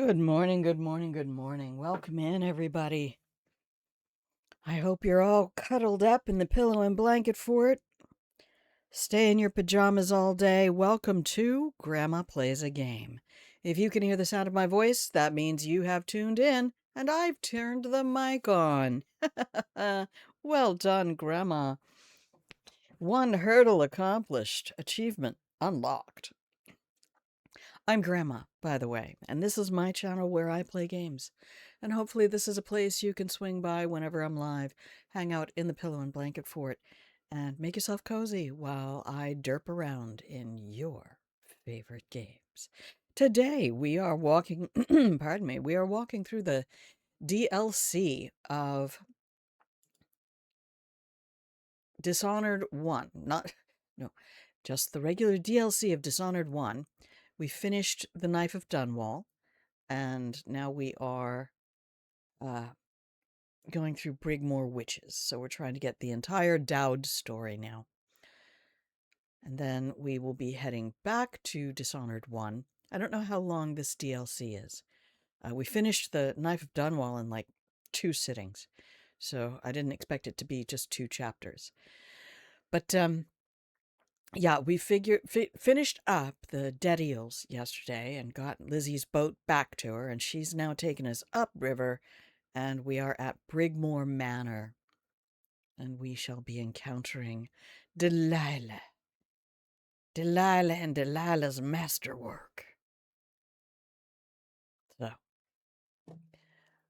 Good morning, good morning, good morning. Welcome in, everybody. I hope you're all cuddled up in the pillow and blanket fort. Stay in your pajamas all day. Welcome to Grandma Plays a Game. If you can hear the sound of my voice, that means you have tuned in, and I've turned the mic on. Well done, Grandma. One hurdle accomplished. Achievement unlocked. I'm Grandma, by the way, and this is my channel where I play games. And hopefully this is a place you can swing by whenever I'm live, hang out in the pillow and blanket fort, and make yourself cozy while I derp around in your favorite games. Today we are walking, pardon me, we are walking through the DLC of Dishonored 1. Just the regular DLC of Dishonored 1. We finished The Knife of Dunwall. And now we are going through Brigmore Witches. So we're trying to get the entire Dowd story now. And then we will be heading back to Dishonored 1. I don't know how long this DLC is. We finished the Knife of Dunwall in like 2 sittings. So I didn't expect it to be just 2 chapters. But yeah, we finished up the Dead Eels yesterday and got Lizzie's boat back to her, and she's now taken us upriver, and we are at Brigmore Manor, and we shall be encountering Delilah. Delilah and Delilah's masterwork. So,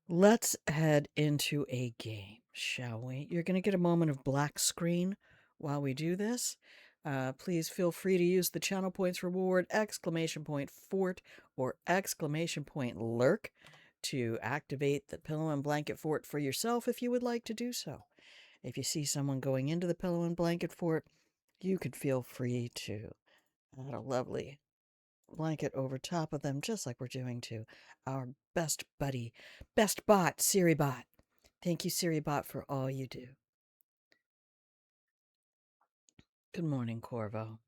let's head into a game, shall we? You're going to get a moment of black screen while we do this. Please feel free to use the channel points reward, !fort, or !lurk to activate the pillow and blanket fort for yourself if you would like to do so. If you see someone going into the pillow and blanket fort, you could feel free to add a lovely blanket over top of them, just like we're doing to our best buddy, best bot, SiriBot. Thank you, SiriBot, for all you do. Good morning, Corvo.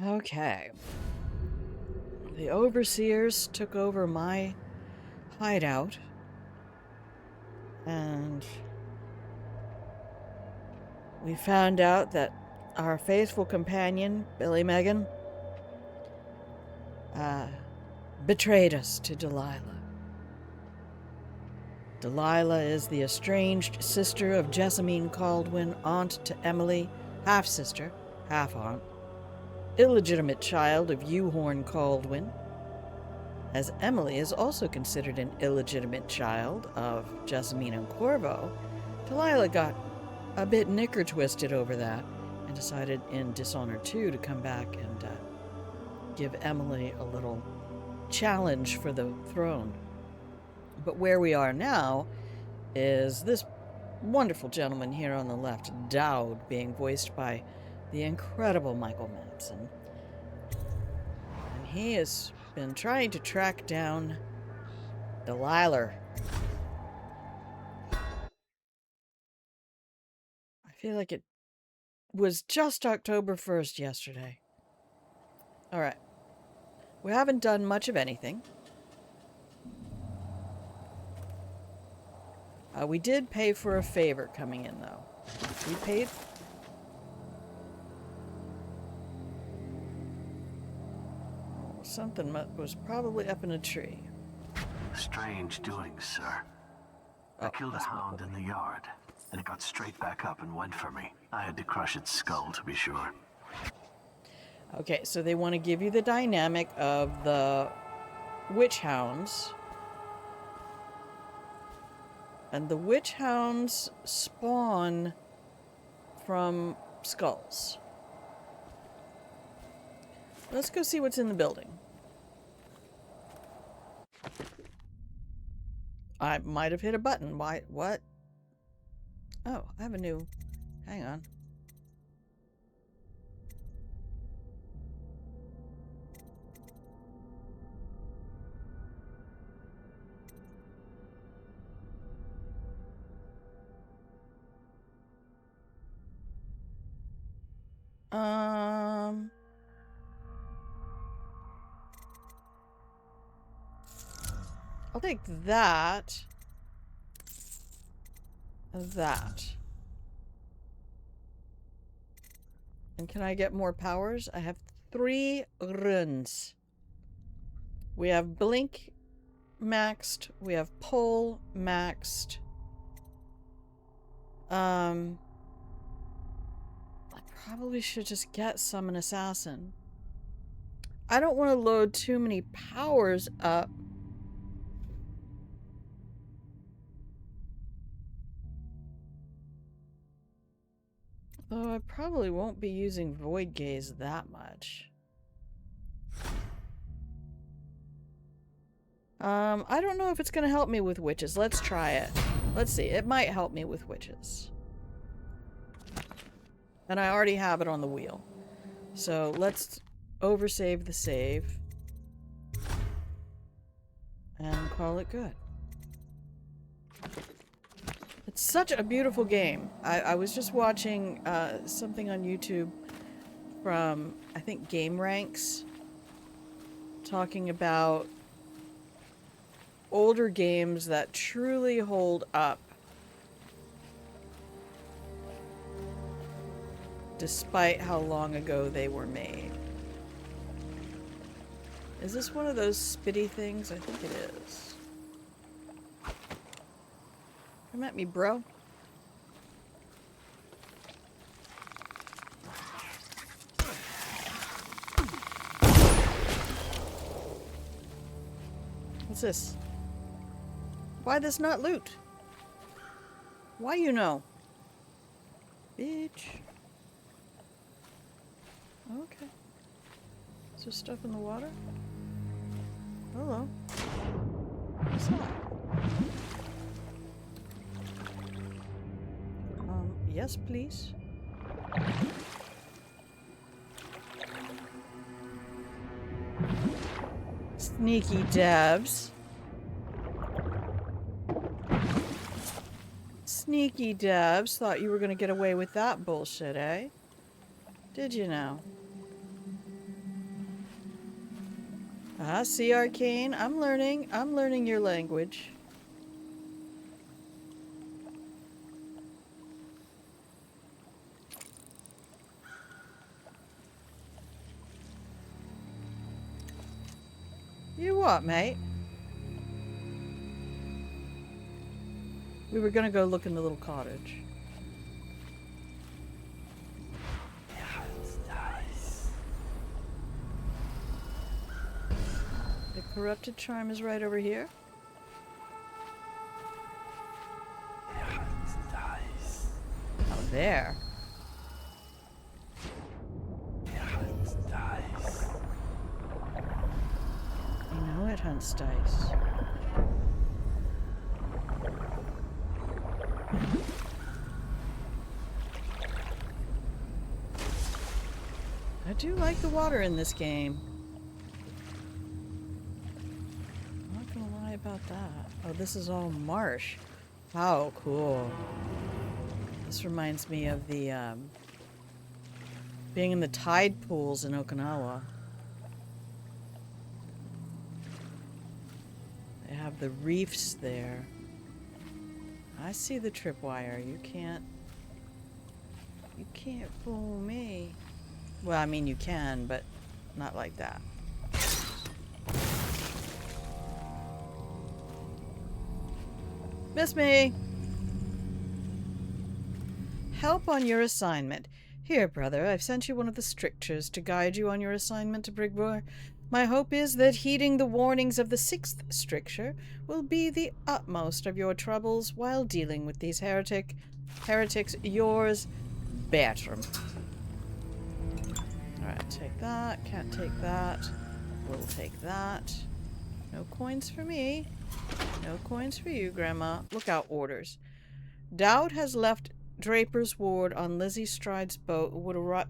Okay. The overseers took over my hideout, and we found out that our faithful companion, Billy Megan, betrayed us to Delilah. Delilah is the estranged sister of Jessamine Caldwin, aunt to Emily, half-sister, half-aunt, illegitimate child of Euhorn Caldwin, as Emily is also considered an illegitimate child of Jessamine and Corvo. Delilah got a bit knicker-twisted over that and decided in Dishonored 2 to come back and give Emily a little challenge for the throne. But where we are now is this wonderful gentleman here on the left, Dowd, being voiced by the incredible Michael Madsen. And he has been trying to track down Delilah. I feel like it was just October 1st yesterday. All right. We haven't done much of anything. We did pay for a favor coming in, though. We paid... Oh, something was probably up in a tree. Strange doings, sir. I killed a hound in the yard, and it got straight back up and went for me. I had to crush its skull, to be sure. Okay, so they want to give you the dynamic of the witch hounds. And the witch hounds spawn from skulls. Let's go see what's in the building. I might have hit a button. Why? What? Oh, I have a new... Hang on. I'll take that. And that. And can I get more powers? I have 3 runes. We have blink maxed. We have pull maxed. I probably should just get summon assassin. I don't want to load too many powers up. Though I probably won't be using void gaze that much. I don't know if it's gonna help me with witches. Let's try it. Let's see. It might help me with witches. And I already have it on the wheel. So let's oversave the save. And call it good. It's such a beautiful game. I was just watching something on YouTube from, I think, Game Ranks, talking about older games that truly hold up despite how long ago they were made. Is this one of those spitty things? I think it is. Come at me, bro. What's this? Why this not loot? Why you know? Bitch. Okay. Is there stuff in the water? Hello. What's that? Yes, please. Sneaky dabs. Sneaky dabs. Thought you were gonna get away with that bullshit, eh? Did you now? Ah, see, Arcane? I'm learning your language. You what, mate? We were gonna go look in the little cottage. The corrupted charm is right over here. Oh, there. You know it hunts dice. I do like the water in this game. I'm not gonna lie about that. Oh, this is all marsh. How cool. This reminds me of the, being in the tide pools in Okinawa. They have the reefs there. I see the tripwire. You can't fool me. Well, I mean, you can, but not like that. Miss me! Help on your assignment. Here, brother, I've sent you one of the strictures to guide you on your assignment to Brigmore. My hope is that heeding the warnings of the 6th stricture will be the utmost of your troubles while dealing with these heretics. Yours, Bertram. Alright, take that. Can't take that. We'll take that. No coins for me. No coins for you, Grandma. Lookout orders. Dowd has left Draper's ward on Lizzie Stride's boat.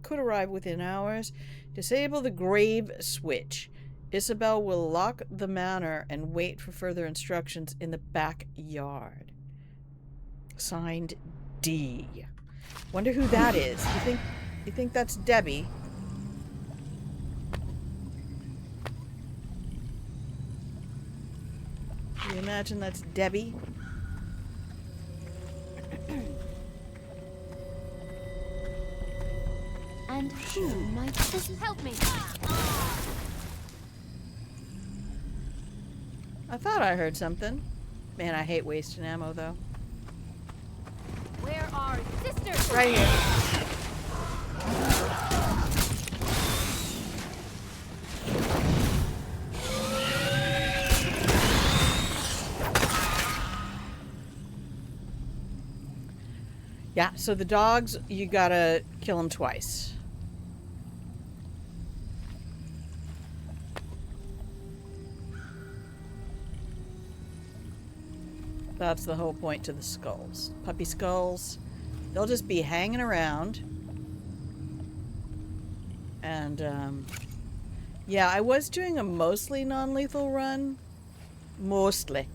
Could arrive within hours. Disable the grave switch. Isabel will lock the manor and wait for further instructions in the backyard. Signed, D. Wonder who that is. You think You think that's Debbie? Do you imagine that's Debbie? And who might this help me? I thought I heard something. Man, I hate wasting ammo, though. Where are you? Sisters? Right here. Yeah, so the dogs, you gotta kill them twice. That's the whole point to the skulls. Puppy skulls. They'll just be hanging around. And, yeah, I was doing a mostly non-lethal run. Mostly.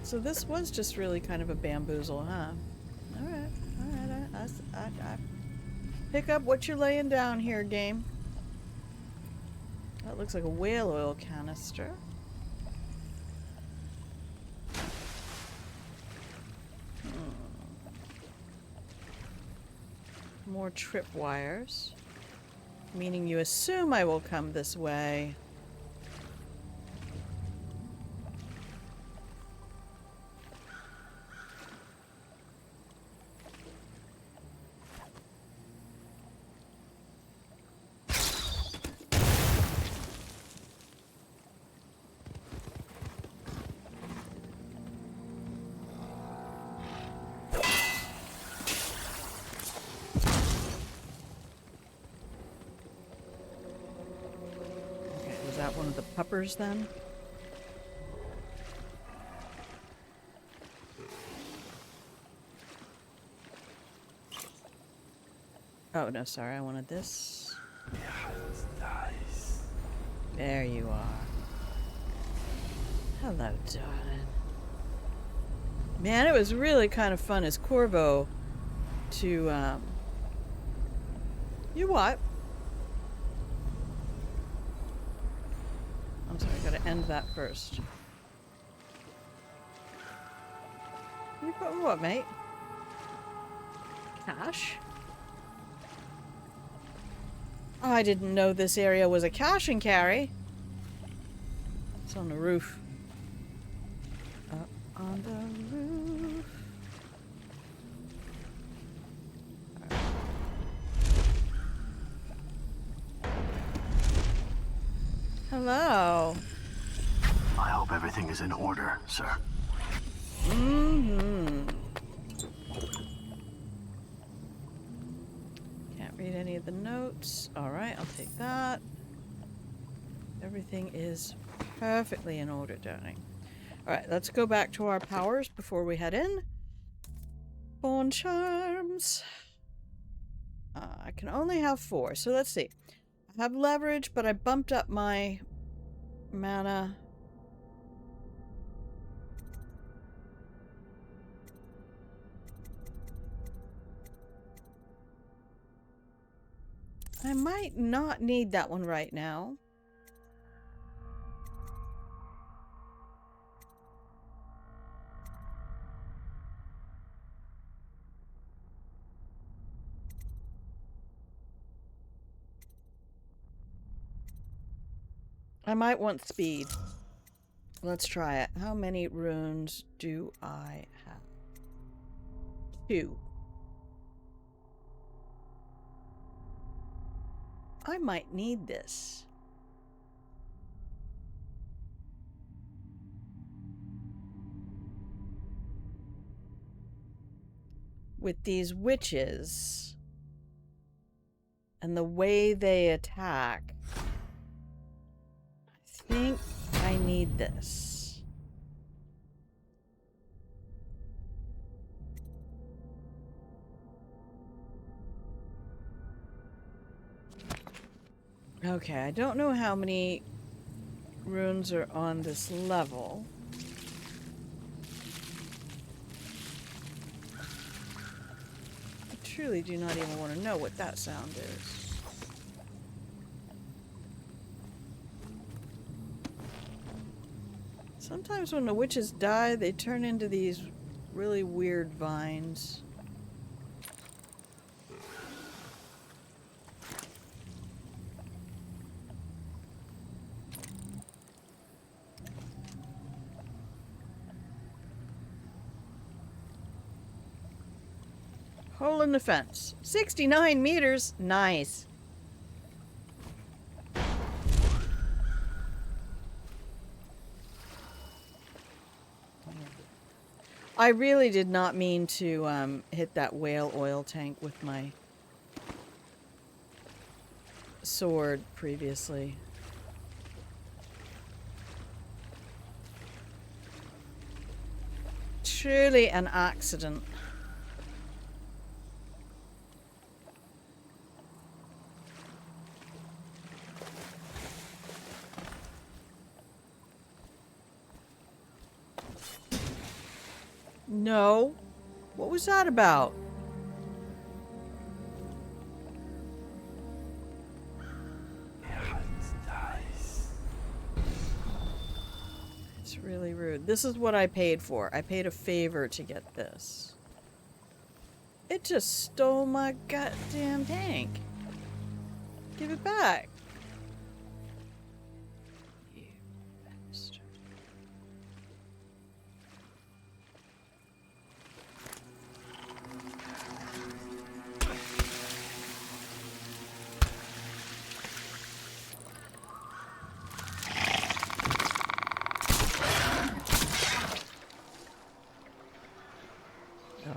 So this was just really kind of a bamboozle, huh? Alright, I pick up what you're laying down here, game. That looks like a whale oil canister. More tripwires. Meaning you assume I will come this way. Is that one of the puppers then? Oh no, sorry, I wanted this. Nice. There you are. Hello, darling. Man, it was really kind of fun as Corvo to, You what? I'm sorry, I gotta end that first. You putting what, mate? Cash? Oh, I didn't know this area was a cash and carry. It's on the roof. Up on the roof. Hello. I hope everything is in order, sir. Mm-hmm. Can't read any of the notes. Alright, I'll take that. Everything is perfectly in order, darling. Alright, let's go back to our powers before we head in. Bone charms. I can only have 4, so let's see. I have leverage, but I bumped up my mana. I might not need that one right now. I might want speed. Let's try it. How many runes do I have? 2. I might need this. With these witches and the way they attack, I think I need this. Okay, I don't know how many runes are on this level. truly do not even want to know what that sound is. Sometimes when the witches die, they turn into these really weird vines. Hole in the fence. 69 meters. Nice. I really did not mean to hit that whale oil tank with my sword previously. Truly an accident. No. What was that about? It's really rude. This is what I paid for. I paid a favor to get this. It just stole my goddamn tank. Give it back. You bastard.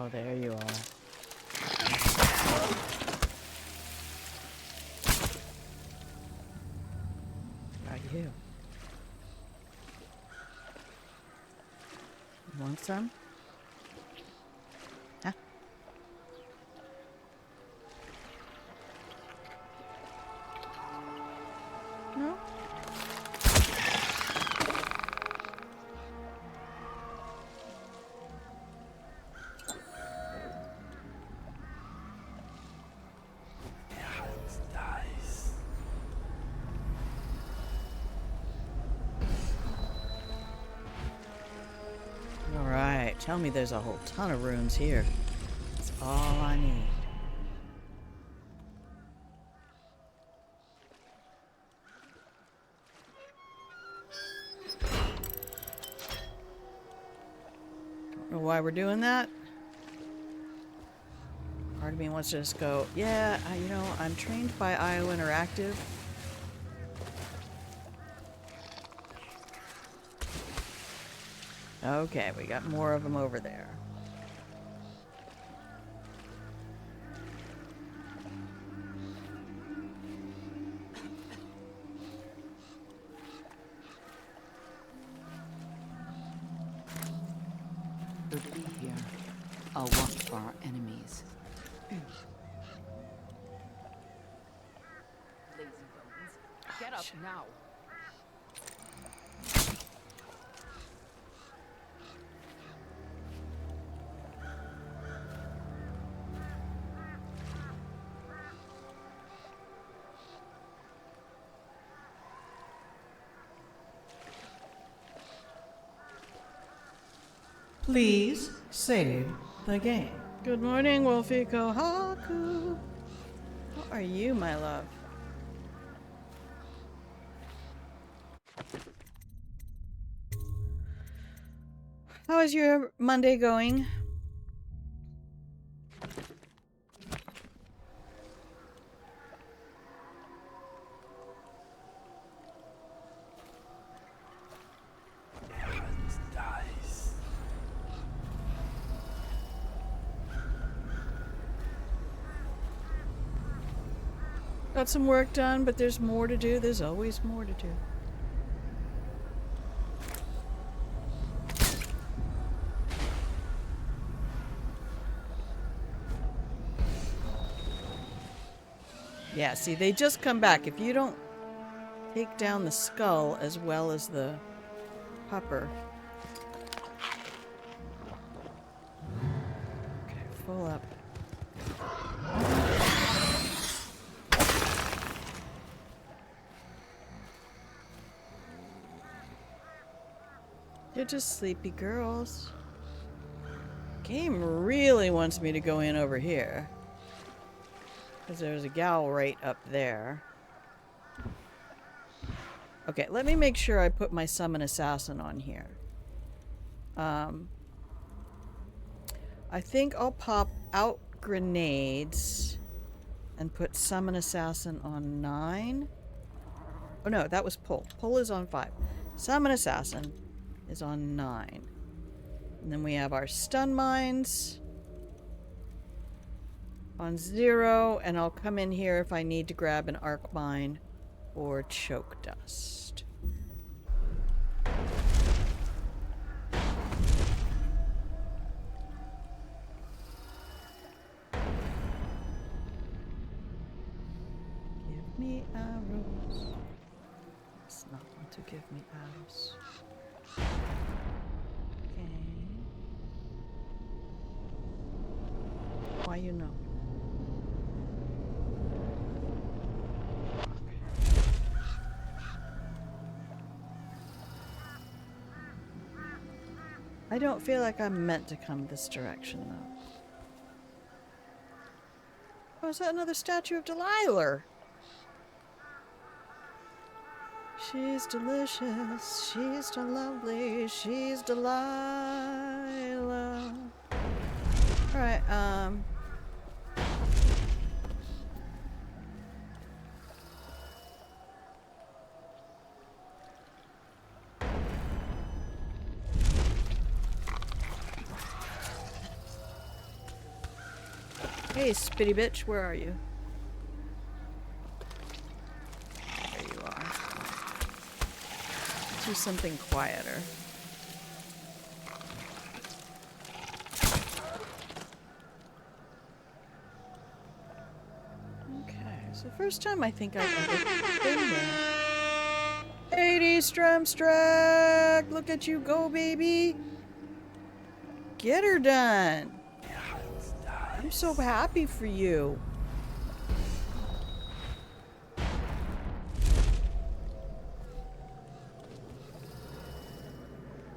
Oh, there you are. About you. You want some? Huh? No? Alright, tell me there's a whole ton of rooms here. That's all I need. Don't know why we're doing that. Part of me wants to just go, yeah, you know, I'm trained by IO Interactive. Okay, we got more of them over there. Could be here. I'll watch for our enemies. Lazy bones. Get up now. Please save the game. Good morning, Wolfie Kohaku. How are you, my love? How is your Monday going? Got some work done, but there's more to do. There's always more to do. Yeah, see, they just come back. If you don't take down the skull as well as the pupper. Okay, full up. You're just sleepy girls. Game really wants me to go in over here. Because there's a gal right up there. Okay, let me make sure I put my summon assassin on here. I think I'll pop out grenades and put summon assassin on 9. Oh no, that was pull. Pull is on 5. Summon assassin is on 9. And then we have our stun mines on 0, and I'll come in here if I need to grab an arc mine or choke dust. Give me arrows. It's not want to give me arrows. Okay. Why you know? I don't feel like I'm meant to come this direction, though. Oh, is that another statue of Delilah? She's delicious, she's lovely, she's Delilah. Alright, hey, spitty bitch, where are you? There you are. Let's do something quieter. Okay, it's the first time I think I've ever been there. 80 Stremstrag! Look at you go, baby! Get her done! I'm so happy for you.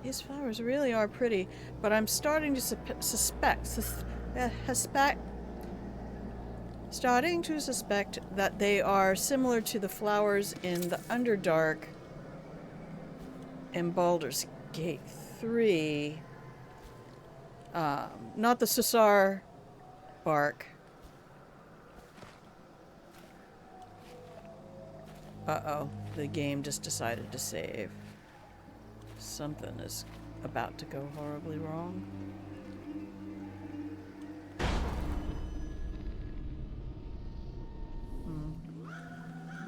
These flowers really are pretty, but I'm starting to suspect that they are similar to the flowers in the Underdark in Baldur's Gate 3. Not the Susar bark. Uh-oh, the game just decided to save. Something is about to go horribly wrong.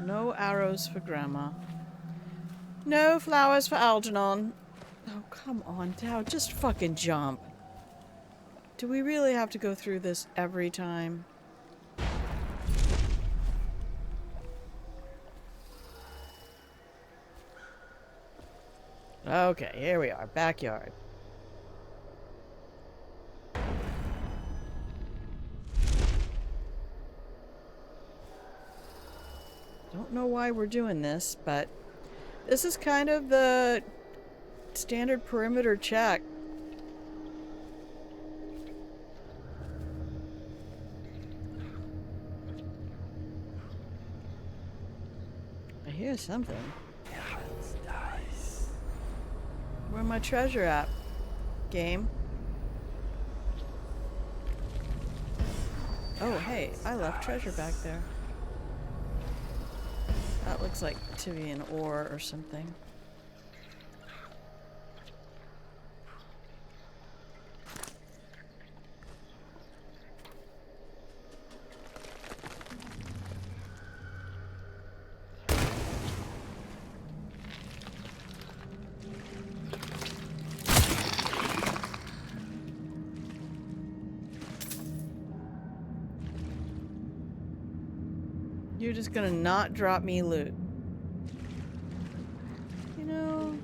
No arrows for Grandma. No flowers for Algernon. Oh, come on, Dow, just fucking jump. Do we really have to go through this every time? Okay, here we are, backyard. Don't know why we're doing this, but this is kind of the standard perimeter check. I hear something. Where's my treasure at? Game. Oh, hey, I left treasure back there. That looks like to be an ore or something. You're just gonna not drop me loot. You know...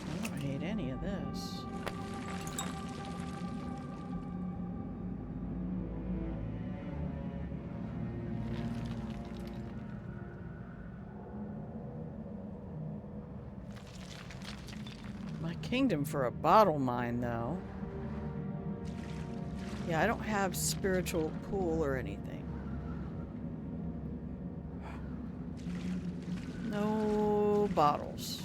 I don't hate any of this. Kingdom for a bottle mine, though. Yeah, I don't have spiritual pool or anything. No bottles.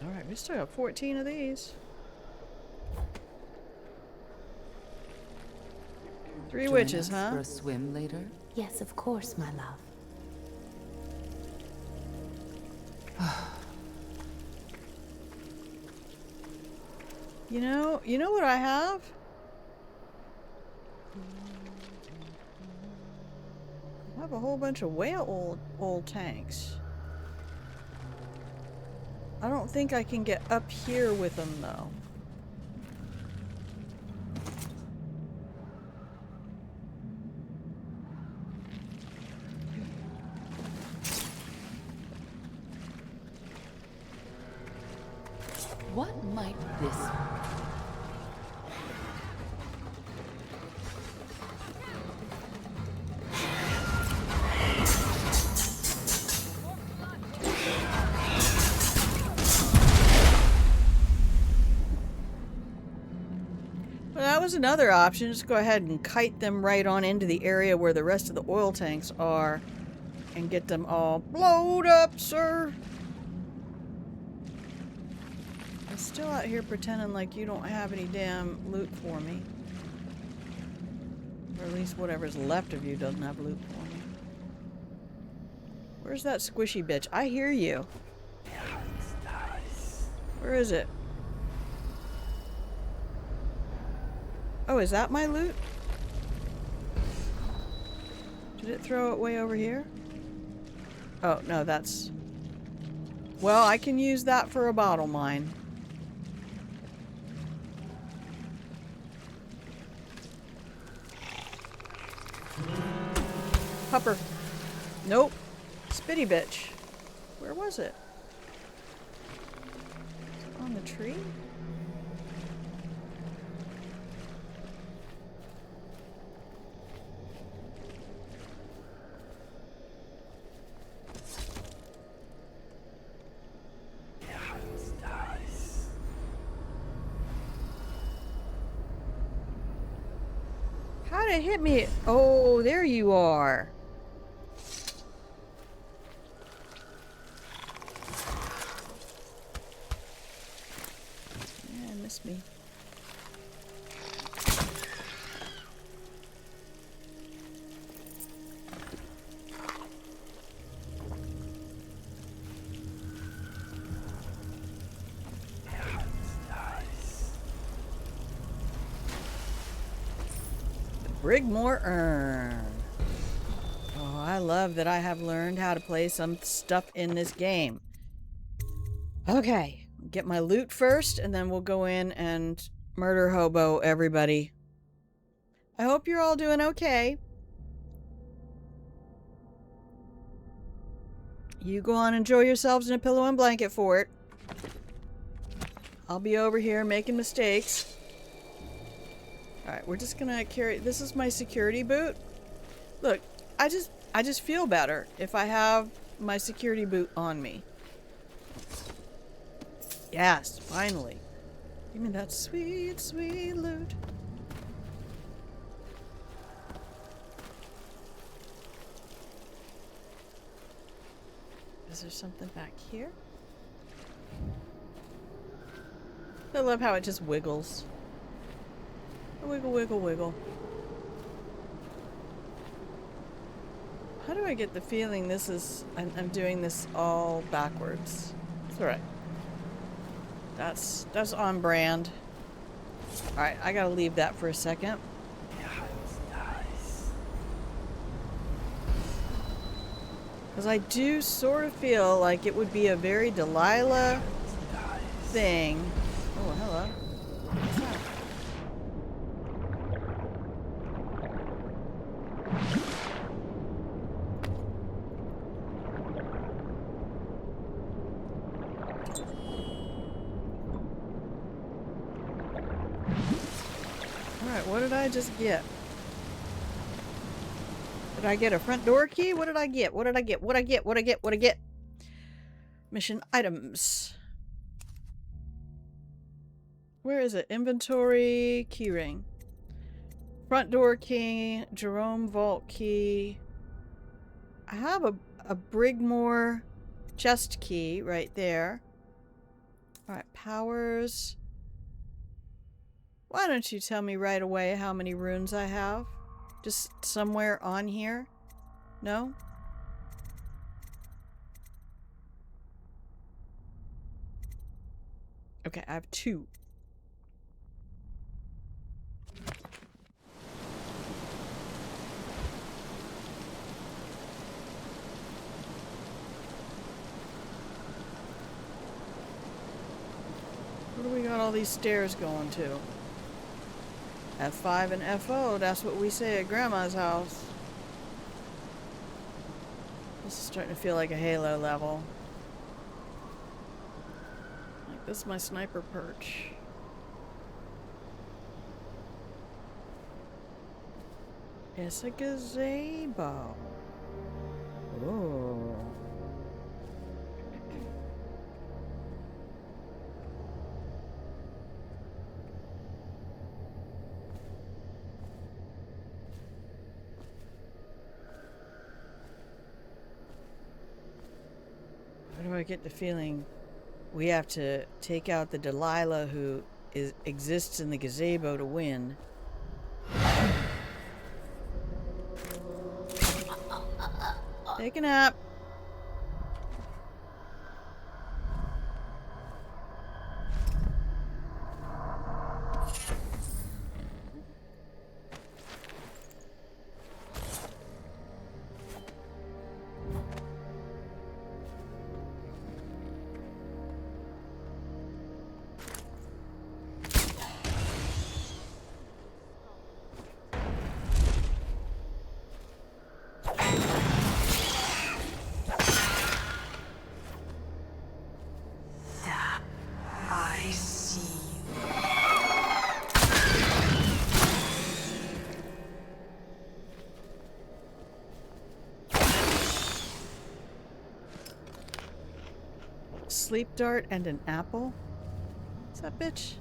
Alright, we still got 14 of these. 3 Join witches, us huh? for a swim later? Yes, of course, my love. You know what I have? I have a whole bunch of whale oil tanks. I don't think I can get up here with them, though. What might this Well, that was another option. Just go ahead and kite them right on into the area where the rest of the oil tanks are and get them all blowed up, sir. I'm still out here pretending like you don't have any damn loot for me. Or at least whatever's left of you doesn't have loot for me. Where's that squishy bitch? I hear you. Where is it? Oh, is that my loot? Did it throw it way over here? Oh, no, that's... Well, I can use that for a bottle mine. Pupper. Nope. Spitty bitch. Where was it? On the tree? How did it hit me? Oh, there you are. Yeah, missed me. Brigmore urn. Oh, I love that I have learned how to play some stuff in this game. Okay, get my loot first, and then we'll go in and murder hobo everybody. I hope you're all doing okay. You go on and enjoy yourselves in a pillow and blanket fort. I'll be over here making mistakes. Alright, we're just gonna carry... This is my security boot. Look, I just feel better if I have my security boot on me. Yes, finally. Give me that sweet, sweet loot. Is there something back here? I love how it just wiggles. Wiggle, wiggle, wiggle. How do I get the feeling this is... I'm doing this all backwards? It's alright. That's on brand. Alright, I gotta leave that for a second. Because I do sort of feel like it would be a very Delilah thing. Oh, hello. What's that? Alright, what did I just get? Did I get a front door key? What did I get? What did I get? What I get? What I get? What I get? Mission items. Where is it? Inventory, keyring. Front door key, Jerome vault key. I have a Brigmore chest key right there. Alright, powers. Why don't you tell me right away how many runes I have? Just somewhere on here? No? Okay, I have 2. Where do we got all these stairs going to? F5 and FO, that's what we say at Grandma's house. This is starting to feel like a Halo level. Like, this is my sniper perch. It's a gazebo. Ooh. Why do I get the feeling we have to take out the Delilah who exists in the gazebo to win? Take a nap. I see you. Sleep dart and an apple? What's that bitch?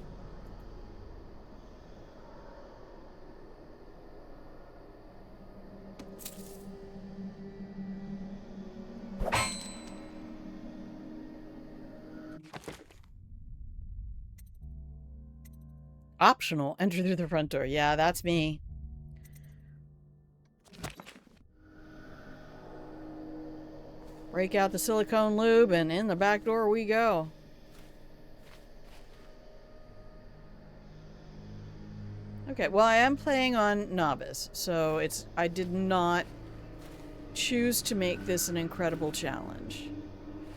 Optional. Enter through the front door. Yeah, that's me. Break out the silicone lube and in the back door we go. Okay, well I am playing on novice, so I did not choose to make this an incredible challenge.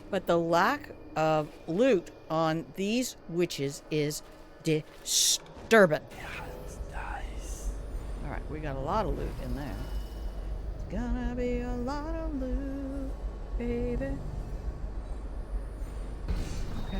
But the lack of loot on these witches is disturbing. Nice. Alright, we got a lot of loot in there. It's gonna be a lot of loot, baby. Okay.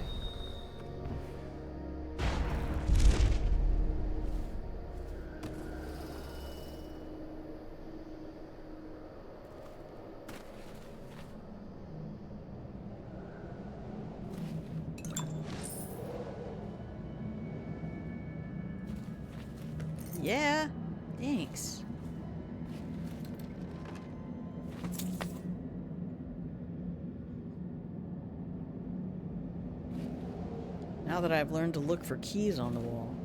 Yeah, thanks. Now that I've learned to look for keys on the wall.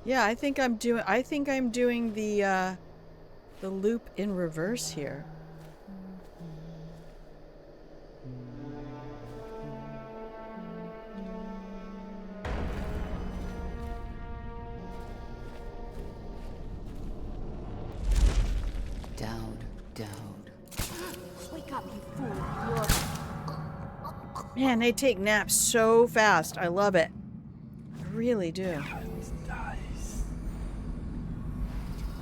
Yeah, I think I'm doing the loop in reverse here. Down, down. Wake up, you fool. Man, they take naps so fast. I love it. I really do. Nice.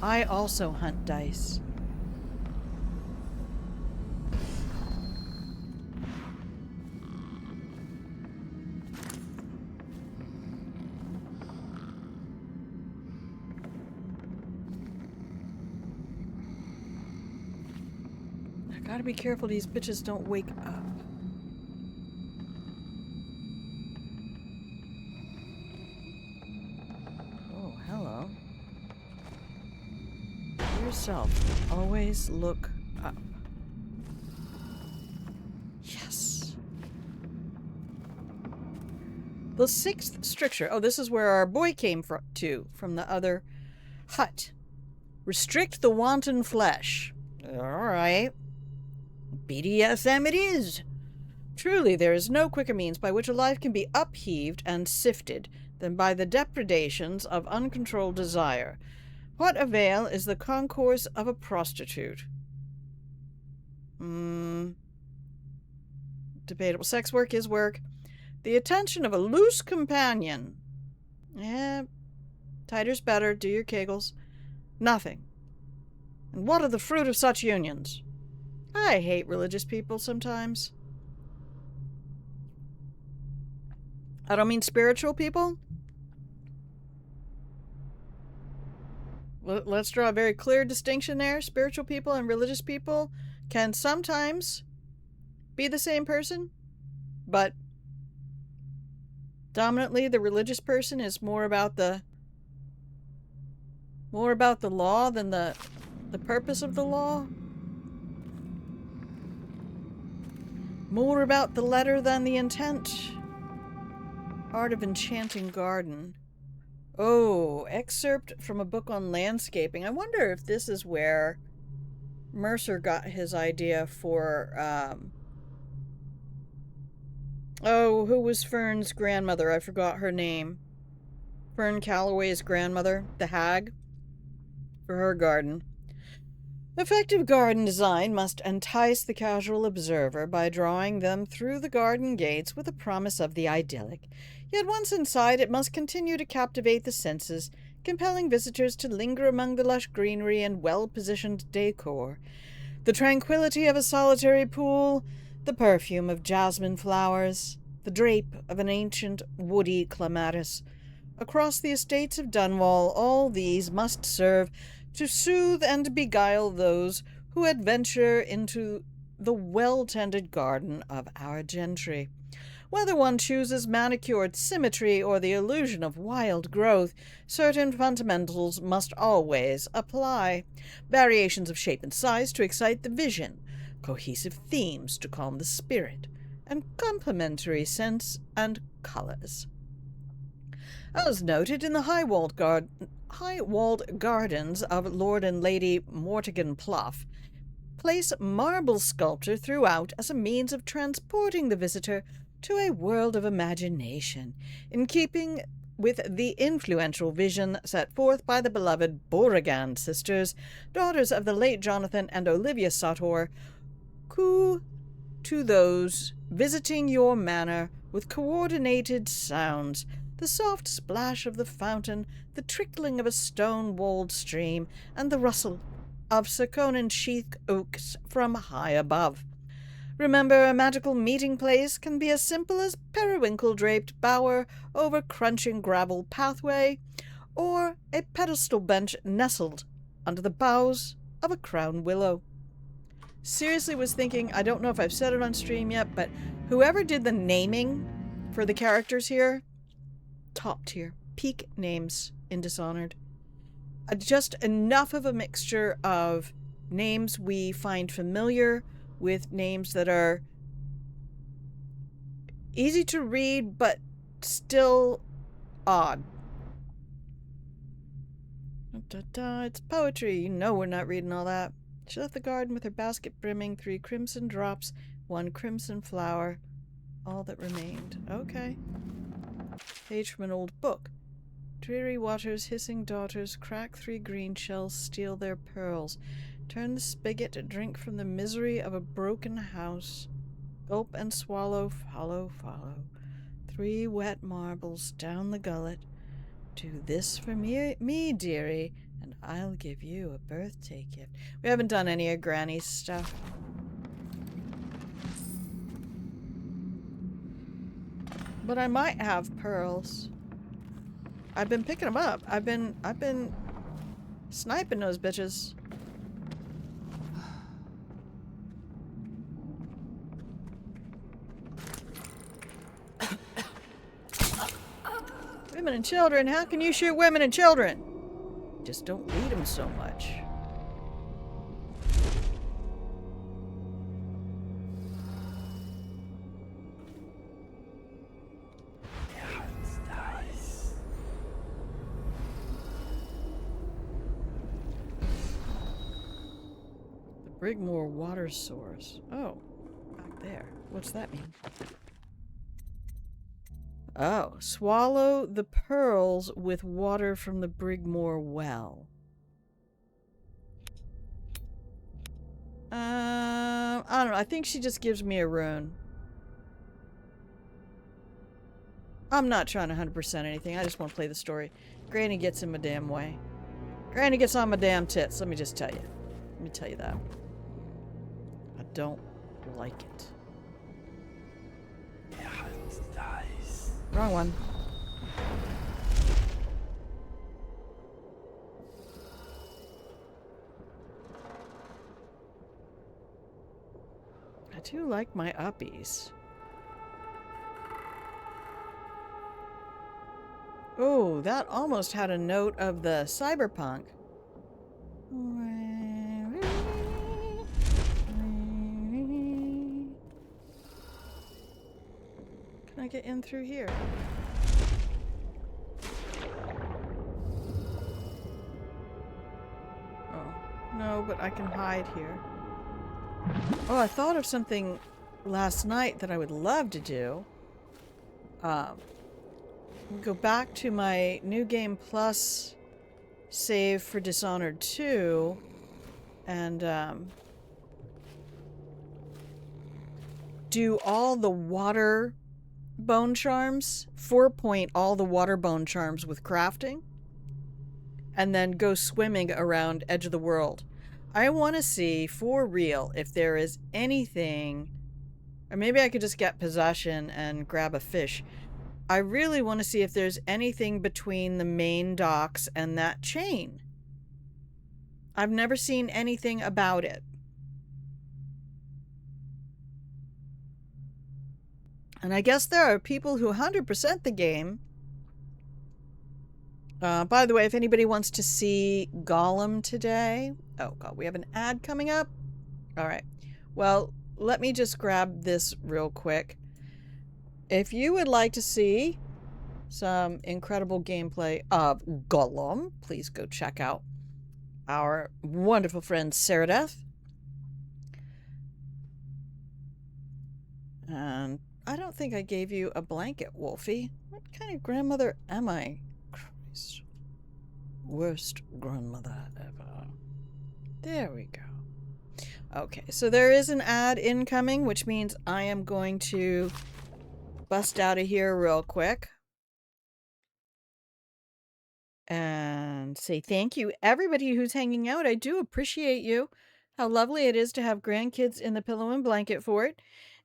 I also hunt dice. Gotta be careful these bitches don't wake up. Oh, hello. Yourself. Always look up. Yes. The sixth stricture. Oh, this is where our boy came from the other hut. Restrict the wanton flesh. Alright. BDSM it is. Truly, there is no quicker means by which a life can be upheaved and sifted than by the depredations of uncontrolled desire. What avail is the concourse of a prostitute? Debatable. Sex work is work. The attention of a loose companion. Tighter's better. Do your kegels. Nothing. And what are the fruit of such unions? I hate religious people sometimes. I don't mean spiritual people. Let's draw a very clear distinction there. Spiritual people and religious people can sometimes be the same person, but dominantly the religious person is more about the law than the purpose of the law. More about the letter than the intent. Art of Enchanting Garden. Oh, excerpt from a book on landscaping. I wonder if this is where Mercer got his idea for, oh, who was Fern's grandmother? I forgot her name. Fern Calloway's grandmother, the hag, for her garden. Effective garden design must entice the casual observer by drawing them through the garden gates with a promise of the idyllic. Yet once inside, it must continue to captivate the senses, compelling visitors to linger among the lush greenery and well-positioned decor. The tranquility of a solitary pool, the perfume of jasmine flowers, the drape of an ancient woody clematis. Across the estates of Dunwall, all these must serve to soothe and beguile those who adventure into the well-tended garden of our gentry. Whether one chooses manicured symmetry or the illusion of wild growth, certain fundamentals must always apply. Variations of shape and size to excite the vision, cohesive themes to calm the spirit, and complementary scents and colors. As noted in the high-walled gardens of Lord and Lady Mortigan Pluff, place marble sculpture throughout as a means of transporting the visitor to a world of imagination, in keeping with the influential vision set forth by the beloved Beauregard sisters, daughters of the late Jonathan and Olivia Sator, coo to those visiting your manor with coordinated sounds, the soft splash of the fountain, the trickling of a stone-walled stream, and the rustle of Serkonan sheath oaks from high above. Remember, a magical meeting place can be as simple as periwinkle-draped bower over crunching gravel pathway, or a pedestal bench nestled under the boughs of a crown willow. Seriously was thinking, I don't know if I've said it on stream yet, but whoever did the naming for the characters here, top tier, peak names in Dishonored. Just enough of a mixture of names we find familiar with names that are easy to read but still odd. It's poetry. You know we're not reading all that. She left the garden with her basket brimming, 3 crimson drops, 1 crimson flower, all that remained. Okay. Page from an old book. Dreary waters, hissing daughters, crack 3 green shells, steal their pearls. Turn the spigot, drink from the misery of a broken house. Gulp and swallow, follow, follow. 3 wet marbles down the gullet. Do this for me, dearie, and I'll give you a birthday gift. We haven't done any of Granny's stuff. But I might have pearls. I've been picking them up. I've been sniping those bitches. Women and children? How can you shoot women and children? Just don't lead them so much. Nice. The Brigmore water source. Oh, back there. What's that mean? Oh, swallow the pearls with water from the Brigmore well. I don't know. I think she just gives me a rune. I'm not trying to 100% anything. I just want to play the story. Granny gets in my damn way. Granny gets on my damn tits. Let me just tell you. Let me tell you that. I don't like it. Nice. Wrong one. I do like my uppies. Oh, that almost had a note of the cyberpunk. Can I get in through here? Oh, no, but I can hide here. Oh, I thought of something last night that I would love to do. Go back to my New Game Plus save for Dishonored 2 and do all the water bone charms, 4-point all the water bone charms with crafting, and then go swimming around Edge of the World. I want to see for real if there is anything, or maybe I could just get possession and grab a fish. I really want to see if there's anything between the main docks and that chain. I've never seen anything about it. And I guess there are people who 100% the game. By the way, if anybody wants to see Gollum today... Oh, God, we have an ad coming up? All right. Well, let me just grab this real quick. If you would like to see some incredible gameplay of Gollum, please go check out our wonderful friend Saradeth. And I don't think I gave you a blanket, Wolfie. What kind of grandmother am I? Christ. Worst grandmother ever. There we go. Okay, so there is an ad incoming, which means I am going to bust out of here real quick and say thank you everybody who's hanging out. I do appreciate you. How lovely it is to have grandkids in the pillow and blanket fort.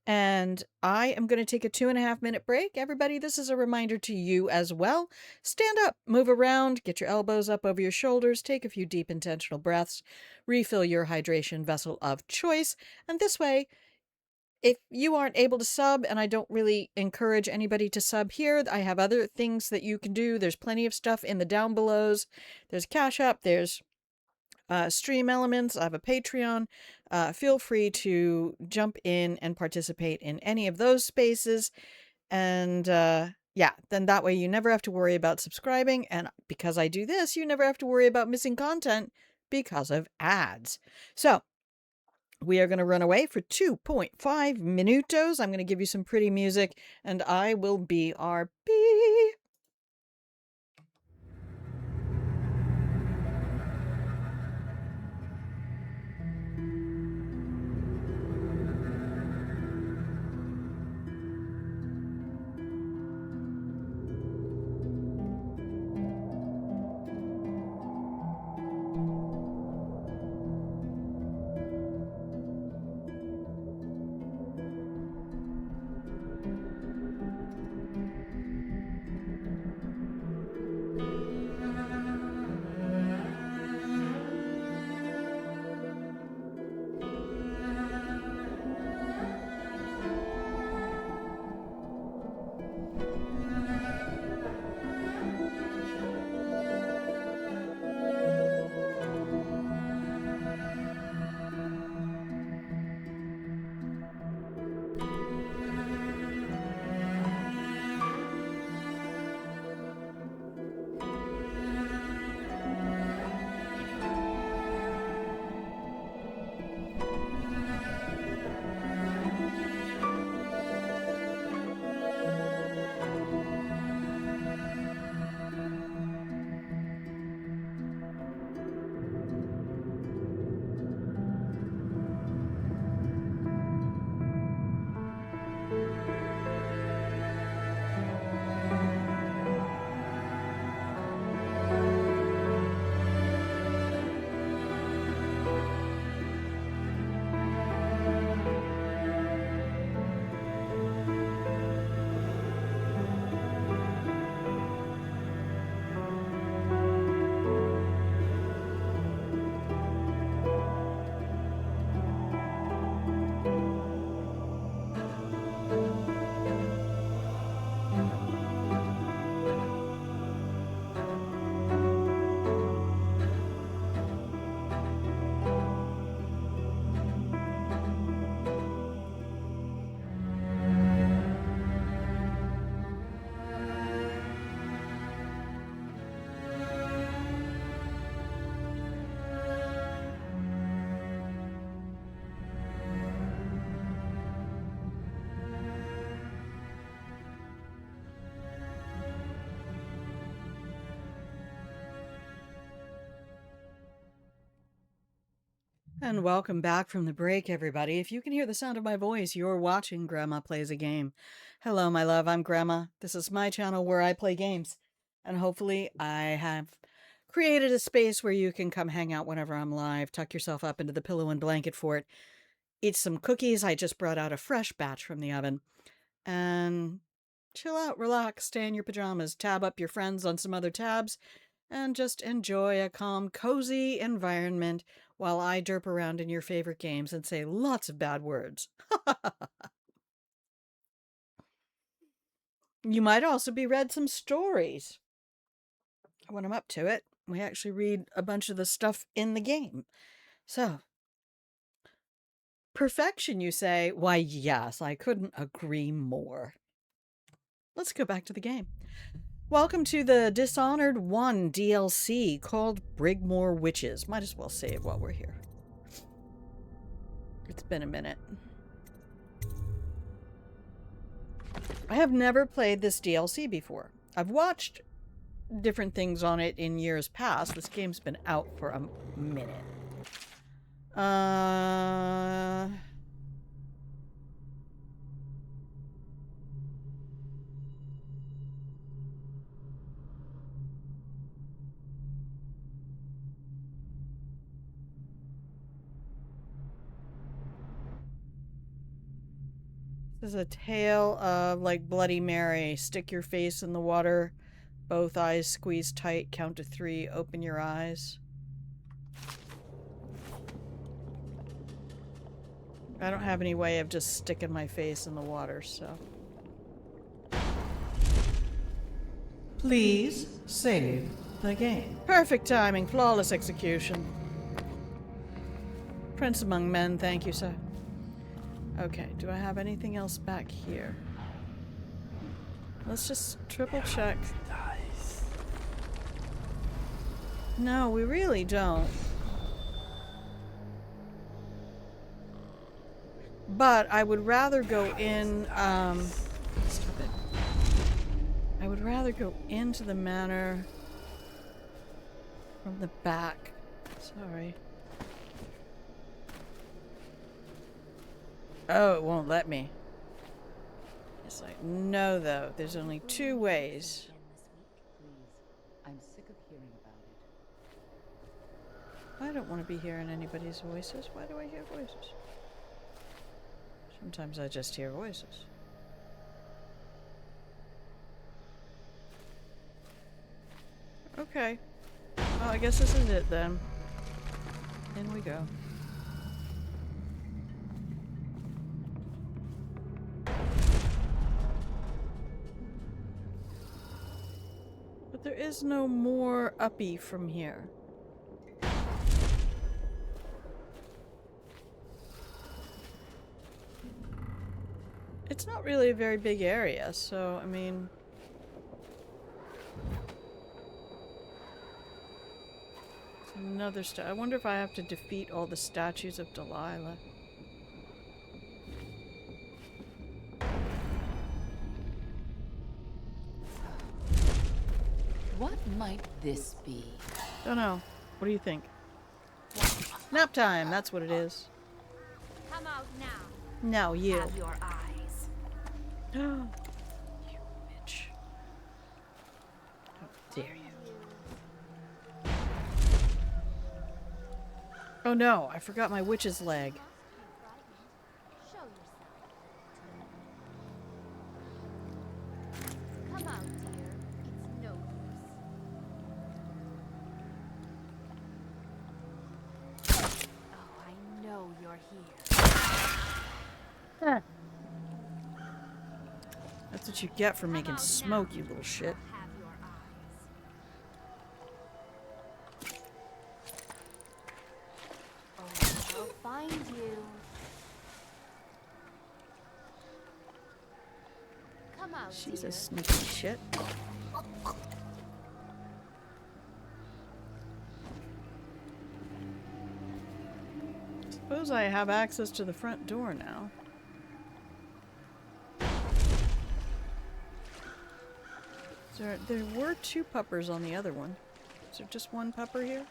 And I am going to take a 2.5-minute break. Everybody, this is a reminder to you as well. Stand up, move around, get your elbows up over your shoulders, take a few deep intentional breaths, refill your hydration vessel of choice. And this way, if you aren't able to sub, and I don't really encourage anybody to sub here, I have other things that you can do. There's plenty of stuff in the down belows. There's Cash App, there's Stream Elements, I have a Patreon. Feel free to jump in and participate in any of those spaces. And yeah, then that way you never have to worry about subscribing. And because I do this, you never have to worry about missing content because of ads. So we are going to run away for 2.5 minutos. I'm going to give you some pretty music and I will be RP. And welcome back from the break, everybody. If you can hear the sound of my voice, you're watching Grandma Plays a Game. Hello, my love. I'm Grandma. This is my channel where I play games. And hopefully I have created a space where you can come hang out whenever I'm live, tuck yourself up into the pillow and blanket fort, eat some cookies. I just brought out a fresh batch from the oven. And chill out, relax, stay in your pajamas, tab up your friends on some other tabs, and just enjoy a calm, cozy environment while I derp around in your favorite games and say lots of bad words. You might also be read some stories. When I'm up to it, we actually read a bunch of the stuff in the game. So, perfection, you say? Why, yes, I couldn't agree more. Let's go back to the game. Welcome to the Dishonored 1 DLC called Brigmore Witches. Might as well say it while we're here. It's been a minute. I have never played this DLC before. I've watched different things on it in years past. This game's been out for a minute. This is a tale of like Bloody Mary. Stick your face in the water, both eyes squeeze tight, count to 3, open your eyes. I don't have any way of just sticking my face in the water, so. Please save the game. Perfect timing, flawless execution. Prince among men, thank you, sir. Okay, do I have anything else back here? Let's just triple check. Dies. No, we really don't. But I would rather go in, stop it. I would rather go into the manor from the back. Sorry. Oh, it won't let me. It's like, no though, there's only 2 ways. I'm sick of hearing about it. I don't want to be hearing anybody's voices. Why do I hear voices? Sometimes I just hear voices. Okay. Well, I guess this is it then. In we go. But there is no more uppy from here. It's not really a very big area, so, I mean... It's another I wonder if I have to defeat all the statues of Delilah. What might this be? Don't know. What do you think? Nap time, that's what it is. Come out now. No, you. Have your eyes. You bitch. How dare you. Oh no, I forgot my witch's leg. Show yourself. Come out, dear. It's no use. Oh, I know you're here. That's what you get for making smoke, you little shit. Have your eyes. Oh, I'll find you. Come out, She's dear. a sneaky shit. Suppose I have access to the front door now. There were 2 puppers on the other one. Is there just 1 pupper here?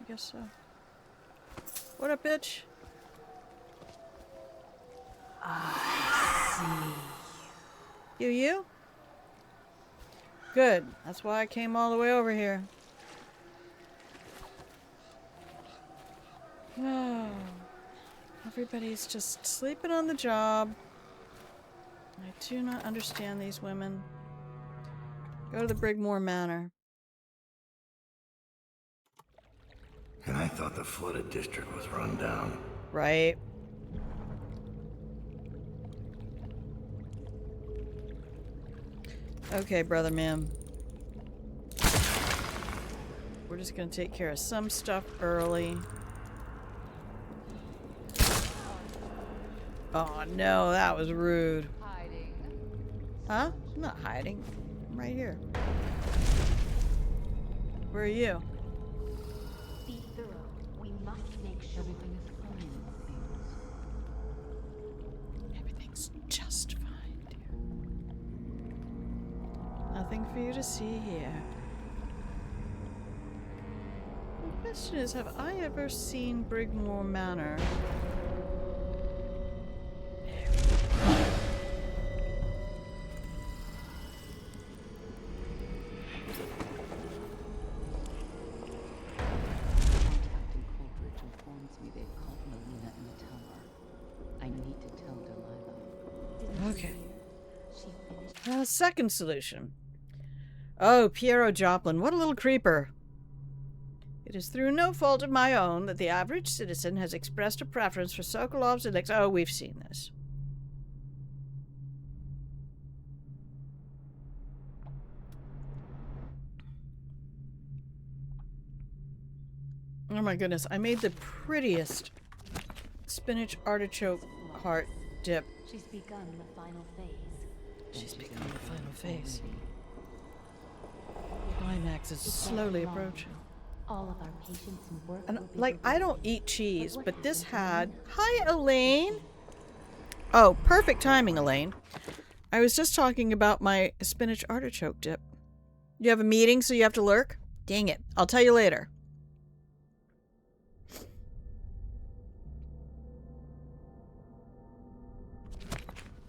I guess so. What up, bitch? I see. You? Good. That's why I came all the way over here. Oh, everybody's just sleeping on the job. I do not understand these women. Go to the Brigmore Manor. And I thought the flooded district was run down. Right. Okay, brother man. We're just gonna take care of some stuff early. Oh no, that was rude. Hiding. Huh? I'm not hiding. I'm right here. Where are you? Be thorough. We must make sure. Everything is fine, it seems. Everything's just fine, dear. Nothing for you to see here. The question is, have I ever seen Brigmore Manor? Captain Coleridge informs me they've caught Melina in the tower. I need to tell Delilah. Okay. She finished. Second solution. Oh, Piero Joplin, what a little creeper. It is through no fault of my own that the average citizen has expressed a preference for Sokolov's elixir. Oh, we've seen this. Oh my goodness, I made the prettiest spinach artichoke heart dip. She's begun the final phase. She's become the final phase. Climax is slowly approaching. All of our patience and work. And will be like, I rewarded. don't eat cheese, But but what this happened had... Hi, Elaine! Oh, perfect timing, Elaine. I was just talking about my spinach artichoke dip. You have a meeting, so you have to lurk? Dang it. I'll tell you later.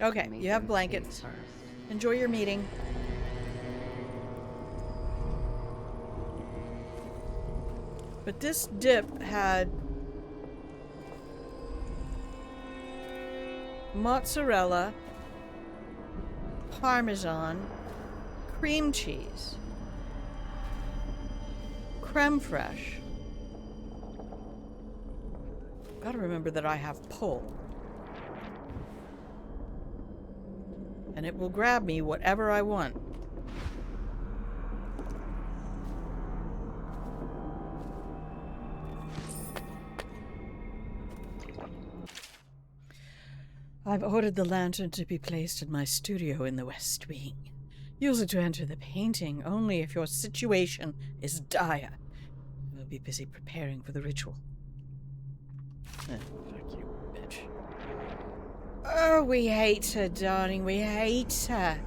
Okay, you have blankets. First. Enjoy your meeting. But this dip had mozzarella, parmesan, cream cheese, creme fraiche. Gotta remember that I have pull. And it will grab me whatever I want. I've ordered the lantern to be placed in my studio in the West Wing. Use it to enter the painting only if your situation is dire. We'll be busy preparing for the ritual. Fuck you, bitch. Oh, we hate her, darling. We hate her.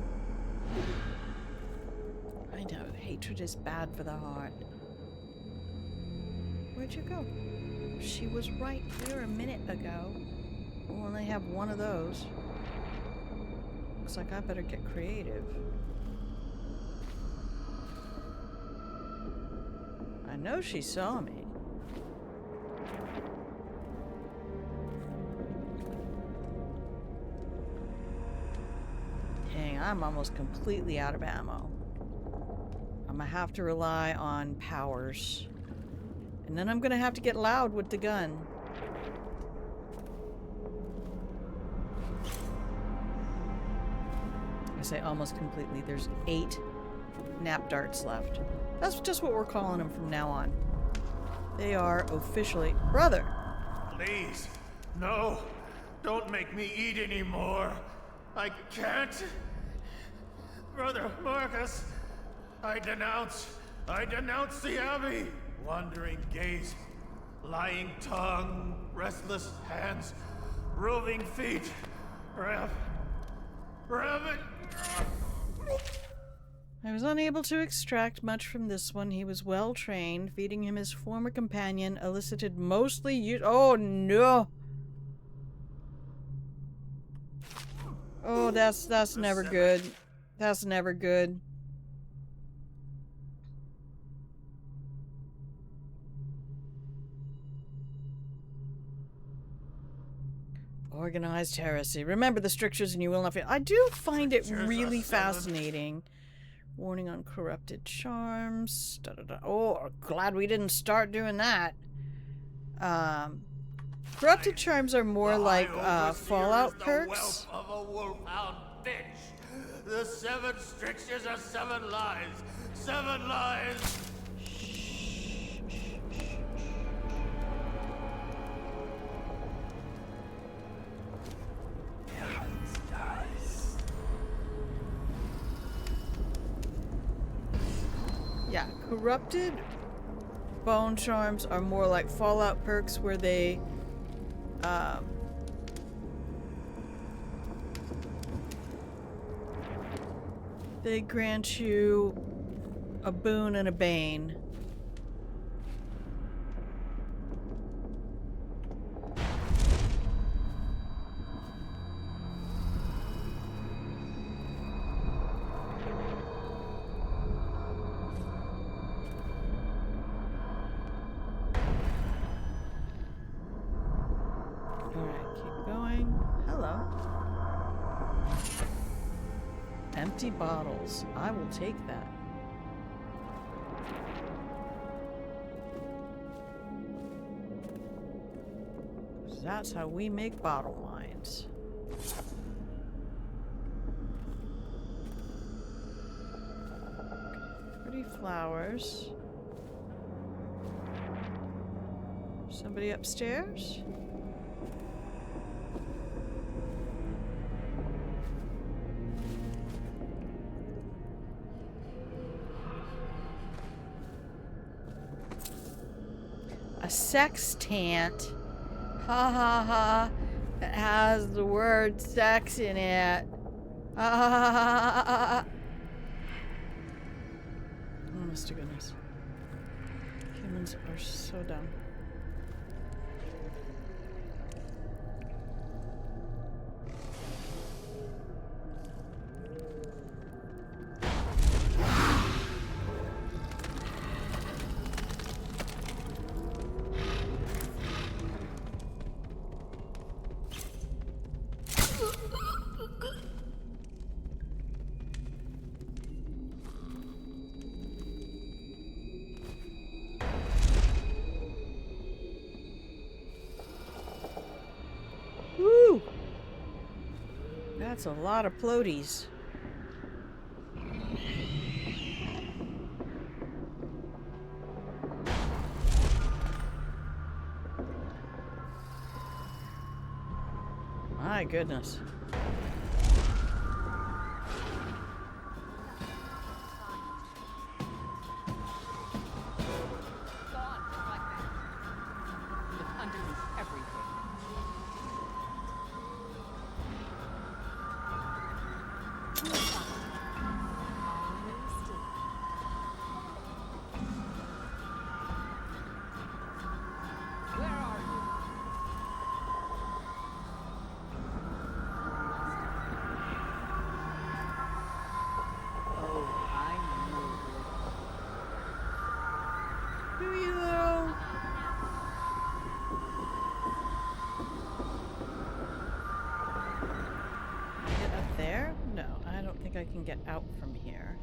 I know, hatred is bad for the heart. Where'd you go? She was right here a minute ago. We'll only have one of those. Looks like I better get creative. I know she saw me. Dang, I'm almost completely out of ammo. I'm gonna have to rely on powers. And then I'm gonna have to get loud with the gun. I say almost completely. There's 8 nap darts left. That's just what we're calling them from now on. They are officially... Brother! Please, no. Don't make me eat anymore. I can't. Brother Marcus, I denounce the Abbey. Wandering gaze, lying tongue, restless hands, roving feet. Rabbit. I was unable to extract much from this one. He was well trained. Feeding him his former companion elicited mostly oh no! Oh, that's never good. That's never good. Organized heresy. Remember the strictures and you will not fail. I do find it really fascinating. Warning on corrupted charms. Da, da, da. Oh, glad we didn't start doing that. Corrupted charms are more like Fallout perks. The wealth of a wolfhound bitch. The 7 strictures are 7 lies. 7 lies. Yeah, corrupted bone charms are more like Fallout perks where they grant you a boon and a bane. Empty bottles. I will take that. That's how we make bottle wines. Pretty flowers. Somebody upstairs? A sextant. Ha ha ha. That has the word sex in it. Ha ha ha ha ha. Honest to goodness. Humans are so dumb. Woo! That's a lot of floaties. My goodness. I can get out from here.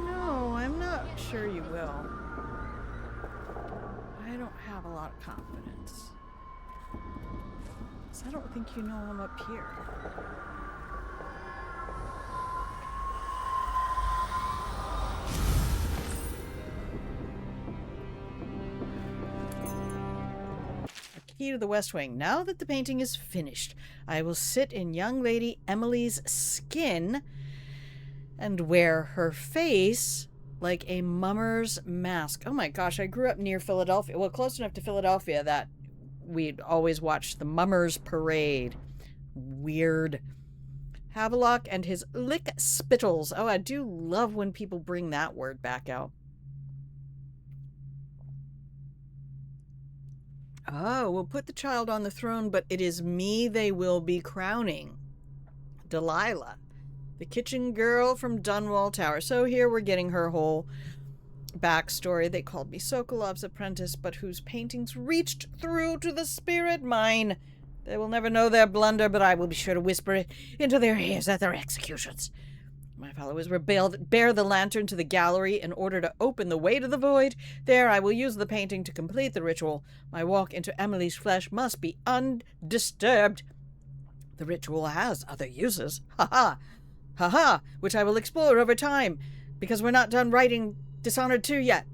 No, I'm not sure you will. I don't have a lot of confidence. So I don't think you know I'm up here. Key to the West Wing. Now that the painting is finished, I will sit in young lady Emily's skin and wear her face like a mummer's mask. Oh my gosh, I grew up near Philadelphia. Well, close enough to Philadelphia that we'd always watch the Mummers Parade. Weird. Havelock and his lick spittles. Oh, I do love when people bring that word back out. Oh, we'll put the child on the throne, but it is me they will be crowning. Delilah, the kitchen girl from Dunwall Tower. So here we're getting her whole backstory. They called me Sokolov's apprentice, but whose paintings reached through to the spirit mine. They will never know their blunder, but I will be sure to whisper it into their ears at their executions. My followers will bear the lantern to the gallery in order to open the way to the void. There I will use the painting to complete the ritual. My walk into Emily's flesh must be undisturbed. The ritual has other uses. Ha-ha! Ha-ha! Which I will explore over time, because we're not done writing Dishonored 2 yet.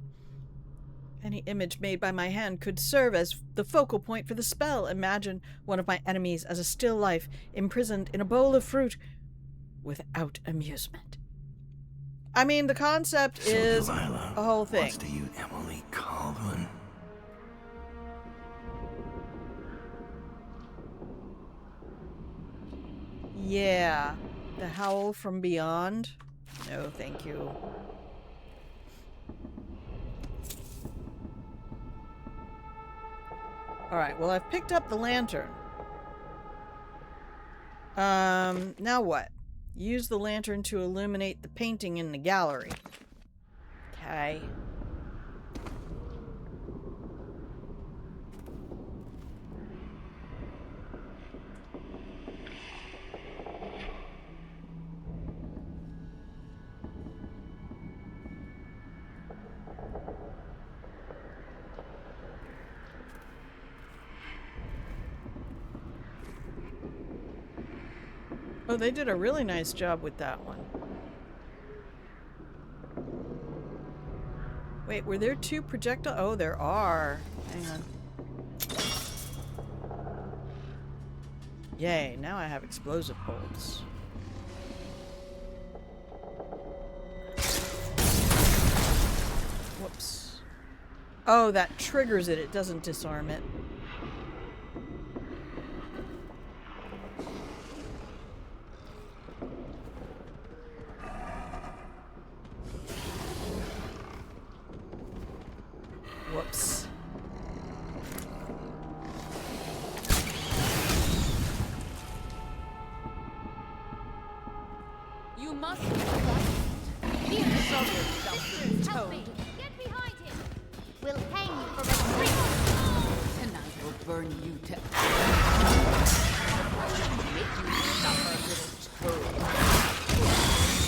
Any image made by my hand could serve as the focal point for the spell. Imagine one of my enemies as a still life, imprisoned in a bowl of fruit, without amusement. I mean, the concept is Delilah a whole thing. wants to use Emily Caldwin. Yeah. The Howl from Beyond? No, thank you. Alright, well, I've picked up the lantern. Now what? Use the lantern to illuminate the painting in the gallery. Okay. Oh, they did a really nice job with that one. Wait, were there two projectile? Oh, there are. Hang on. Yay, now I have explosive bolts. Whoops. Oh, that triggers it. It doesn't disarm it. Whoops. You must fight. Here, help me! Get behind him! We'll hang you for a Tonight will burn you to ashes. Make you suffer, little squirrel.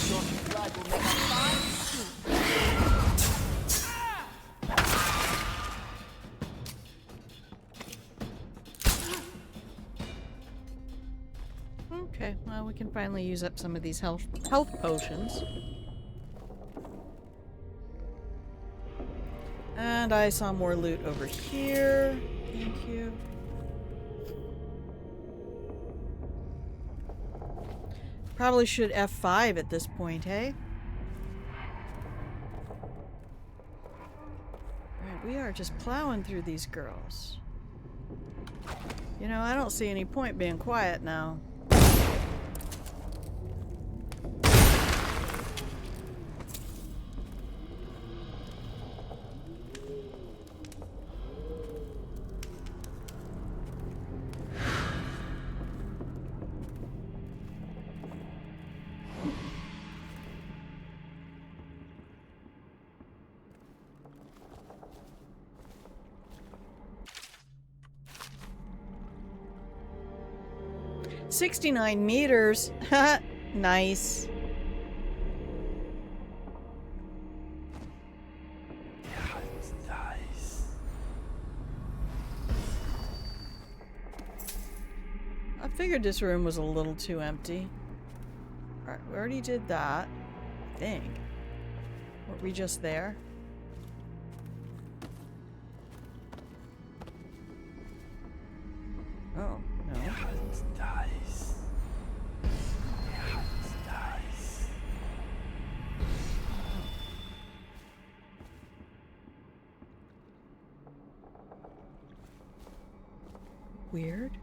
Your blood will make a fine soup. Okay, well, we can finally use up some of these health potions. And I saw more loot over here. Thank you. Probably should F5 at this point, hey? Alright, we are just plowing through these girls. You know, I don't see any point being quiet now. "69 meters. Nice. Nice. I figured this room was a little too empty. Alright, we already did that. I think. Were we just there? Oh, no. Nice. Nice. Weird.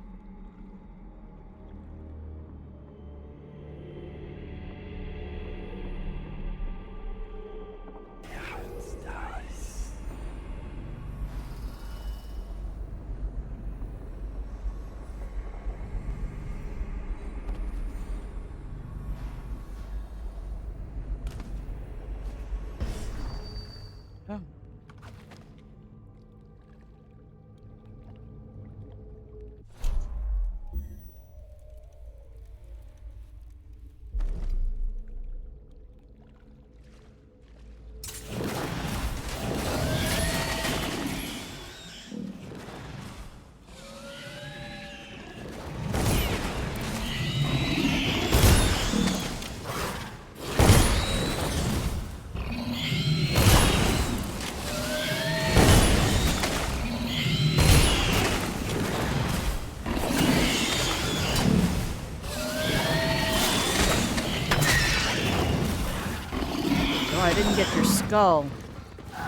didn't get your skull.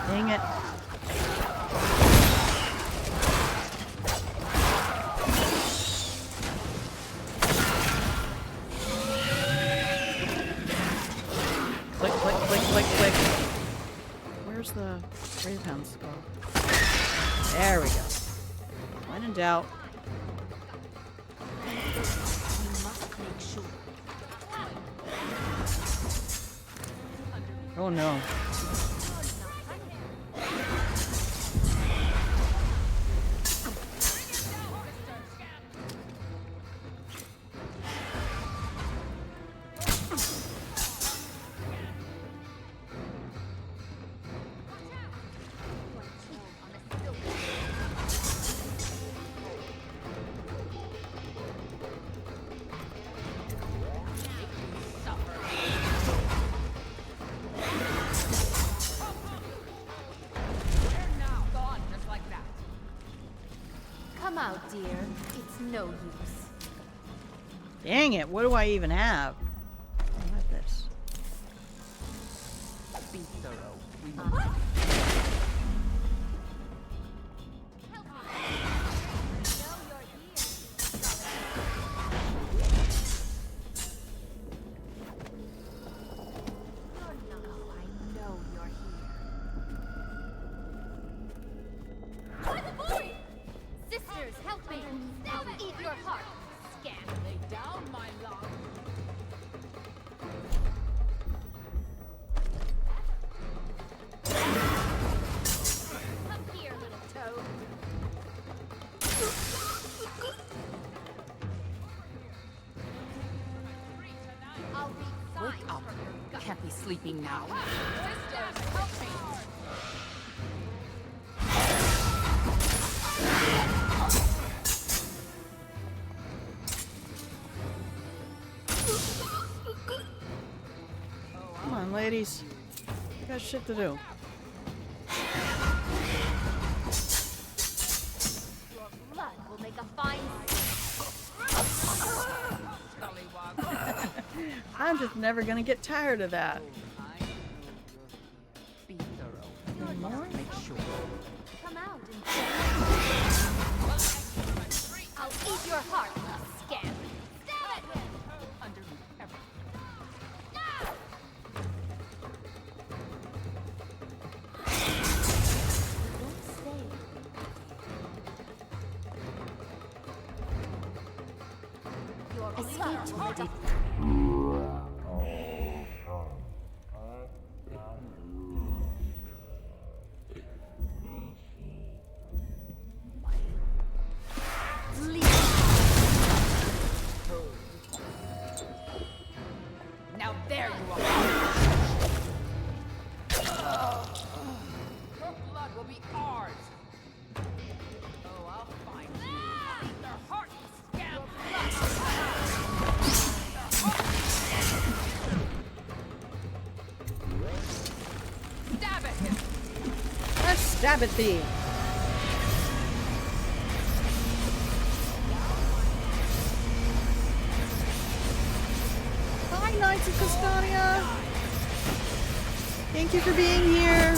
Dang it. Click, click, click, click, click. Where's the Greyhound skull? There we go. When in doubt. Oh no. Come out, dear. It's no use. Dang it, what do I even have? I like this. Be thorough. We must. Sisters, help me! Now eat your heart, scam! Lay down, my love. Come here, little toad. I'll read Wake signs up. from your gut. Can't be sleeping now. Sisters, help me! Come on, ladies. You got shit to do. Your blood will make a fine. I'm just never gonna get tired of that. Be thorough. We must make sure. Come out and I'll eat your heart, scam! Stab it! Underneath everything. Escape to the deep. Now there you are. Your blood will be ours. Oh, I'll find you. Eat their heart, you scam. Stab at him. Let's stab at thee. Hi, Knights of Custania. Thank you for being here.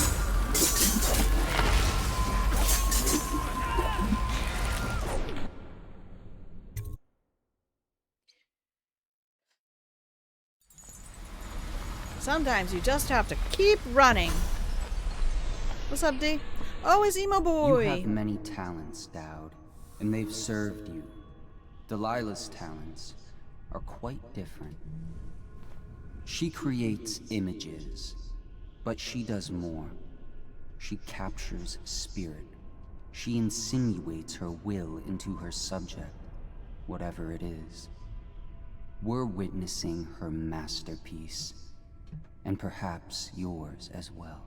Sometimes you just have to keep running. What's up, D? Oh, it's Emo You Boy. have many talents, Dowd, and they've served you. Delilah's talents are quite different. She creates images, but she does more. She captures spirit. She insinuates her will into her subject, whatever it is. We're witnessing her masterpiece, and perhaps yours as well.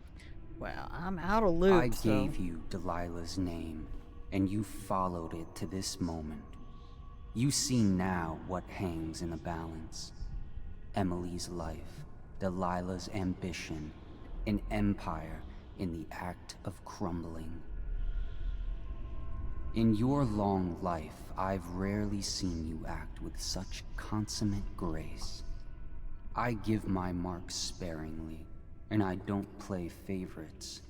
Well, I'm out of loot. I so- gave you Delilah's name, and you followed it to this moment. You see now what hangs in the balance. Emily's life, Delilah's ambition, an empire in the act of crumbling. In your long life, I've rarely seen you act with such consummate grace. I give my marks sparingly, and I don't play favorites,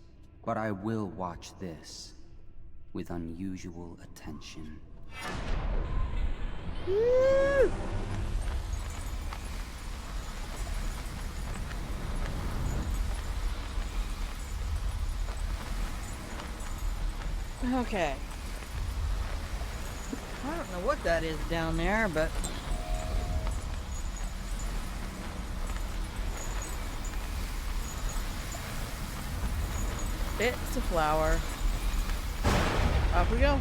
but I will watch this with unusual attention. Okay. I don't know what that is down there, but... it's a flower. Off we go.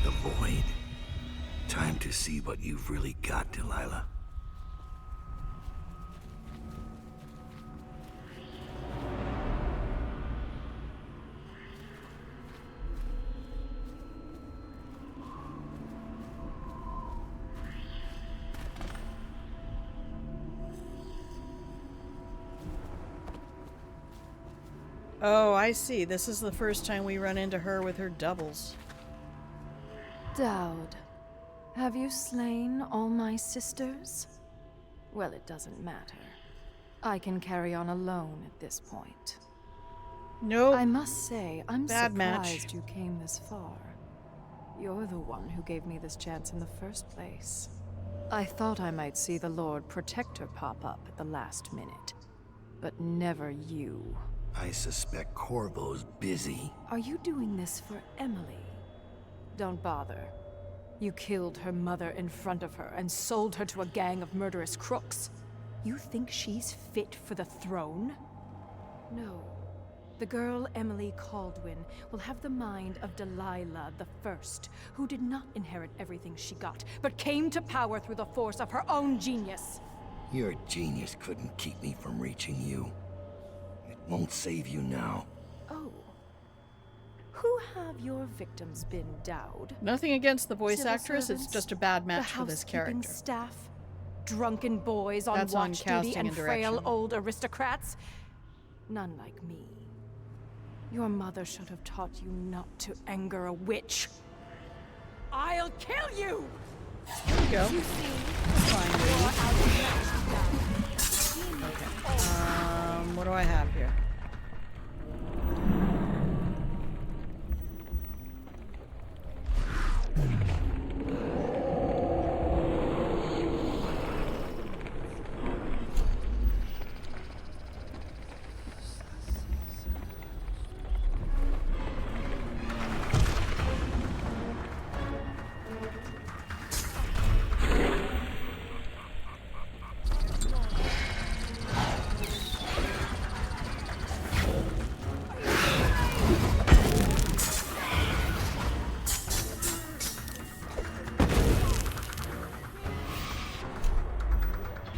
The void. Time to see what you've really got, Delilah. Oh, I see. This is the first time we run into her with her doubles. Dowd, have you slain all my sisters? Well, it doesn't matter. I can carry on alone at this point. Nope. I must say, I'm Bad surprised match. you came this far. You're the one who gave me this chance in the first place. I thought I might see the Lord Protector pop up at the last minute, but never you. I suspect Corvo's busy. Are you doing this for Emily? Don't bother. You killed her mother in front of her and sold her to a gang of murderous crooks. You think she's fit for the throne? No. The girl Emily Caldwin will have the mind of Delilah the First, who did not inherit everything she got, but came to power through the force of her own genius. Your genius couldn't keep me from reaching you. It won't save you now. Oh. Who have your victims been, Dowd? Nothing against the voice Civil actress, it's servants, just a bad match the for this housekeeping character. staff, drunken boys on That's on watch casting duty, and and frail direction. old aristocrats. None like me. Your mother should have taught you not to anger a witch. I'll kill you! There we go. You see, Fine, you're lady. outmatched, Dowd. Okay. What do I have here?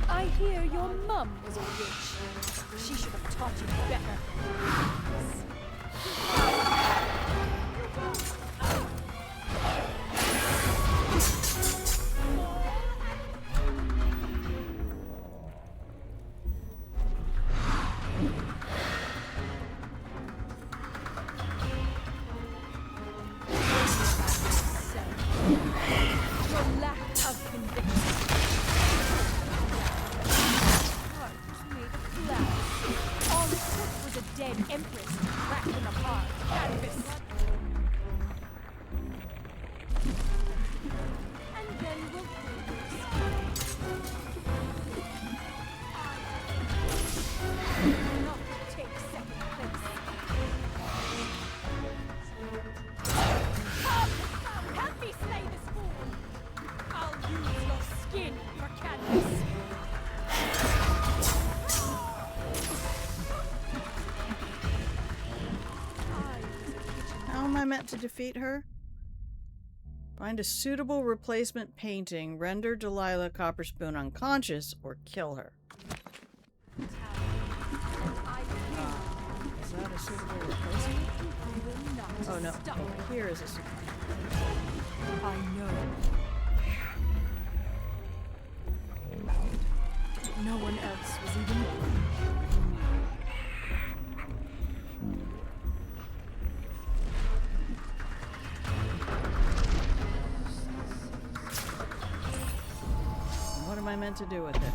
I hear your mum was a witch. She should have taught you better. Your lack of conviction. Heart was made of glass. All it took was a dead empress wrapped in a hard canvas. And then we'll do this. I will not take second place. Come! Help me slay this fool! I'll use your skin for canvas. How am I meant to defeat her? Find a suitable replacement painting, render Delilah Copperspoon unconscious, or kill her. Is that a suitable replacement? Oh no, over here is a suitable. I know. No one else was even. What am I meant to do with this?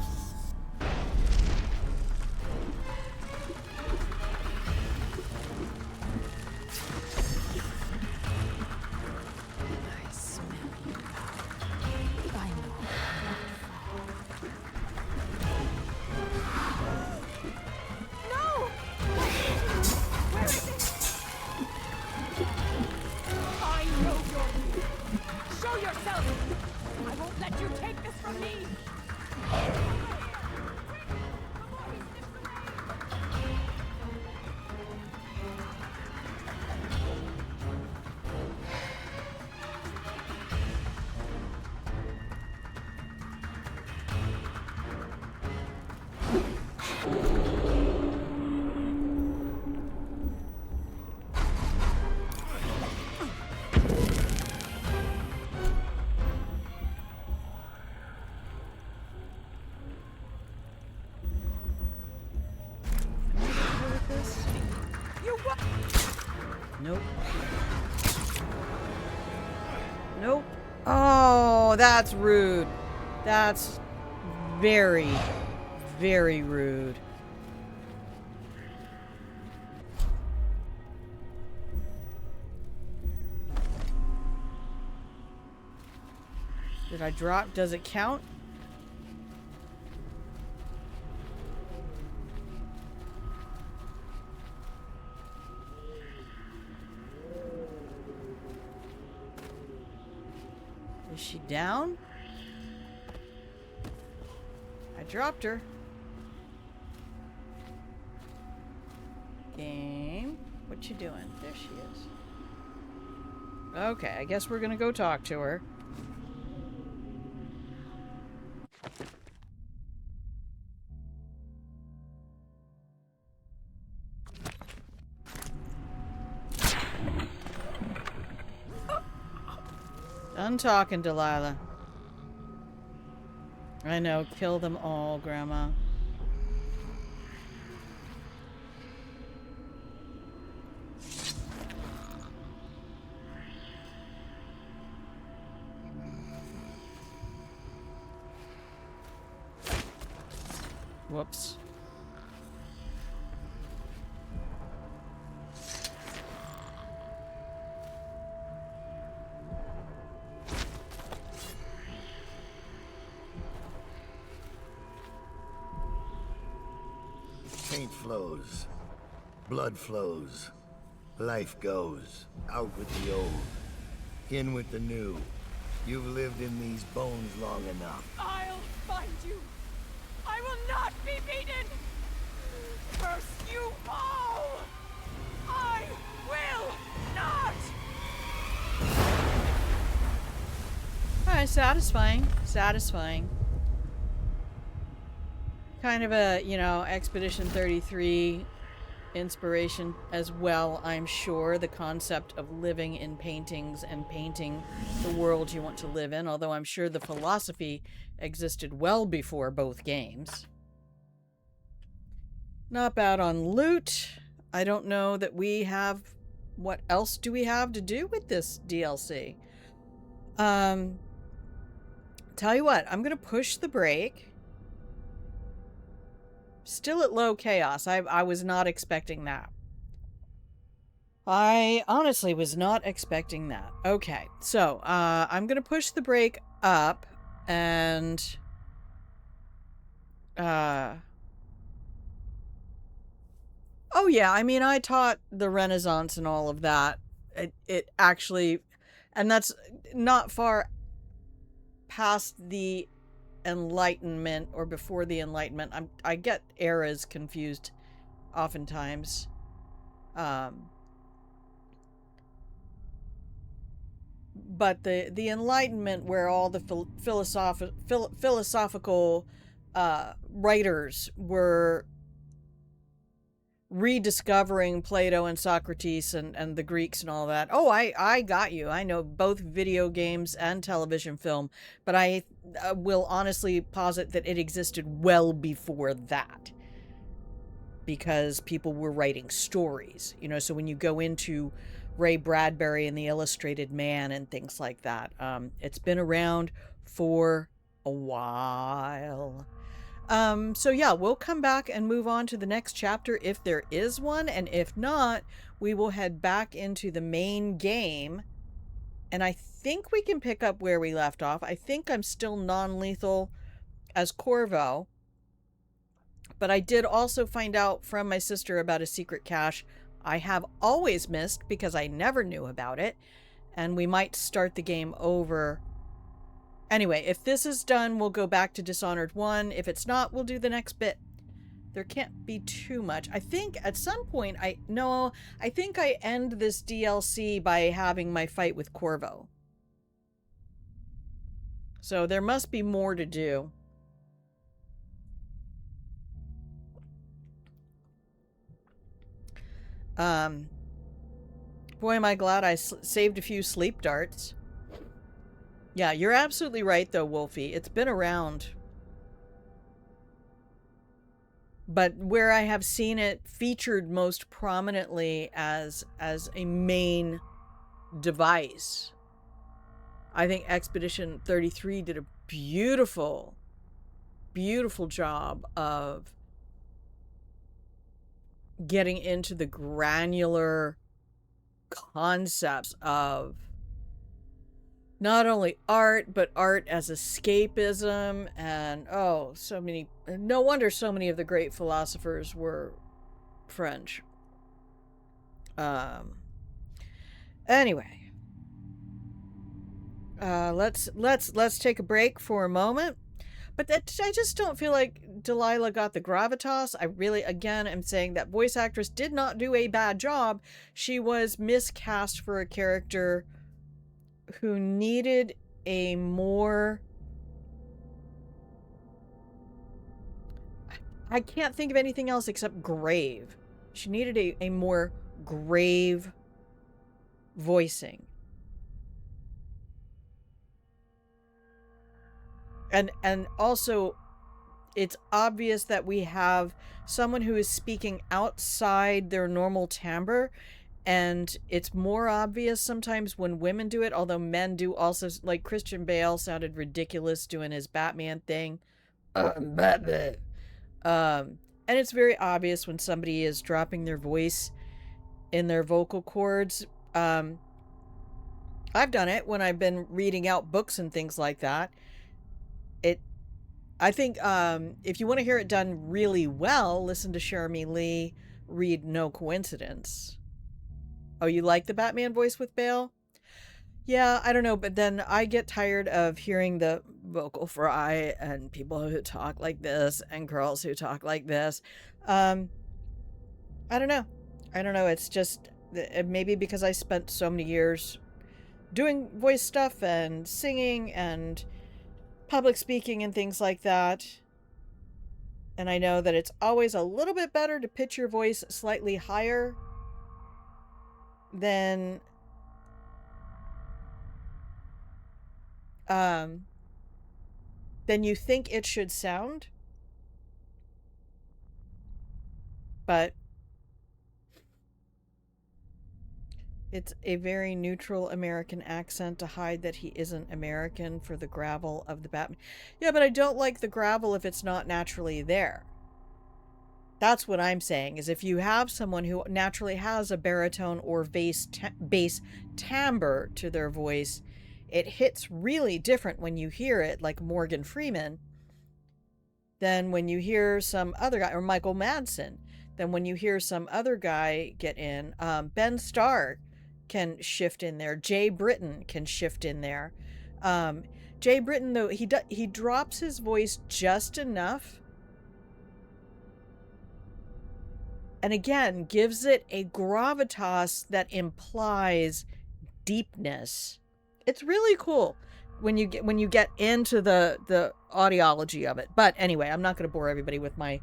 Nope. Nope. Oh, that's rude. That's very, very rude. Did I drop? Does it count? Is she down? I dropped her. Game. What you doing? There she is. Okay, I guess we're gonna go talk to her. Done talking, Delilah. I know, kill them all, Grandma. Whoops. Paint flows, blood flows, life goes, out with the old, in with the new. You've lived in these bones long enough. I'll find you. I will not be beaten. Curse you all. I will not. Alright, satisfying. Satisfying. Kind of a, you know, Expedition 33 inspiration as well, I'm sure. The concept of living in paintings and painting the world you want to live in, although I'm sure the philosophy existed well before both games. Not bad on loot. I don't know that we have... What else do we have to do with this DLC? Tell you what, I'm gonna push the brake. Still at low chaos. I was not expecting that. I honestly was not expecting that. Okay, so I'm gonna push the brake up and oh yeah, I mean, I taught the Renaissance and all of that. It actually, and that's not far past the Enlightenment or before the Enlightenment. I get eras confused oftentimes. But the Enlightenment, where all the philosophical writers were rediscovering Plato and Socrates and the Greeks and all that. Oh, I got you. I know both video games and television film, but I will honestly posit that it existed well before that. Because people were writing stories, you know, so when you go into Ray Bradbury and the Illustrated Man and things like that, it's been around for a while. So yeah, we'll come back and move on to the next chapter if there is one, and if not, we will head back into the main game, and I think we can pick up where we left off. I think I'm still non-lethal as Corvo, but I did also find out from my sister about a secret cache I have always missed because I never knew about it, and we might start the game over. Anyway, if this is done, we'll go back to Dishonored 1. If it's not, we'll do the next bit. There can't be too much. I think at some point, I think I end this DLC by having my fight with Corvo. So there must be more to do. Boy, am I glad I saved a few sleep darts. Yeah, you're absolutely right, though, Wolfie. It's been around. But where I have seen it featured most prominently as a main device, I think Expedition 33 did a beautiful job of getting into the granular concepts of not only art, but art as escapism. And no wonder so many of the great philosophers were French. Anyway, let's take a break for a moment. But I just don't feel like Delilah got the gravitas. I really, again, am saying that voice actress did not do a bad job. She was miscast for a character who needed a more... I can't think of anything else except grave. She needed a more grave voicing. And also, it's obvious that we have someone who is speaking outside their normal timbre, and it's more obvious sometimes when women do it, although men do also. Like Christian Bale sounded ridiculous doing his Batman thing. Batman. And it's very obvious when somebody is dropping their voice in their vocal cords. I've done it when I've been reading out books and things like that. I think if you want to hear it done really well, listen to Jeremy Lee read No Coincidence. Oh, you like the Batman voice with Bale? Yeah, I don't know, but then I get tired of hearing the vocal fry and people who talk like this and girls who talk like this. I don't know. It's just maybe because I spent so many years doing voice stuff and singing and public speaking and things like that. And I know that it's always a little bit better to pitch your voice slightly higher than you think it should sound. But it's a very neutral American accent to hide that he isn't American for the gravel of the Batman. Yeah, but I don't like the gravel if it's not naturally there. That's what I'm saying, is if you have someone who naturally has a baritone or bass timbre to their voice, it hits really different when you hear it, like Morgan Freeman, than when you hear some other guy, or Michael Madsen, than when you hear some other guy get in. Ben Starr can shift in there. Jay Britton can shift in there. Jay Britton, though, he drops his voice just enough, and again gives it a gravitas that implies deepness. It's really cool when you get into the audiology of it. But anyway, I'm not going to bore everybody with my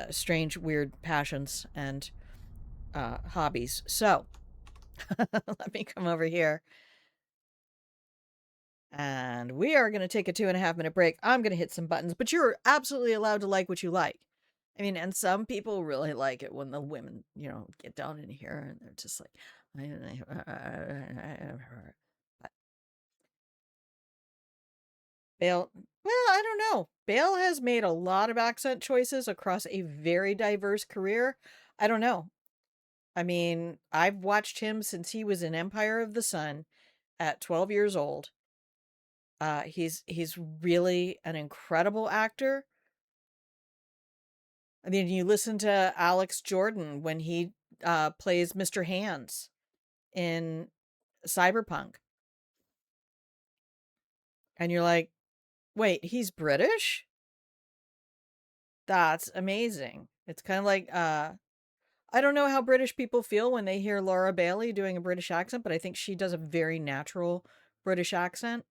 strange, weird passions and hobbies. So let me come over here. And we are going to take a 2.5 minute break. I'm going to hit some buttons, but you're absolutely allowed to like what you like. I mean, and some people really like it when the women, get down in here and they're just like, Bale, well, I don't know. Bale has made a lot of accent choices across a very diverse career. I don't know. I mean, I've watched him since he was in Empire of the Sun at 12 years old. He's really an incredible actor. I mean, you listen to Alex Jordan when he plays Mr. Hands in Cyberpunk. And you're like, wait, he's British? That's amazing. It's kind of like, I don't know how British people feel when they hear Laura Bailey doing a British accent, but I think she does a very natural British accent.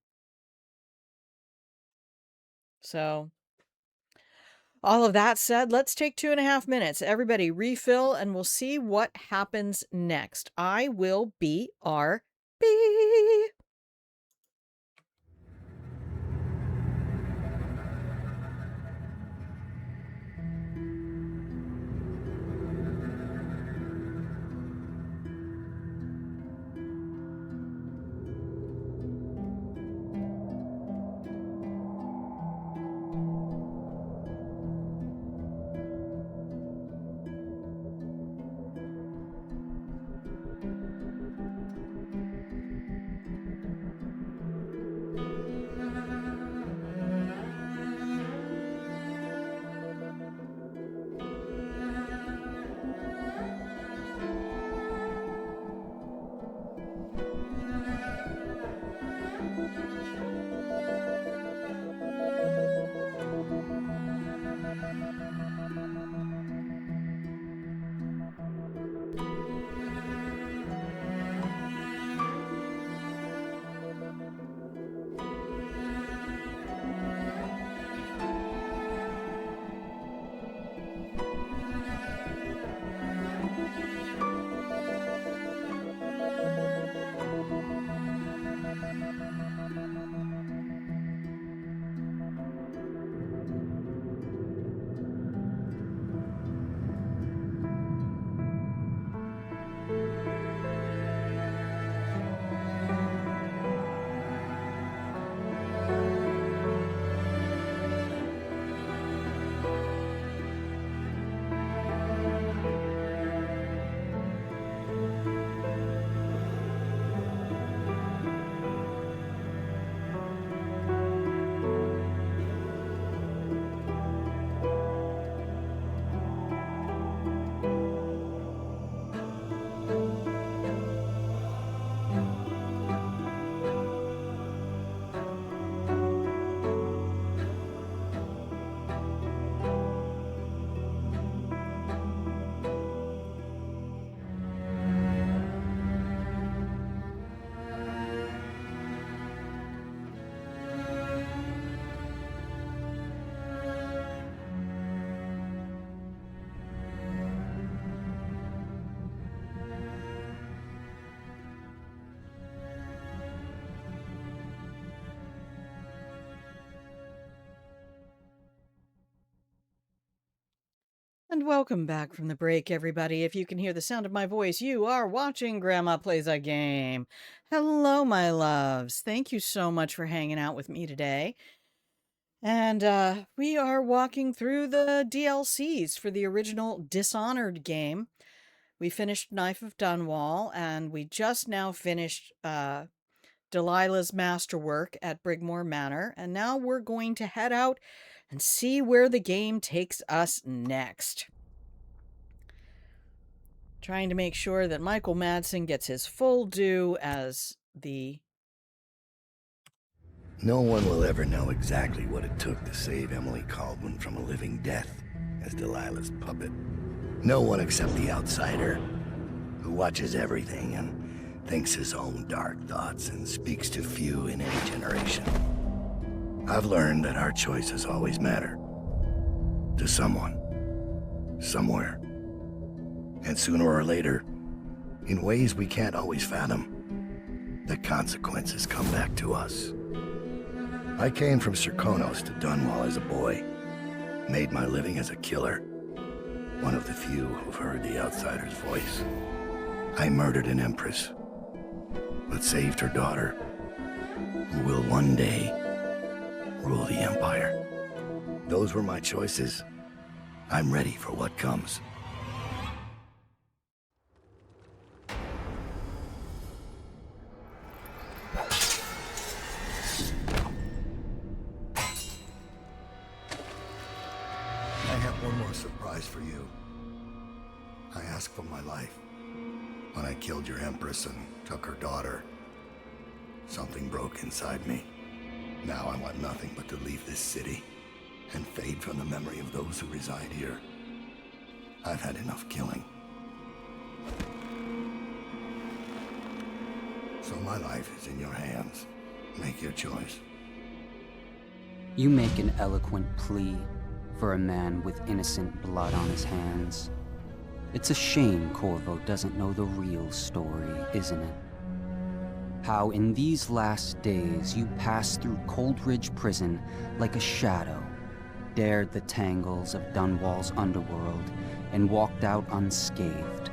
So, all of that said, let's take 2.5 minutes. Everybody refill and we'll see what happens next. I will BRB. And welcome back from the break, everybody. If you can hear the sound of my voice, you are watching Grandma Plays a Game. Hello, my loves. Thank you so much for hanging out with me today. And we are walking through the DLCs for the original Dishonored game. We finished Knife of Dunwall, and we just now finished Delilah's masterwork at Brigmore Manor, and now we're going to head out and see where the game takes us next. Trying to make sure that Michael Madsen gets his full due as the... No one will ever know exactly what it took to save Emily Caldwin from a living death as Delilah's puppet. No one except the outsider, who watches everything and thinks his own dark thoughts and speaks to few in any generation. I've learned that our choices always matter. To someone. Somewhere. And sooner or later, in ways we can't always fathom, the consequences come back to us. I came from Serkonos to Dunwall as a boy, made my living as a killer, one of the few who've heard the outsider's voice. I murdered an empress, but saved her daughter, who will one day rule the Empire. Those were my choices. I'm ready for what comes. I have one more surprise for you. I asked for my life. When I killed your empress and took her daughter, something broke inside me. Now I want nothing but to leave this city and fade from the memory of those who reside here. I've had enough killing. So my life is in your hands. Make your choice. You make an eloquent plea for a man with innocent blood on his hands. It's a shame Corvo doesn't know the real story, isn't it? How in these last days you passed through Coldridge Prison like a shadow, dared the tangles of Dunwall's underworld, and walked out unscathed,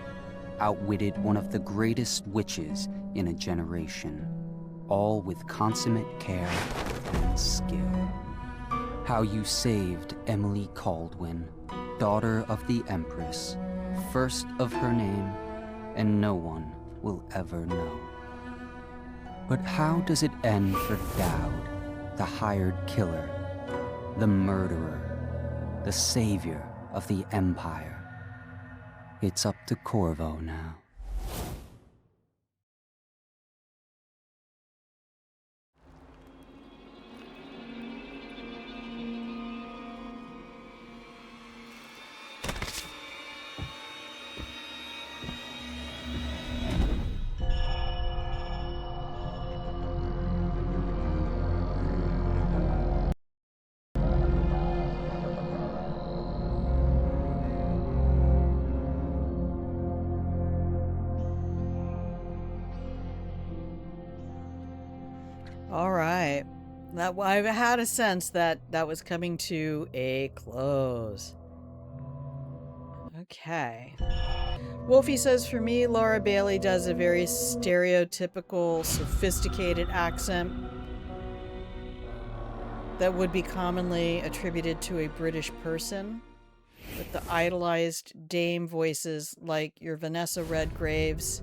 outwitted one of the greatest witches in a generation, all with consummate care and skill. How you saved Emily Caldwin, daughter of the Empress, first of her name, and no one will ever know. But how does it end for Dowd, the hired killer, the murderer, the savior of the Empire? It's up to Corvo now. All right. I had a sense that that was coming to a close. Okay. Wolfie says, for me, Laura Bailey does a very stereotypical, sophisticated accent that would be commonly attributed to a British person, with the idolized dame voices like your Vanessa Redgraves.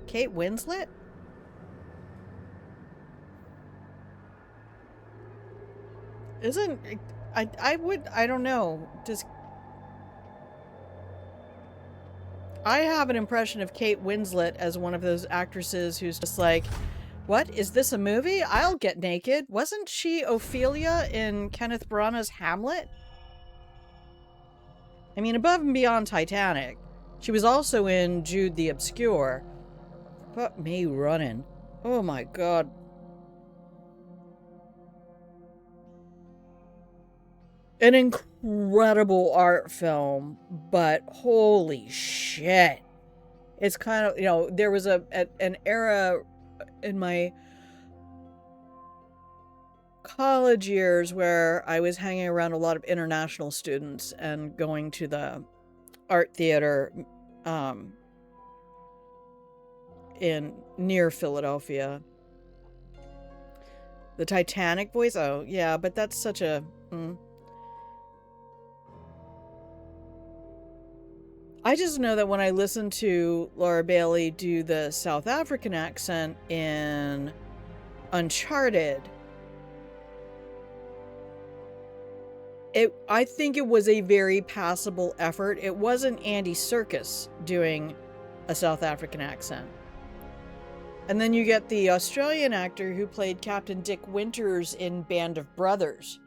Kate Winslet? Isn't... I don't know. I have an impression of Kate Winslet as one of those actresses who's just like, what? Is this a movie? I'll get naked. Wasn't she Ophelia in Kenneth Branagh's Hamlet? I mean, above and beyond Titanic. She was also in Jude the Obscure. Fuck me running. Oh my god. An incredible art film, but holy shit. It's kind of, you know, there was an era in my college years where I was hanging around a lot of international students and going to the art theater in near Philadelphia. The Titanic voice? Oh, yeah, but that's such a... I just know that when I listen to Laura Bailey do the South African accent in Uncharted, I think it was a very passable effort. It wasn't Andy Serkis doing a South African accent. And then you get the Australian actor who played Captain Dick Winters in Band of Brothers.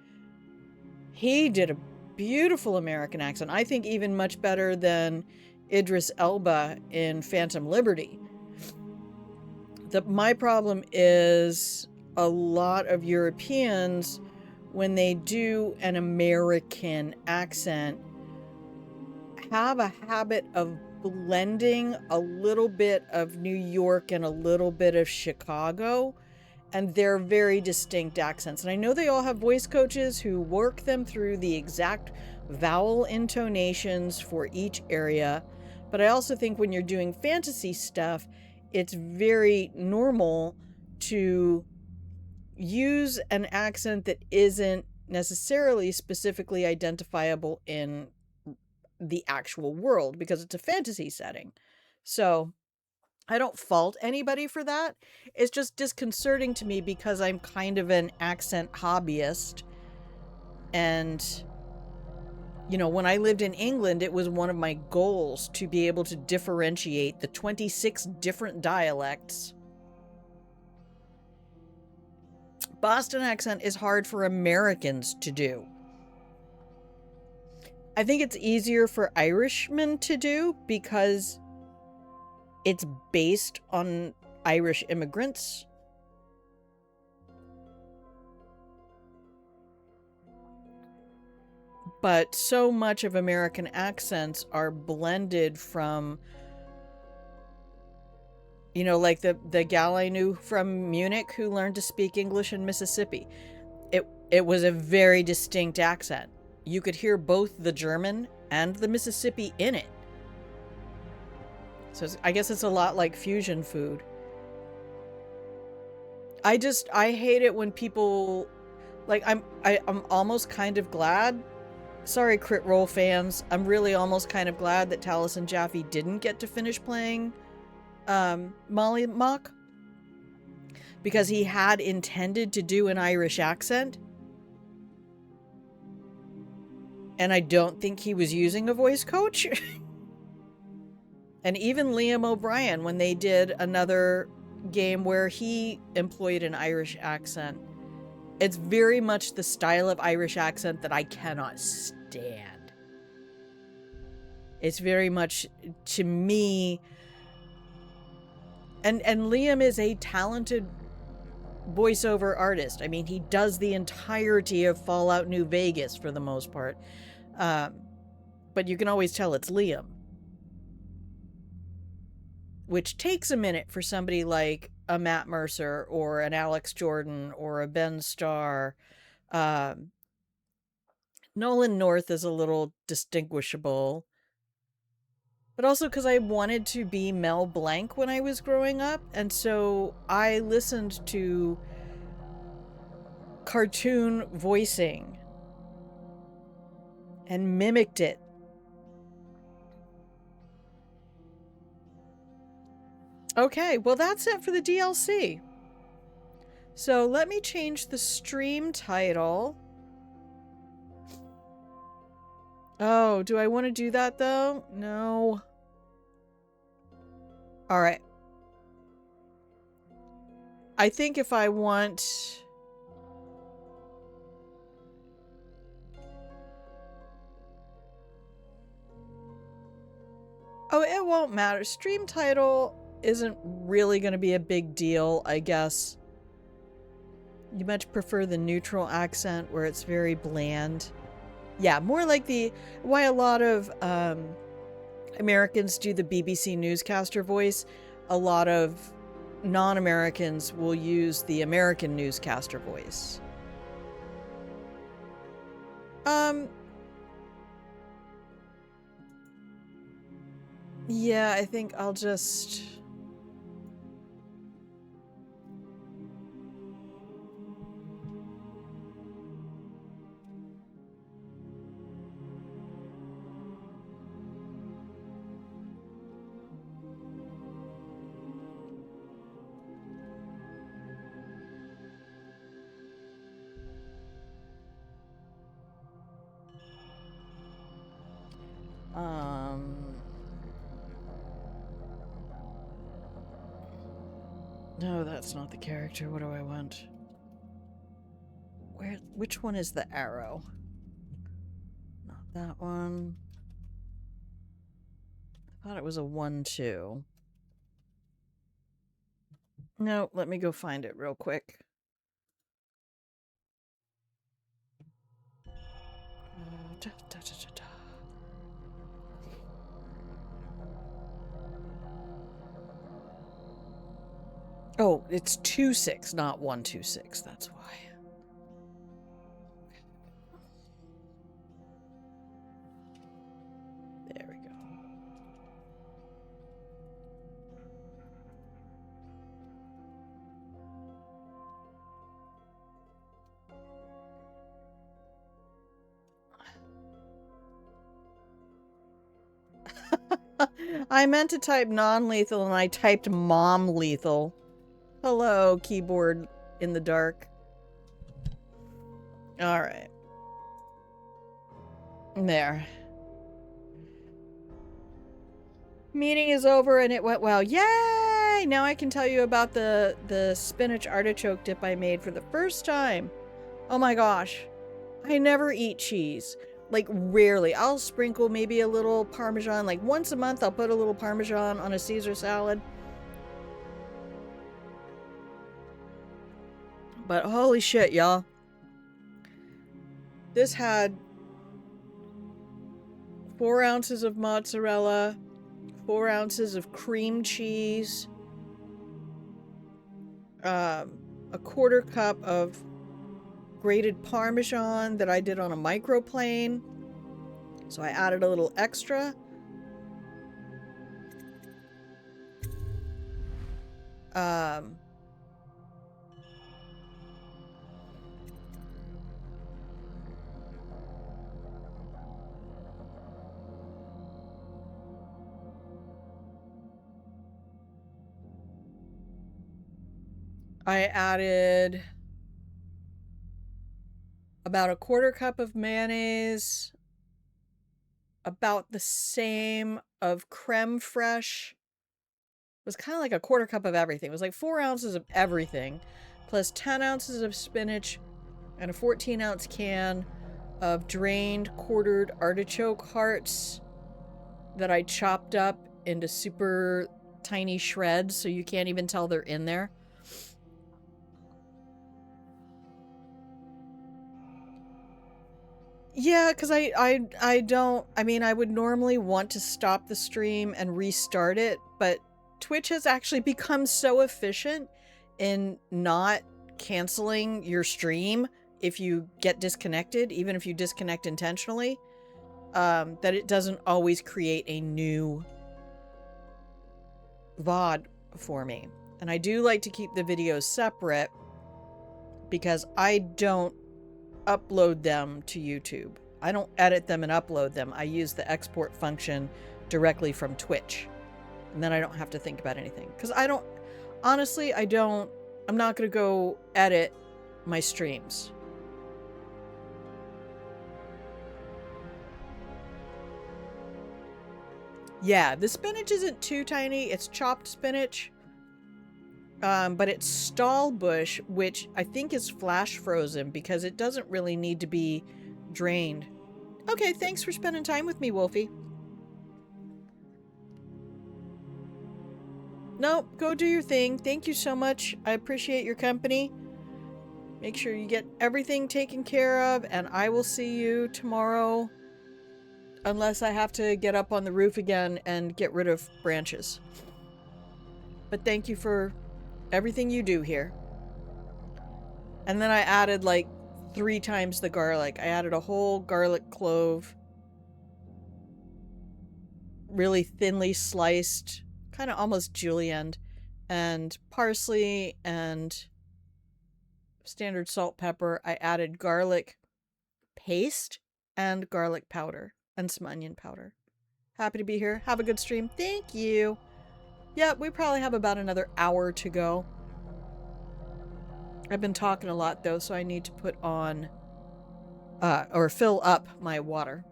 He did a beautiful American accent. I think even much better than Idris Elba in Phantom Liberty. My problem is a lot of Europeans, when they do an American accent, have a habit of blending a little bit of New York and a little bit of Chicago, and they're very distinct accents. And I know they all have voice coaches who work them through the exact vowel intonations for each area, but I also think when you're doing fantasy stuff, it's very normal to use an accent that isn't necessarily specifically identifiable in the actual world because it's a fantasy setting. So I don't fault anybody for that. It's just disconcerting to me because I'm kind of an accent hobbyist. And, you know, when I lived in England, it was one of my goals to be able to differentiate the 26 different dialects. Boston accent is hard for Americans to do. I think it's easier for Irishmen to do because it's based on Irish immigrants. But so much of American accents are blended from, you know, like the gal I knew from Munich who learned to speak English in Mississippi. It was a very distinct accent. You could hear both the German and the Mississippi in it. So I guess it's a lot like fusion food. I hate it when people, like, I'm almost kind of glad. Sorry, Crit Roll fans. I'm really almost kind of glad that Taliesin Jaffe didn't get to finish playing Molly Mock, because he had intended to do an Irish accent. And I don't think he was using a voice coach. And even Liam O'Brien, when they did another game where he employed an Irish accent, it's very much the style of Irish accent that I cannot stand. It's very much, to me, and Liam is a talented voiceover artist. I mean, he does the entirety of Fallout New Vegas for the most part. But you can always tell it's Liam. Which takes a minute for somebody like a Matt Mercer or an Alex Jordan or a Ben Starr. Nolan North is a little distinguishable. But also because I wanted to be Mel Blanc when I was growing up. And so I listened to cartoon voicing and mimicked it. Okay, well that's it for the DLC. So let me change the stream title. Oh, do I want to do that though? No. Alright. I think if I want... Oh, it won't matter. Stream title isn't really going to be a big deal, I guess. You much prefer the neutral accent where it's very bland. Yeah, more like why a lot of Americans do the BBC newscaster voice. A lot of non-Americans will use the American newscaster voice. Yeah, I think I'll just... No, that's not the character. What do I want? Which one is the arrow? Not that one. I thought it was a 1-2. No, let me go find it real quick. Da, da, da, da, da. Oh, it's 2-6, not 1-2-6. That's why. There we go. I meant to type non-lethal and I typed mom lethal. Hello, keyboard in the dark. Alright. There. Meeting is over and it went well. Yay! Now I can tell you about the spinach artichoke dip I made for the first time. Oh my gosh. I never eat cheese. Like, rarely. I'll sprinkle maybe a little Parmesan. Like, once a month I'll put a little Parmesan on a Caesar salad. But holy shit, y'all. This had 4 ounces of mozzarella, 4 ounces of cream cheese, a 1/4 cup of grated Parmesan that I did on a microplane. So I added a little extra. I added about a 1/4 cup of mayonnaise, about the same of creme fraiche. It was kind of like a 1/4 cup of everything. It was like 4 ounces of everything, plus 10 ounces of spinach and a 14-ounce can of drained, quartered artichoke hearts that I chopped up into super tiny shreds so you can't even tell they're in there. Yeah, because I don't... I mean, I would normally want to stop the stream and restart it, but Twitch has actually become so efficient in not canceling your stream if you get disconnected, even if you disconnect intentionally, that it doesn't always create a new VOD for me. And I do like to keep the videos separate because I don't upload them to YouTube. I don't edit them and upload them. I use the export function directly from Twitch. And then I don't have to think about anything. Because I don't... Honestly, I'm not going to go edit my streams. Yeah, the spinach isn't too tiny. It's chopped spinach. But it's stall bush, which I think is flash frozen because it doesn't really need to be drained. Okay, thanks for spending time with me, Wolfie. No, go do your thing. Thank you so much. I appreciate your company. Make sure you get everything taken care of, and I will see you tomorrow. Unless I have to get up on the roof again and get rid of branches. But thank you for everything you do here. And then I added like 3 times the garlic. I added a whole garlic clove. really thinly sliced, kind of almost julienned, and parsley and standard salt, pepper. I added garlic paste and garlic powder and some onion powder. Happy to be here. Have a good stream. Thank you. Yeah, we probably have about another hour to go. I've been talking a lot though, so I need to put on or fill up my water.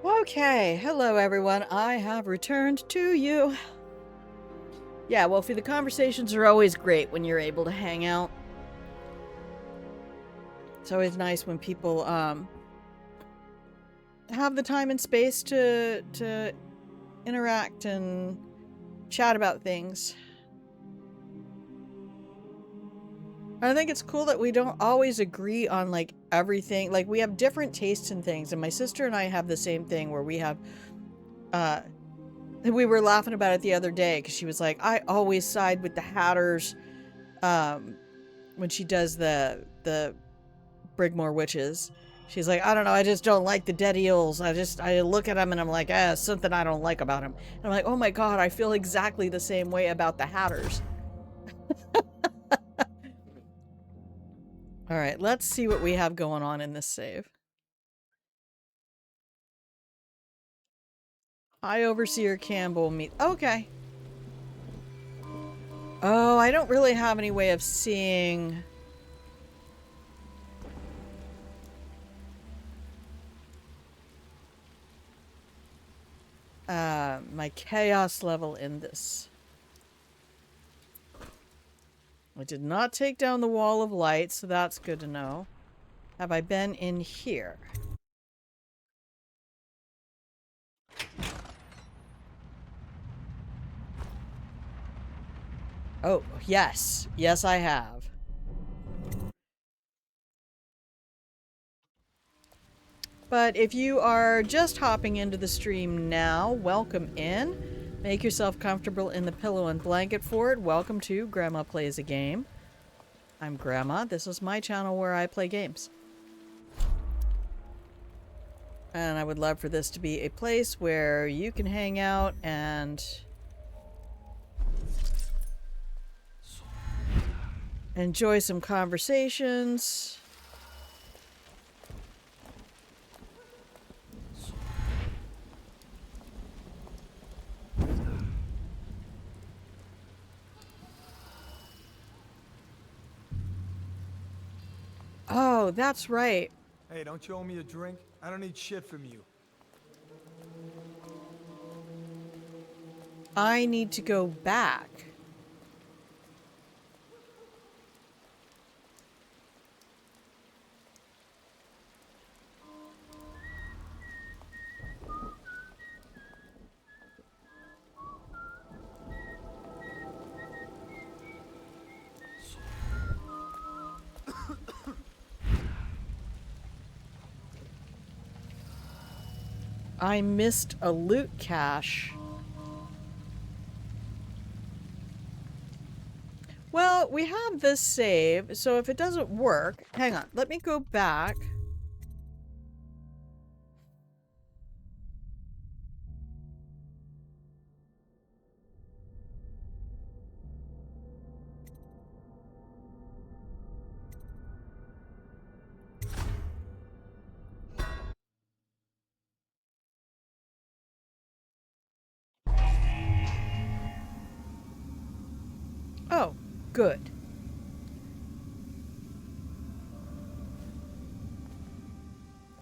Okay, hello everyone. I have returned to you. Yeah, Wolfie, the conversations are always great when you're able to hang out. It's always nice when people have the time and space to interact and chat about things. I think it's cool that we don't always agree on like everything. Like we have different tastes in things, and my sister and I have the same thing where we have we were laughing about it the other day because she was like, I always side with the Hatters when she does the Brigmore witches. She's like, I don't know, I just don't like the dead eels. I look at them and I'm like, something I don't like about them. And I'm like, oh my god, I feel exactly the same way about the Hatters. Alright, let's see what we have going on in this save. High Overseer Campbell meet. Okay. Oh, I don't really have any way of seeing... my chaos level in this. I did not take down the wall of light, so that's good to know. Have I been in here? Oh, yes. Yes, I have. But if you are just hopping into the stream now, welcome in. Make yourself comfortable in the pillow and blanket fort. Welcome to Grandma Plays a Game. I'm Grandma. This is my channel where I play games. And I would love for this to be a place where you can hang out and enjoy some conversations. Oh, that's right. Hey, don't you owe me a drink? I don't need shit from you. I need to go back. I missed a loot cache. Well, we have this save, so if it doesn't work... Hang on, let me go back. Oh, good.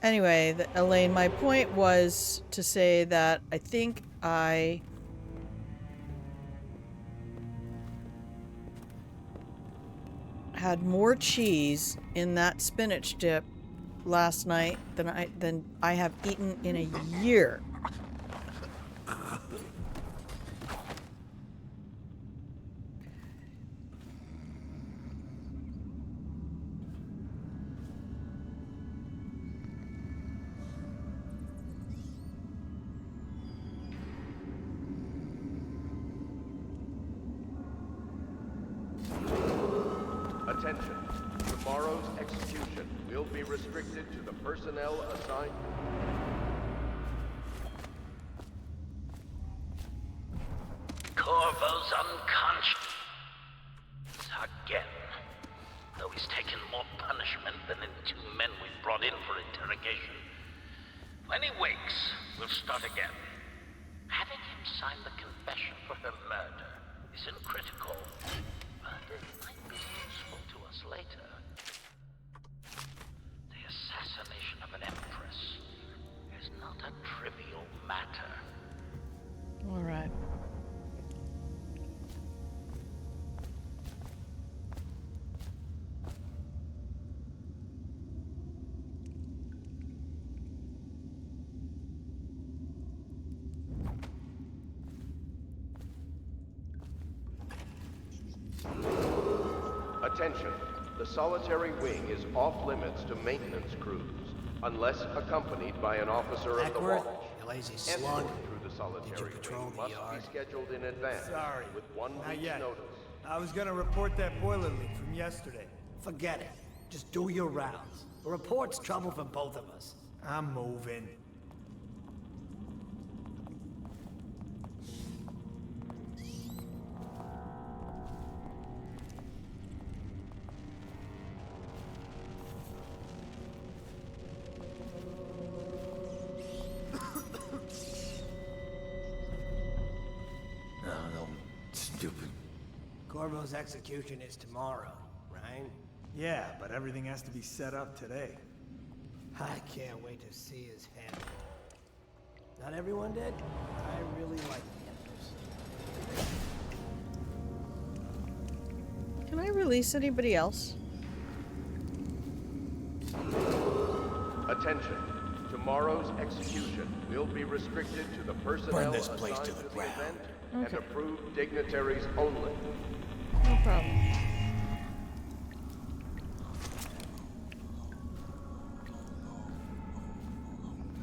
Anyway, Elaine, my point was to say that I think I had more cheese in that spinach dip last night than I have eaten in a year. Attention. Tomorrow's execution will be restricted to the personnel assigned. Corvo's unconscious. Again. Though he's taken more punishment than the 2 men we brought in for interrogation. When he wakes, we'll start again. Having him sign the confession for her murder isn't critical, but it might be useful to us later. The assassination of an empress is not a trivial matter. All right. Attention. The solitary wing is off limits to maintenance crews, unless accompanied by an officer of the Beckworth, watch. you lazy Entry slug. through the solitary patrol wing the must yard? be scheduled in advance, Sorry, with 1 not week's yet. notice. I was gonna report that boiler leak from yesterday. Forget it. Just do your rounds. A report's trouble for both of us. I'm moving. No, stupid. Corvo's execution is tomorrow, right? Yeah, but everything has to be set up today. I can't wait to see his head roll. Not everyone did? I really like the Empress. Can I release anybody else? Attention. Tomorrow's execution will be restricted to the personnel this place assigned to to the the ground. event and approved dignitaries only. No problem.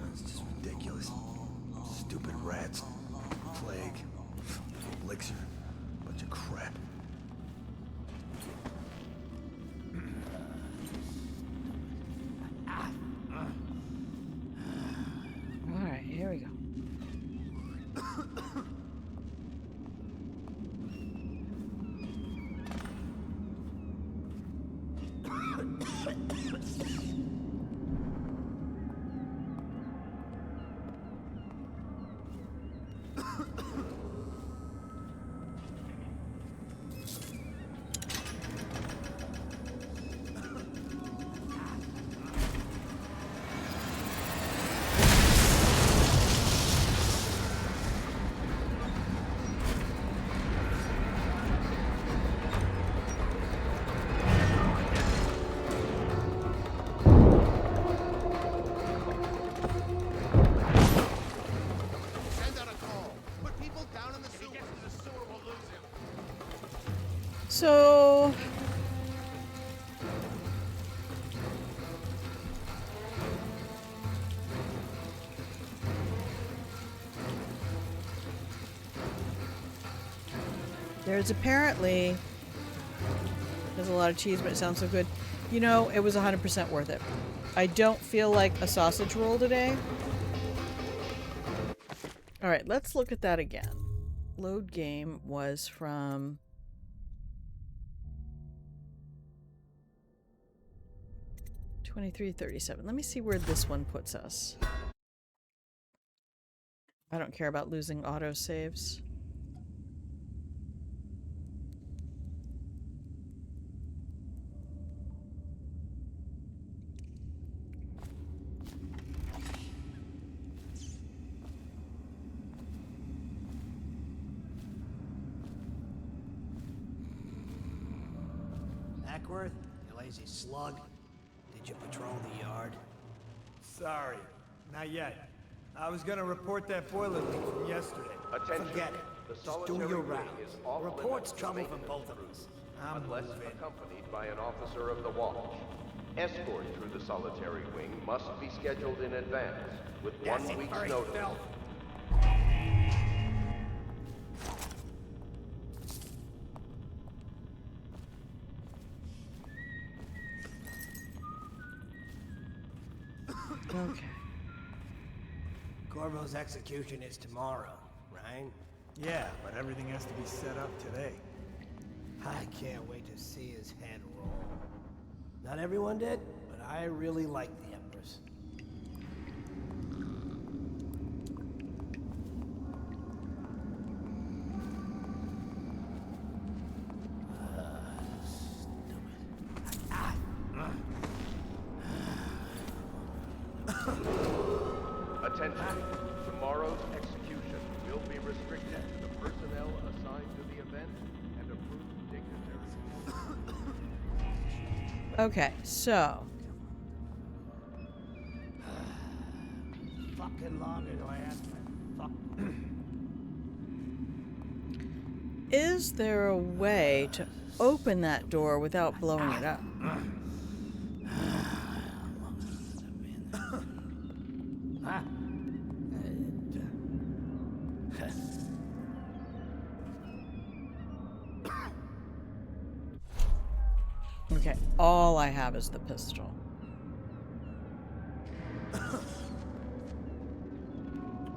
That's just ridiculous. Stupid rats. Plague. Elixir. Bunch of crap. All right, here we go. Send out a call. Put people down in the sewer. If he gets to the sewer, we'll lose him. So there's apparently there's a lot of cheese, but it sounds so good. You know, it was 100% worth it. I don't feel like a sausage roll today. All right, let's look at that again. Load game was from 2337. Let me see where this one puts us. I don't care about losing autosaves. Blackworth, you lazy slug. Did you patrol the yard? Sorry, not yet. I was gonna report that boiler leak from yesterday. Attention. Forget it. The Just do solitary your wing rounds. is off Reports limits to trouble for maintenance both of crews, us. unless accompanied by an officer of the watch. Escort through the solitary wing must be scheduled in advance, with 1 week's notice. Okay. Corvo's execution is tomorrow, right? Yeah, but everything has to be set up today. I can't wait to see his head roll. Not everyone did, but I really like the Empress. Attention. Tomorrow's execution will be restricted to the personnel assigned to the event and approved dignitaries. Okay, so Fucking longer do I ask for? Fuck. is there a way to open that door without blowing it up? Okay, all I have is the pistol.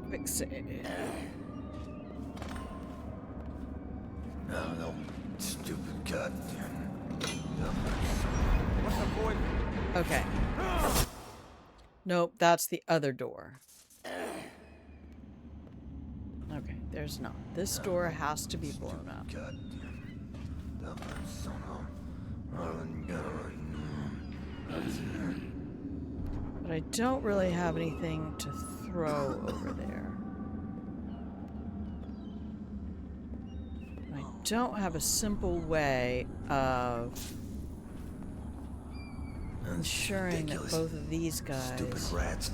Quick save. No, stupid goddamn. What's the point? Okay. Nope, that's the other door. Okay, there's not. This door has to be blown up. But I don't really have anything to throw over there. I don't have a simple way of ensuring that both of these guys... Stupid rats.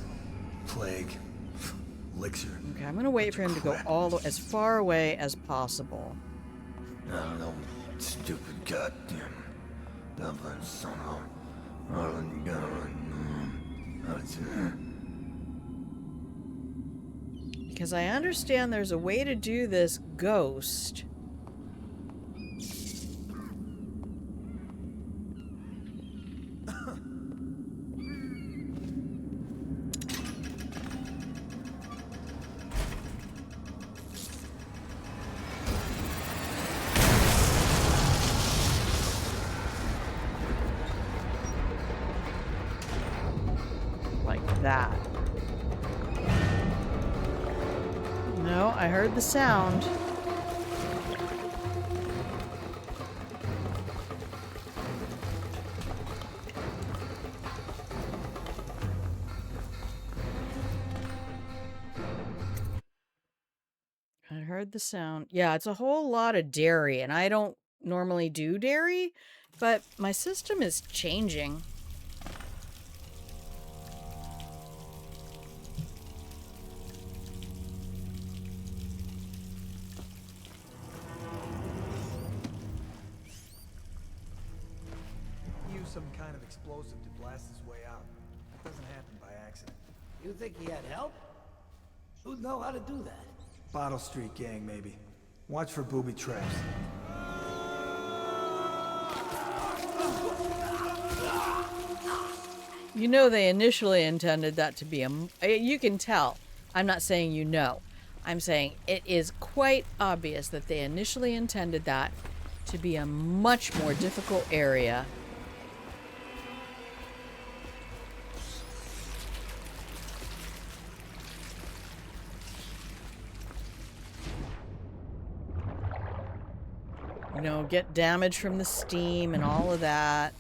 Plague. Elixir. Okay, I'm gonna wait for him to go as far away as possible. No, stupid goddamn. Dublin son of Arlen Because I understand there's a way to do this ghost. Like that. No, I heard the sound. I heard the sound. Yeah, it's a whole lot of dairy, and I don't normally do dairy, but my system is changing. Use some kind of explosive to blast his way out. That doesn't happen by accident. You think he had help? Who'd know how to do that? Bottle Street gang, maybe. Watch for booby traps. You know they initially intended that to be a... You can tell. I'm not saying you know. I'm saying it is quite obvious that they initially intended that to be a much more difficult area. You know, get damage from the steam and all of that.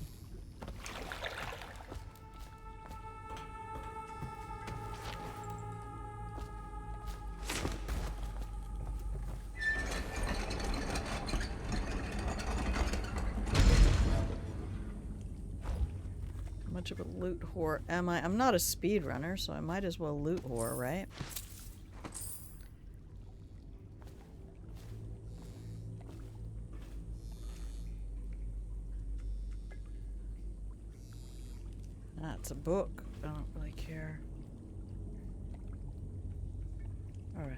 much of a loot whore am I? I'm not a speedrunner, so I might as well loot whore, right? That's a book. I don't really care. Alright.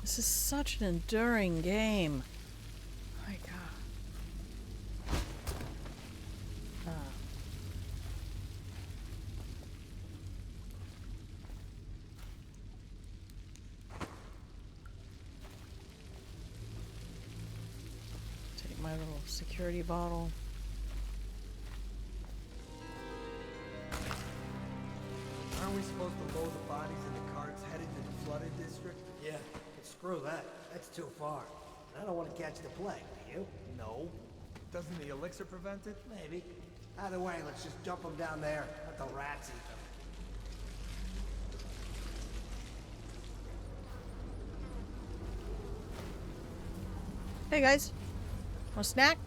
This is such an enduring game. My God. Take my little security bottle. Aren't we supposed to load the bodies in the carts headed to the flooded district? Yeah, but screw that. That's too far. I don't want to catch the plague, do you? No. Doesn't the elixir prevent it? Maybe. Either way, let's just dump them down there. Let the rats eat them. Hey guys. Want a snack?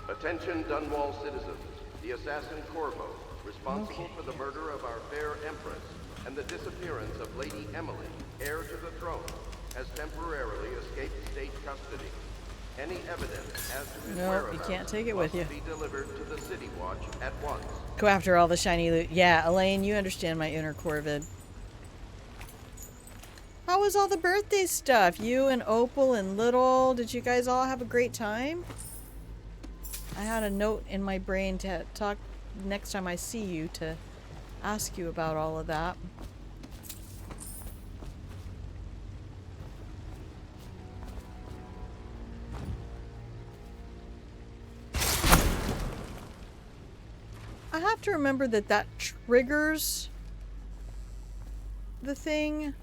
Attention Dunwall citizens. The assassin Corvo, responsible for the murder of our fair empress and the disappearance of Lady Emily, heir to the throne, has temporarily escaped state custody. Any evidence as to his No, you can't take it with you. must be delivered to the City Watch at once. Go after all the shiny loot. Yeah, Elaine, you understand my inner Corvid. How was all the birthday stuff? You and Opal and Little, did you guys all have a great time? I had a note in my brain to talk next time I see you to ask you about all of that. I have to remember that that triggers the thing.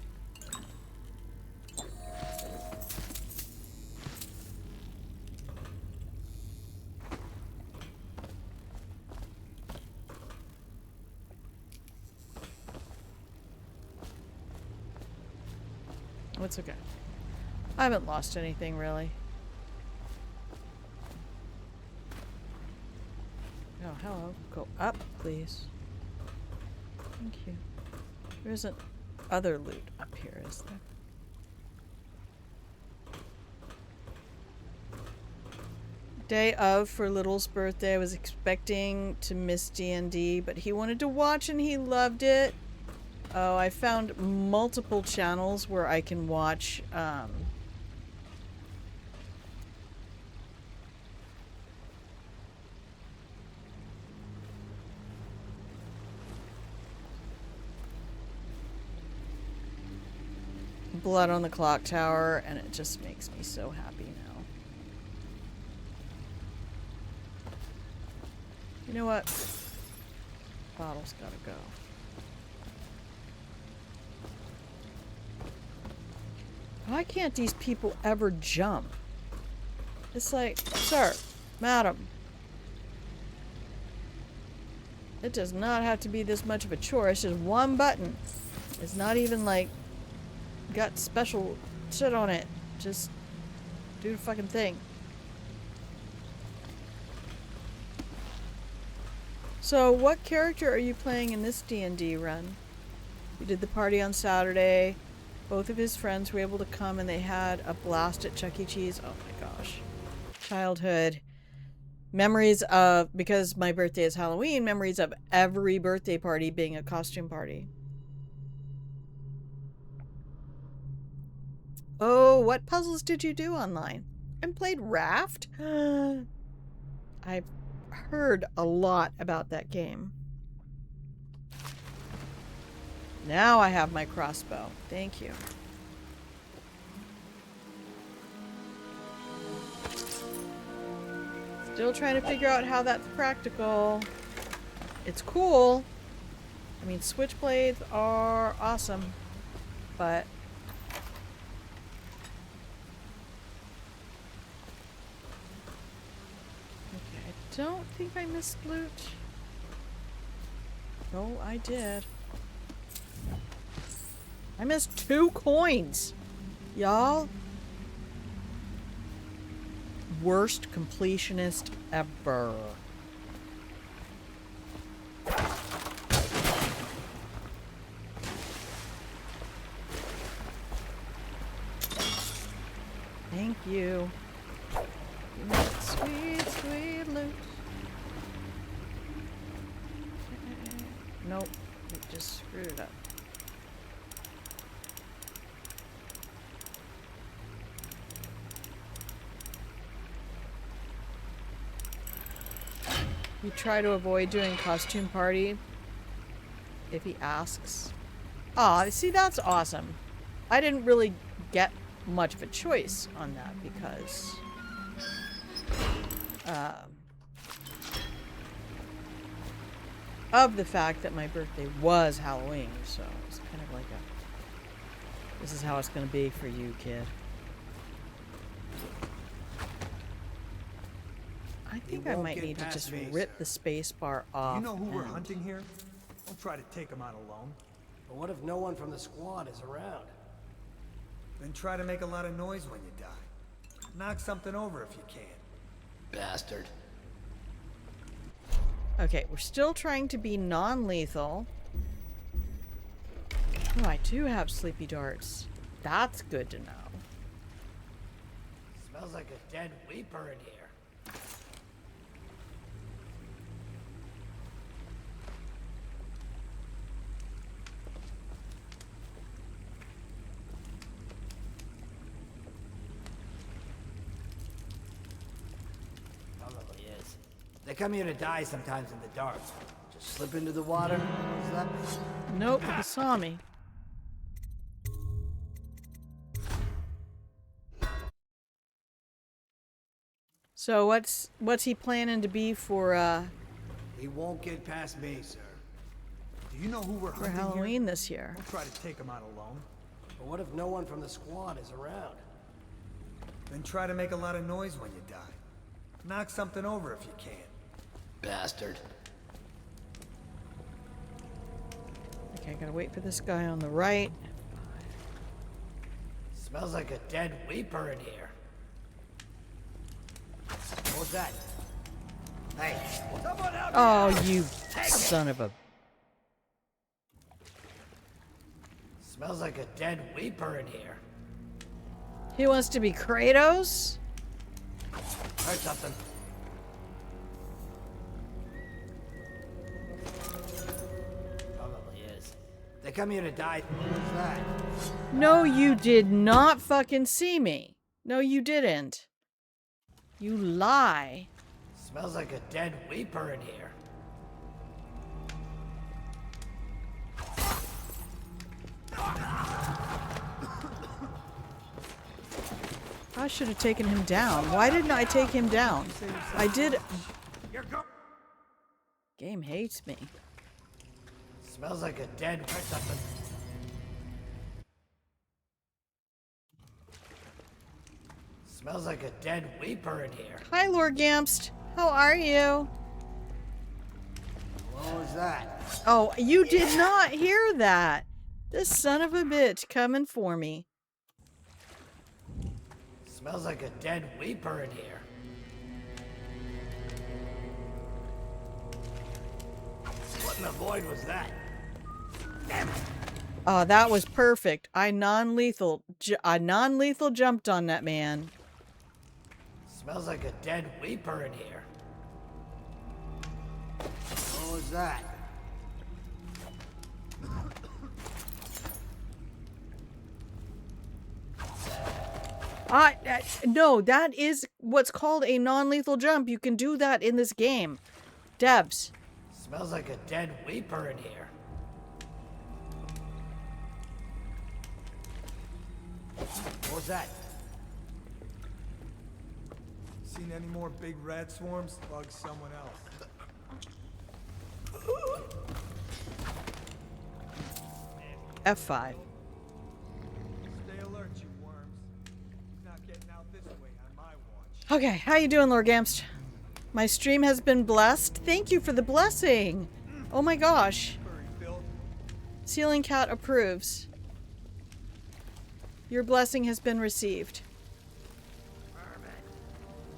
It's okay. I haven't lost anything, really. Oh, hello. Go up, please. Thank you. There isn't other loot up here, is there? Day of for Little's birthday. I was expecting to miss D&D, but he wanted to watch and he loved it. Oh, I found multiple channels where I can watch Blood on the Clock Tower, and it just makes me so happy now. You know what? Bottle's gotta go. Why can't these people ever jump? It's like, sir, madam. It does not have to be this much of a chore. It's just one button. It's not even like got special shit on it. Just do the fucking thing. So, what character are you playing in this D&D run? You did the party on Saturday. Both of his friends were able to come and they had a blast at Chuck E. Cheese. Oh my gosh. Childhood. Memories of, because my birthday is Halloween, memories of every birthday party being a costume party. Oh, what puzzles did you do online? And played Raft? I've heard a lot about that game. Now I have my crossbow. Thank you. Still trying to figure out how that's practical. It's cool. I mean, switchblades are awesome, but okay, I don't think I missed loot. No, I did. I missed 2 coins, y'all. Worst completionist ever. Thank you. Give me that sweet, sweet loot. Nope, it just screwed it up. You try to avoid doing costume party if he asks. Aw, see, that's awesome. I didn't really get much of a choice on that because of the fact that my birthday was Halloween, so it's kind of like a, this is how it's gonna be for you, kid. I think I might need to just rip the space bar off. You know who we're and- hunting here? Don't try to take him out alone. But what if no one from the squad is around? Then try to make a lot of noise when you die. Knock something over if you can. Bastard. Okay, we're still trying to be non-lethal. Oh, I do have sleepy darts. That's good to know. Smells like a dead weeper in here. Probably is. They come here to die sometimes in the dark. Just slip into the water. What's that? Nope, he saw me. So what's he planning to be for He won't get past me, sir. Do you know who we're for hunting Halloween here? this year? Don't try to take him out alone. But what if no one from the squad is around? Then try to make a lot of noise when you die. Knock something over if you can. Bastard. Okay, I gotta wait for this guy on the right. Smells like a dead weeper in here. What was that? Hey, someone help me Oh, out! you Take it! son of a... Smells like a dead weeper in here. He wants to be Kratos? Heard something. Probably is. They come here to die. What's that? No, you did not fucking see me. No, you didn't. You lie. Smells like a dead weeper in here. I should have taken him down. Why didn't I take him down? I did. Game hates me. Smells like a dead or something. Smells like a dead weeper in here. Hi, Lord Gamst. How are you? What was that? Oh, you did not hear that. This son of a bitch coming for me. Smells like a dead weeper in here. What in the void was that? Damn it. Oh, that was perfect. I non-lethal jumped on that man. Smells like a dead weeper in here. What was that? No, that is what's called a non-lethal jump. You can do that in this game. Devs. Smells like a dead weeper in here. What was that? Seen any more big rat swarms? Bug someone else. F5. Stay alert, you worms. He's not getting out this way on my watch. Okay, how you doing, Lord Gamst? My stream has been blessed. Thank you for the blessing. Oh my gosh. Furry Phil. Ceiling Cat approves. Your blessing has been received.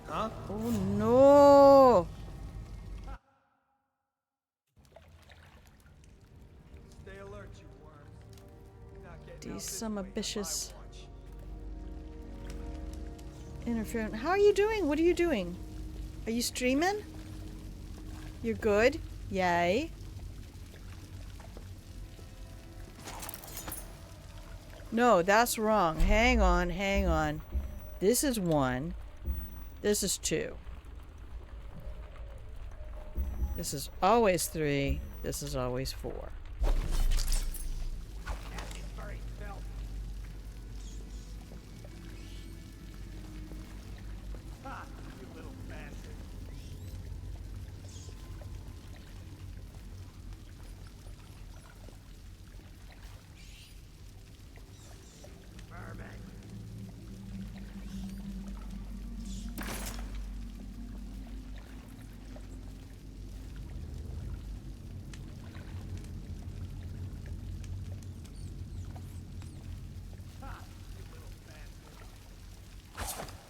Huh? Oh no. Stay alert, you worms. He's not getting out These this some way on my ambitious watch. interference. How are you doing? What are you doing? Are you streaming? You're good? Yay. No, that's wrong. Hang on, hang on. This is 1. This is 2. This is always 3. This is always 4. Ha! You little bastard.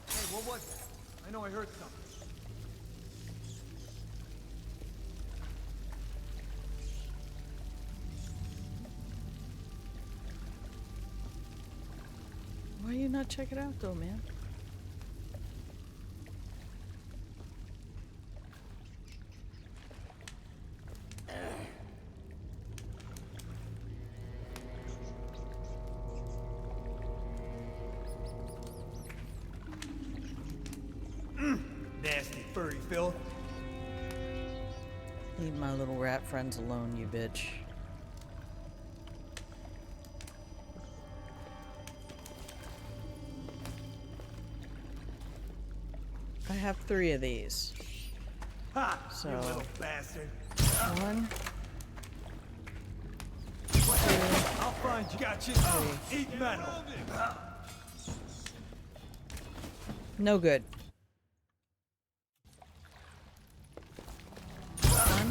Hey, what was that? I know I heard something. Why you not check it out though, man? Nasty furry Phil. Leave my little rat friends alone, you bitch. I have 3 of these. Ha! So, You little bastard. 1. I'll find you. Got you. Eat metal. No good.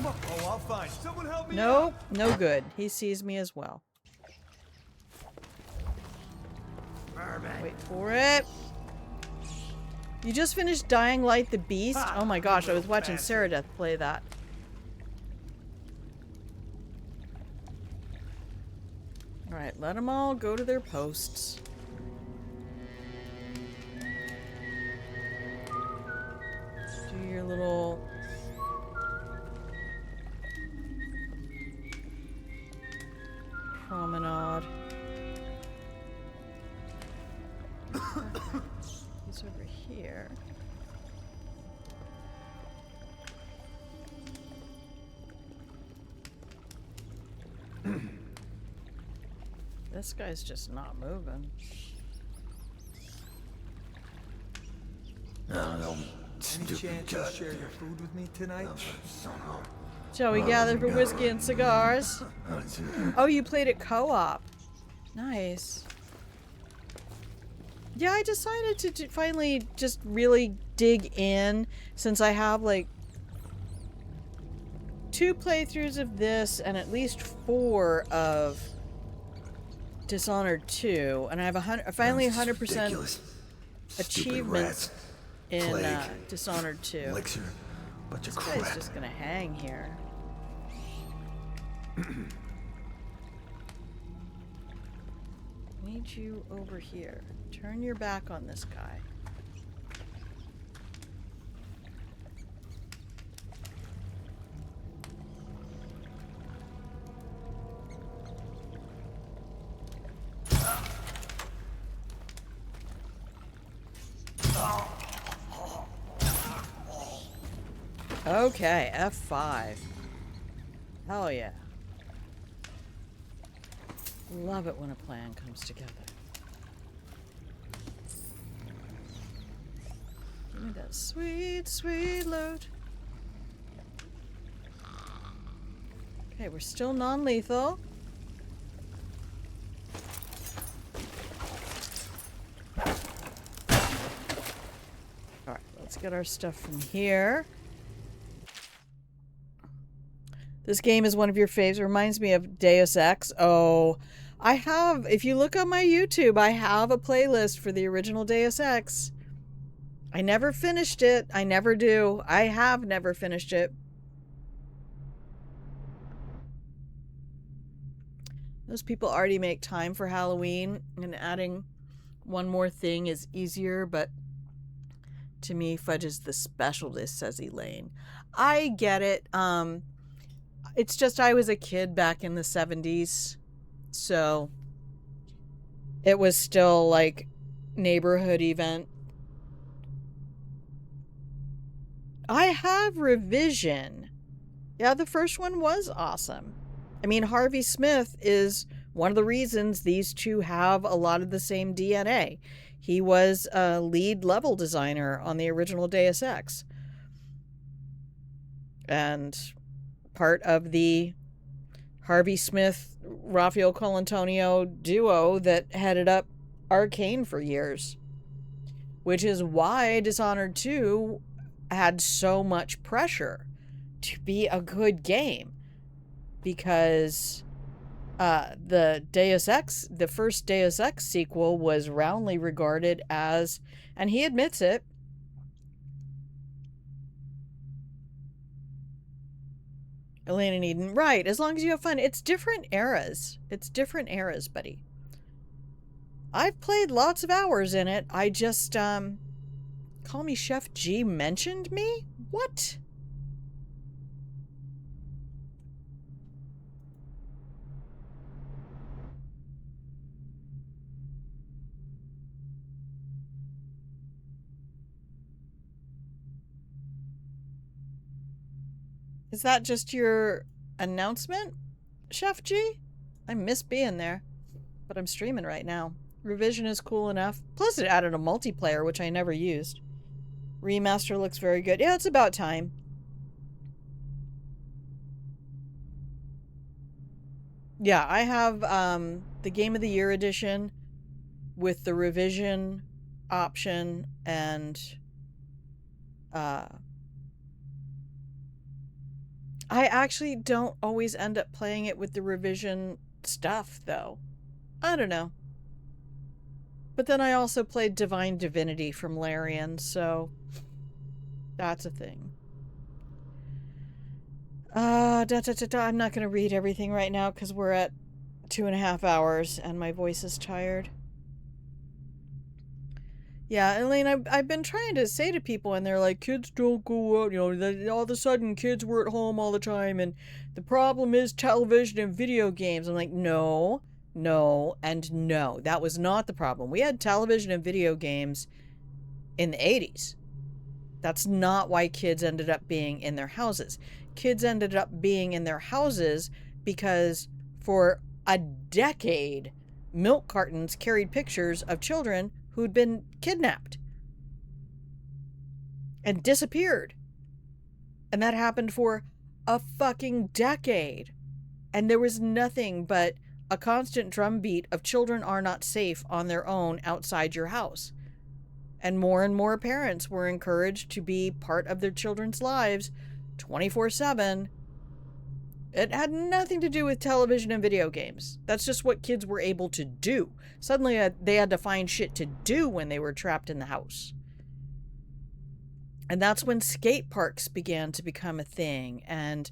Oh, I'll find you. Someone help me Nope, out. no good. He sees me as well. Wait for it. You just finished Dying Light the Beast? Oh my gosh, I was watching Sarah Death play that. Alright, let them all go to their posts. Do your little... promenade. He's over here. This guy's just not moving. Any chance you'll share your food with me tonight? Shall we gather for whiskey and cigars? Oh, you played it co-op. Nice. Yeah, I decided to finally just really dig in, since I have like 2 playthroughs of this and at least 4 of Dishonored 2, and I have finally 100% achievements in Dishonored 2. Elixir, bunch of This guy's crap. just gonna hang here. Need you over here. Turn your back on this guy. Okay, F5. Hell yeah. Love it when a plan comes together. Give me that sweet, sweet loot. Okay, we're still non-lethal. Alright, let's get our stuff from here. This game is one of your faves. It reminds me of Deus Ex. Oh, I have, if you look on my YouTube, I have a playlist for the original Deus Ex. I never finished it. I never do. I have never finished it. Those people already make time for Halloween, and adding one more thing is easier, but to me, fudge is the specialist, says Elaine. I get it. It's just I was a kid back in the 70s, so it was still like neighborhood event. I have Revision. Yeah, the first one was awesome. I mean, Harvey Smith is one of the reasons these two have a lot of the same DNA. He was a lead level designer on the original Deus Ex. And part of the Harvey Smith, Rafael Colantonio duo that headed up Arcane for years. Which is why Dishonored 2 had so much pressure to be a good game. Because the Deus Ex, the first Deus Ex sequel was roundly regarded as, and he admits it, Elena Eden, right, as long as you have fun. It's different eras. It's different eras, buddy. I've played lots of hours in it. I just, Call Me Chef G mentioned me? What? Is that just your announcement, Chef G? I miss being there, but I'm streaming right now. Revision is cool enough. Plus it added a multiplayer, which I never used. Remaster looks very good. Yeah, it's about time. Yeah, I have the Game of the Year edition with the Revision option and I actually don't always end up playing it with the Revision stuff, though. I don't know. But then I also played Divine Divinity from Larian, so that's a thing. I'm not going to read everything right now because we're at 2.5 hours and my voice is tired. Yeah, Elaine, I've been trying to say to people, and they're like, kids don't go out, you know, all of a sudden kids were at home all the time, and the problem is television and video games. I'm like, no, and no. That was not the problem. We had television and video games in the 80s. That's not why kids ended up being in their houses. Kids ended up being in their houses because for a decade, milk cartons carried pictures of children who'd been kidnapped and disappeared. And that happened for a fucking decade. And there was nothing but a constant drumbeat of children are not safe on their own outside your house. And more parents were encouraged to be part of their children's lives 24/7. It had nothing to do with television and video games. That's just what kids were able to do. Suddenly they had to find shit to do when they were trapped in the house. And that's when skate parks began to become a thing and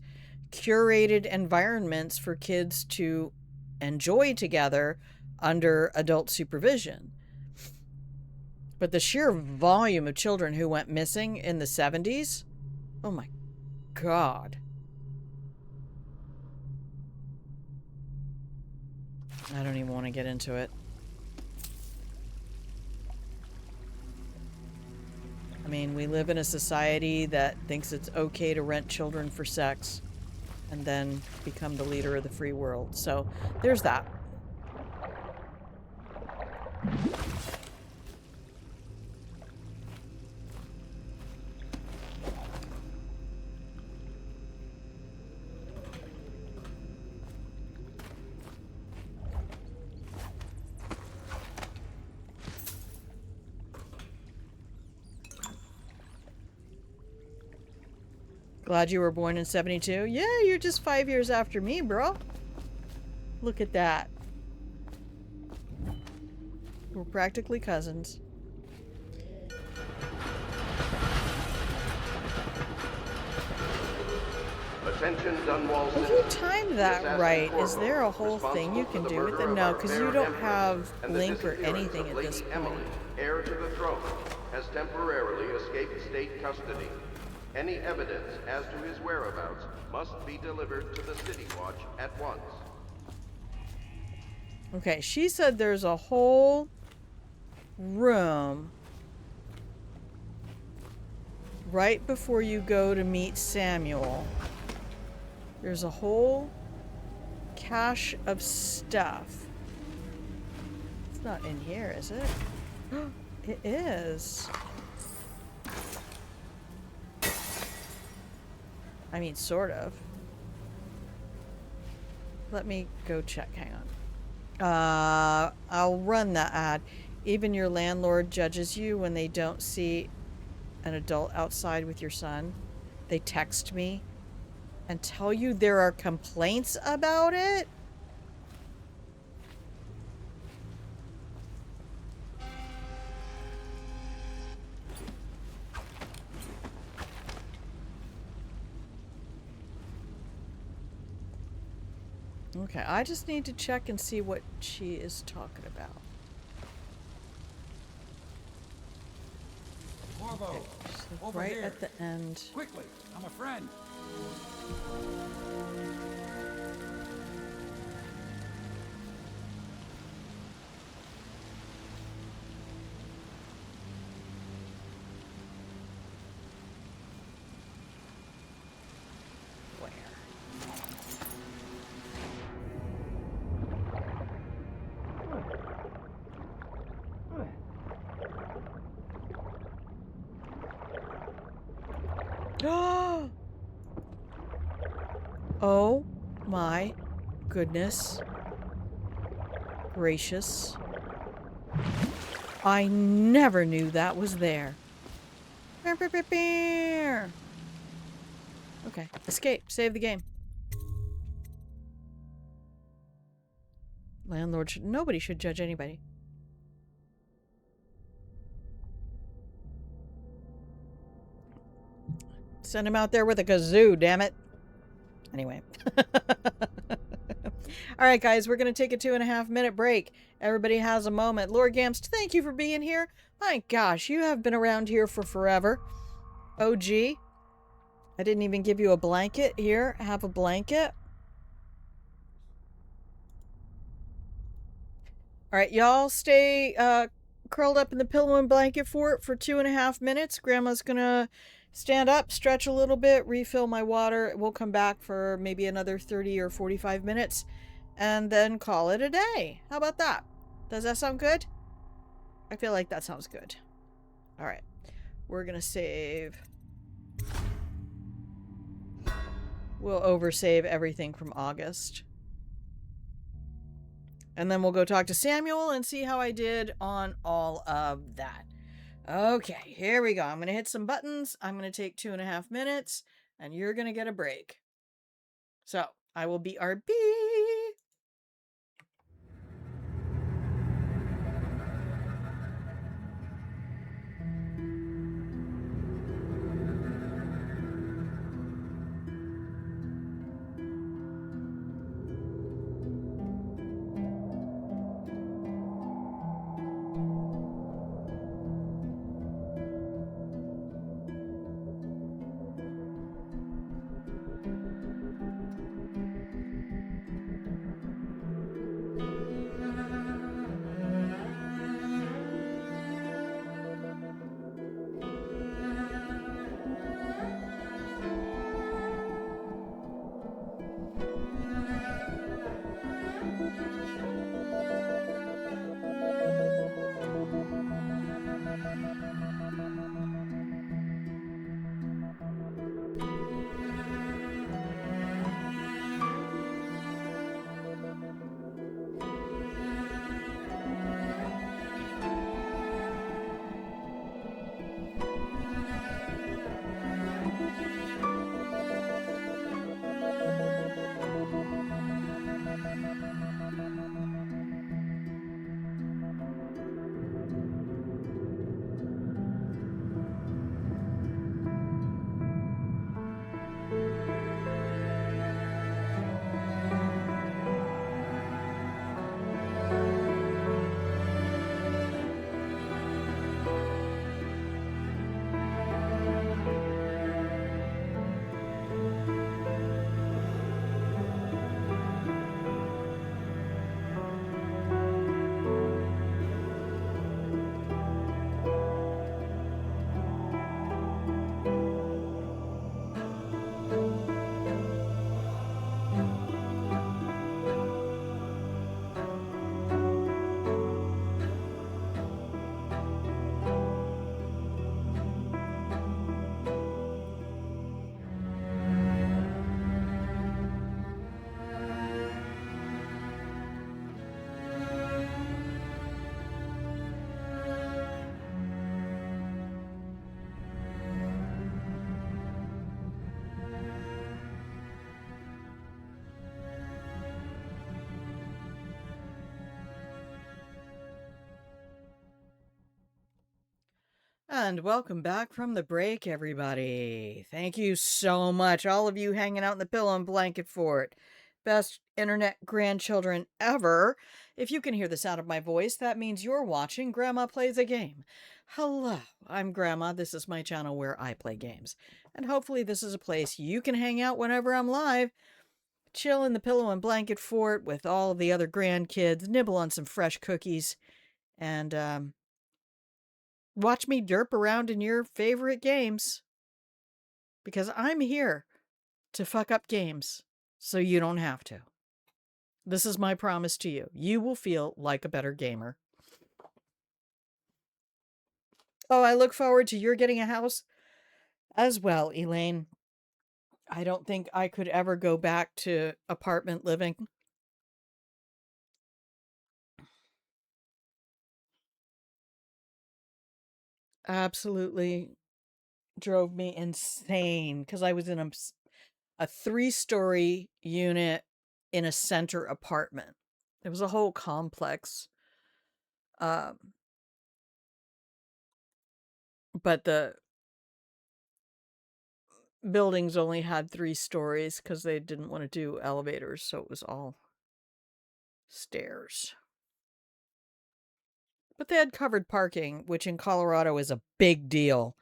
curated environments for kids to enjoy together under adult supervision. But the sheer volume of children who went missing in the 70s, oh my God. I don't even want to get into it. I mean, we live in a society that thinks it's okay to rent children for sex and then become the leader of the free world. So there's that. Glad you were born in 72. Yeah, you're just 5 years after me, bro. Look at that. We're practically cousins. Attention, Dunwall If you citizens. time that right, is there a whole thing you can do with it? No, because you don't have Link or anything at this point. Emily, heir to the throne, has temporarily escaped state custody. Any evidence as to his whereabouts must be delivered to the City Watch at once. Okay, she said there's a whole room right before you go to meet Samuel. There's a whole cache of stuff. It's not in here, is it? It is. I mean, sort of. Let me go check. Hang on. I'll run that ad. Even your landlord judges you when they don't see an adult outside with your son. They text me and tell you there are complaints about it? Okay, I just need to check and see what she is talking about. Corvo, over right here. at the end. Quickly, I'm a friend. Oh my goodness gracious. I never knew that was there. Okay, escape. Save the game. Landlord should... Nobody should judge anybody. Send him out there with a kazoo, damn it. Anyway. Alright, guys, we're going to take a 2.5 minute break. Everybody has a moment. Lord Gamst, thank you for being here. My gosh, you have been around here for forever. OG. I didn't even give you a blanket. Here, have a blanket. Alright, y'all stay curled up in the pillow and blanket fort for 2.5 minutes. Grandma's gonna stand up, stretch a little bit, refill my water. We'll come back for maybe another 30 or 45 minutes and then call it a day. How about that? Does that sound good? I feel like that sounds good. Alright, we're gonna save. We'll oversave everything from August. And then we'll go talk to Samuel and see how I did on all of that. Okay, here we go. I'm going to hit some buttons. I'm going to take 2.5 minutes, and you're going to get a break. So, I will be RB. And welcome back from the break, everybody. Thank you so much, all of you hanging out in the pillow and blanket fort. Best internet grandchildren ever. If you can hear the sound of my voice, that means you're watching Grandma Plays a Game. Hello, I'm Grandma. This is my channel where I play games. And hopefully this is a place you can hang out whenever I'm live. Chill in the pillow and blanket fort with all of the other grandkids, nibble on some fresh cookies, and watch me derp around in your favorite games. Because I'm here to fuck up games so you don't have to. This is my promise to you. You will feel like a better gamer. Oh, I look forward to your getting a house as well, Elaine. I don't think I could ever go back to apartment living. Absolutely drove me insane because I was in a 3-story unit in a center apartment. It was a whole complex. But the buildings only had 3 stories because they didn't want to do elevators, so it was all stairs. But they had covered parking, which in Colorado is a big deal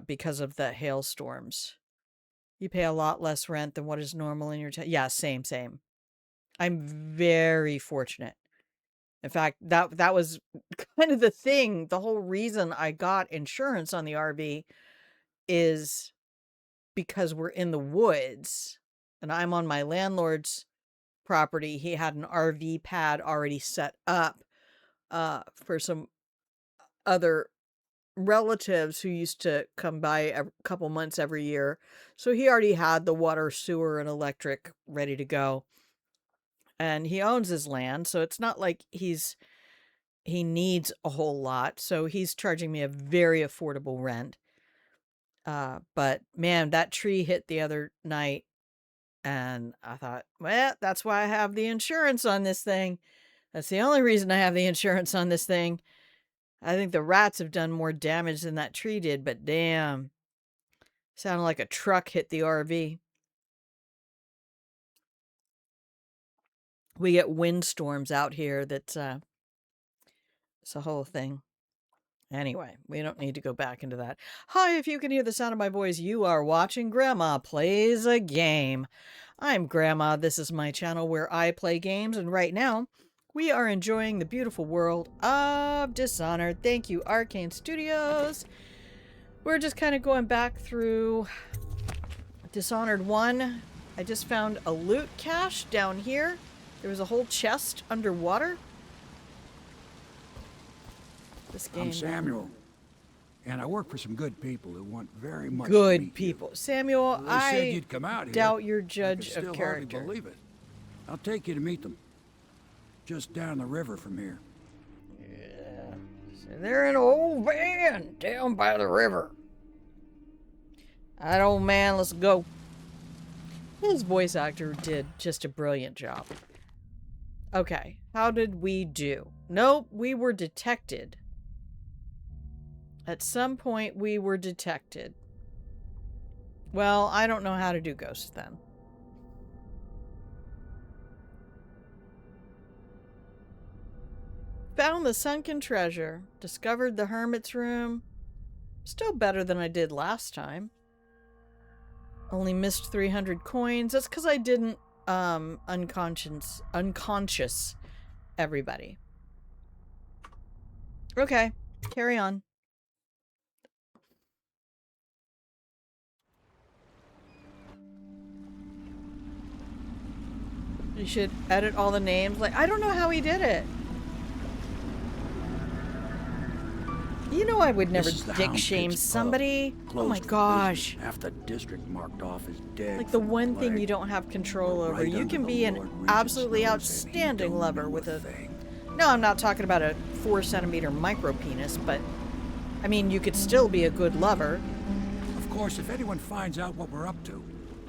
because of the hailstorms. You pay a lot less rent than what is normal in your town. Yeah, same. I'm very fortunate. In fact, that was kind of the thing. The whole reason I got insurance on the RV is because we're in the woods and I'm on my landlord's property. He had an RV pad already set up for some other relatives who used to come by a couple months every year. So he already had the water, sewer, and electric ready to go. And he owns his land, so it's not like he needs a whole lot. So he's charging me a very affordable rent. But man, that tree hit the other night and I thought, well, that's why I have the insurance on this thing. That's the only reason I have the insurance on this thing. I think the rats have done more damage than that tree did, but damn. Sounded like a truck hit the RV. We get windstorms out here that's it's a whole thing. Anyway, we don't need to go back into that. Hi, if you can hear the sound of my voice, you are watching Grandma Plays a Game. I'm Grandma. This is my channel where I play games, and right now, we are enjoying the beautiful world of Dishonored. Thank you, Arcane Studios. We're just kind of going back through Dishonored 1. I just found a loot cache down here. There was a whole chest underwater. This game. I'm Samuel, and I work for some good people who want very much good to meet people. You. Samuel, Well, they said you'd come out doubt here. your judge I can of still hardly character. believe it. I'll take you to meet them. Just down the river from here. Yeah. So they're in an old van down by the river. That old man, let's go. His voice actor did just a brilliant job. Okay, how did we do? Nope, we were detected. At some point, we were detected. Well, I don't know how to do ghosts then. Found the sunken treasure. Discovered the hermit's room. Still better than I did last time. Only missed 300 coins. That's because I didn't unconscious everybody. Okay, carry on. You should edit all the names. Like, I don't know how he did it. You know I would never dick shame somebody. Oh my gosh. Half the district marked off as dead. Like the one thing you don't have control over. You can be an absolutely outstanding lover with a... No, I'm not talking about a 4-centimeter micro penis, but... I mean, you could still be a good lover. Of course, if anyone finds out what we're up to,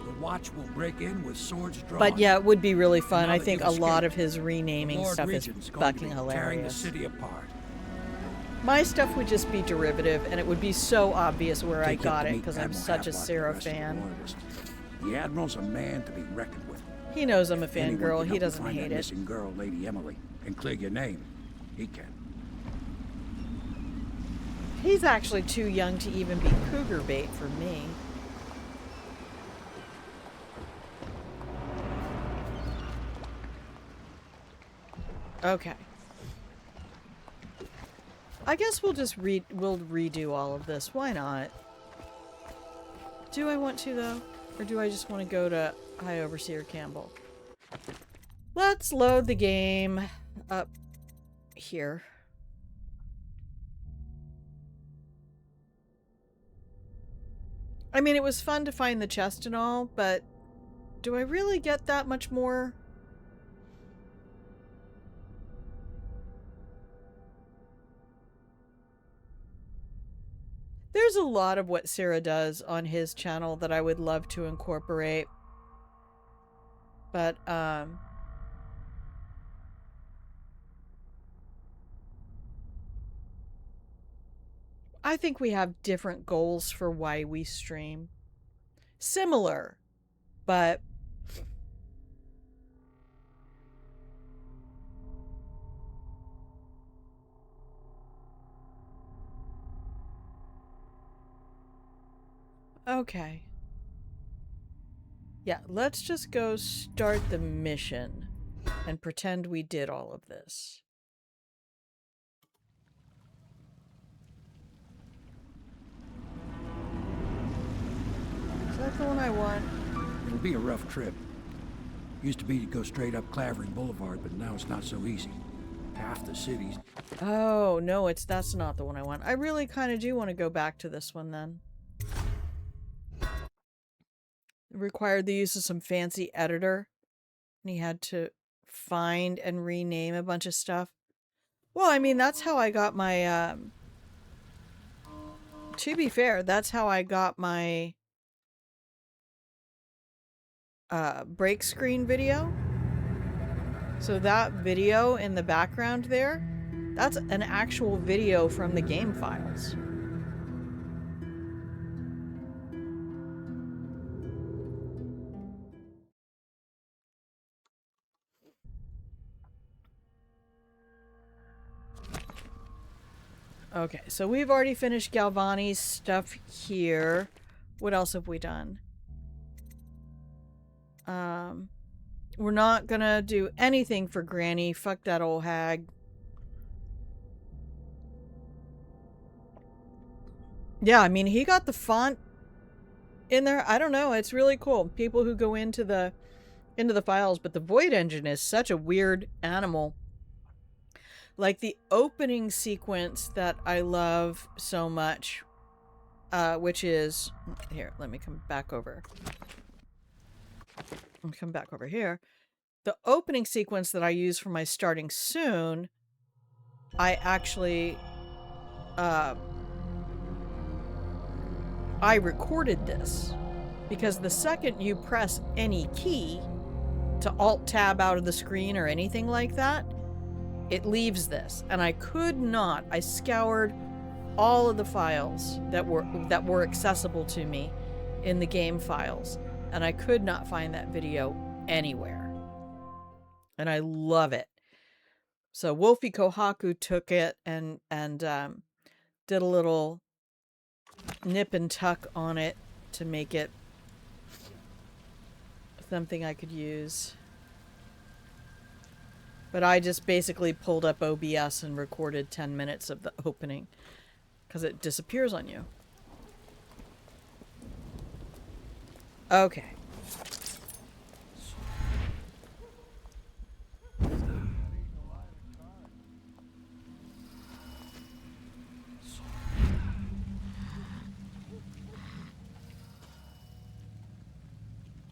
the Watch will break in with swords drawn. But yeah, it would be really fun. I think a you've lot escaped, of his renaming Lord stuff is Regent's going to fucking be hilarious. tearing the city apart. My stuff would just be derivative, and it would be so obvious where I Take up got to it meet because I'm Admiral such a Havelock and the Sarah rest of the fan. Loyalists. The Admiral's a man to be reckoned with. He knows I'm a If anyone fangirl. can He help you doesn't find hate that it. missing girl, Lady Emily, and clear your name, he can. He's actually too young to even be cougar bait for me. Okay. I guess we'll just we'll redo all of this. Why not? Do I want to, though? Or do I just want to go to High Overseer Campbell? Let's load the game up here. I mean, it was fun to find the chest and all, but do I really get that much more? There's a lot of what Sarah does on his channel that I would love to incorporate. But, I think we have different goals for why we stream. Similar, but okay. Yeah, let's just go start the mission and pretend we did all of this. Is that the one I want? It'll be a rough trip. Used to be to go straight up Clavering Boulevard, but now it's not so easy. Half the cities. Oh, no, that's not the one I want. I really kind of do want to go back to this one then. It required the use of some fancy editor. And he had to find and rename a bunch of stuff. Well, I mean, that's how I got my, to be fair, that's how I got my break screen video. So that video in the background there, that's an actual video from the game files. Okay, so we've already finished Galvani's stuff here. What else have we done? We're not gonna do anything for Granny. Fuck that old hag. Yeah, I mean, he got the font in there. I don't know. It's really cool. People who go into the files, but the Void Engine is such a weird animal. Like the opening sequence that I love so much, which is here. Let me come back over. Let me come back over here. The opening sequence that I use for my starting soon, I actually, I recorded this because the second you press any key to alt-tab out of the screen or anything like that, it leaves this. And I could not, I scoured all of the files that were accessible to me in the game files, and I could not find that video anywhere. And I love it. So Wolfie Kohaku took it and did a little nip and tuck on it to make it something I could use. But I just basically pulled up OBS and recorded 10 minutes of the opening because it disappears on you. Okay.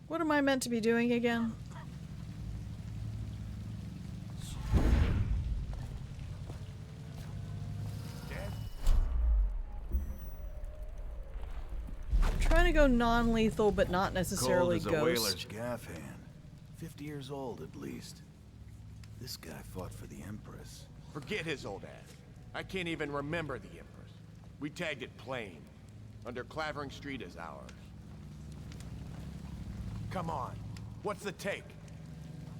What am I meant to be doing again? I'm trying to go non-lethal, but not necessarily Cold as a ghost. whaler's gaff hand. 50 years old, at least. This guy fought for the Empress. Forget his old ass. I can't even remember the Empress. We tagged it plain. Under Clavering Street as ours. Come on. What's the take?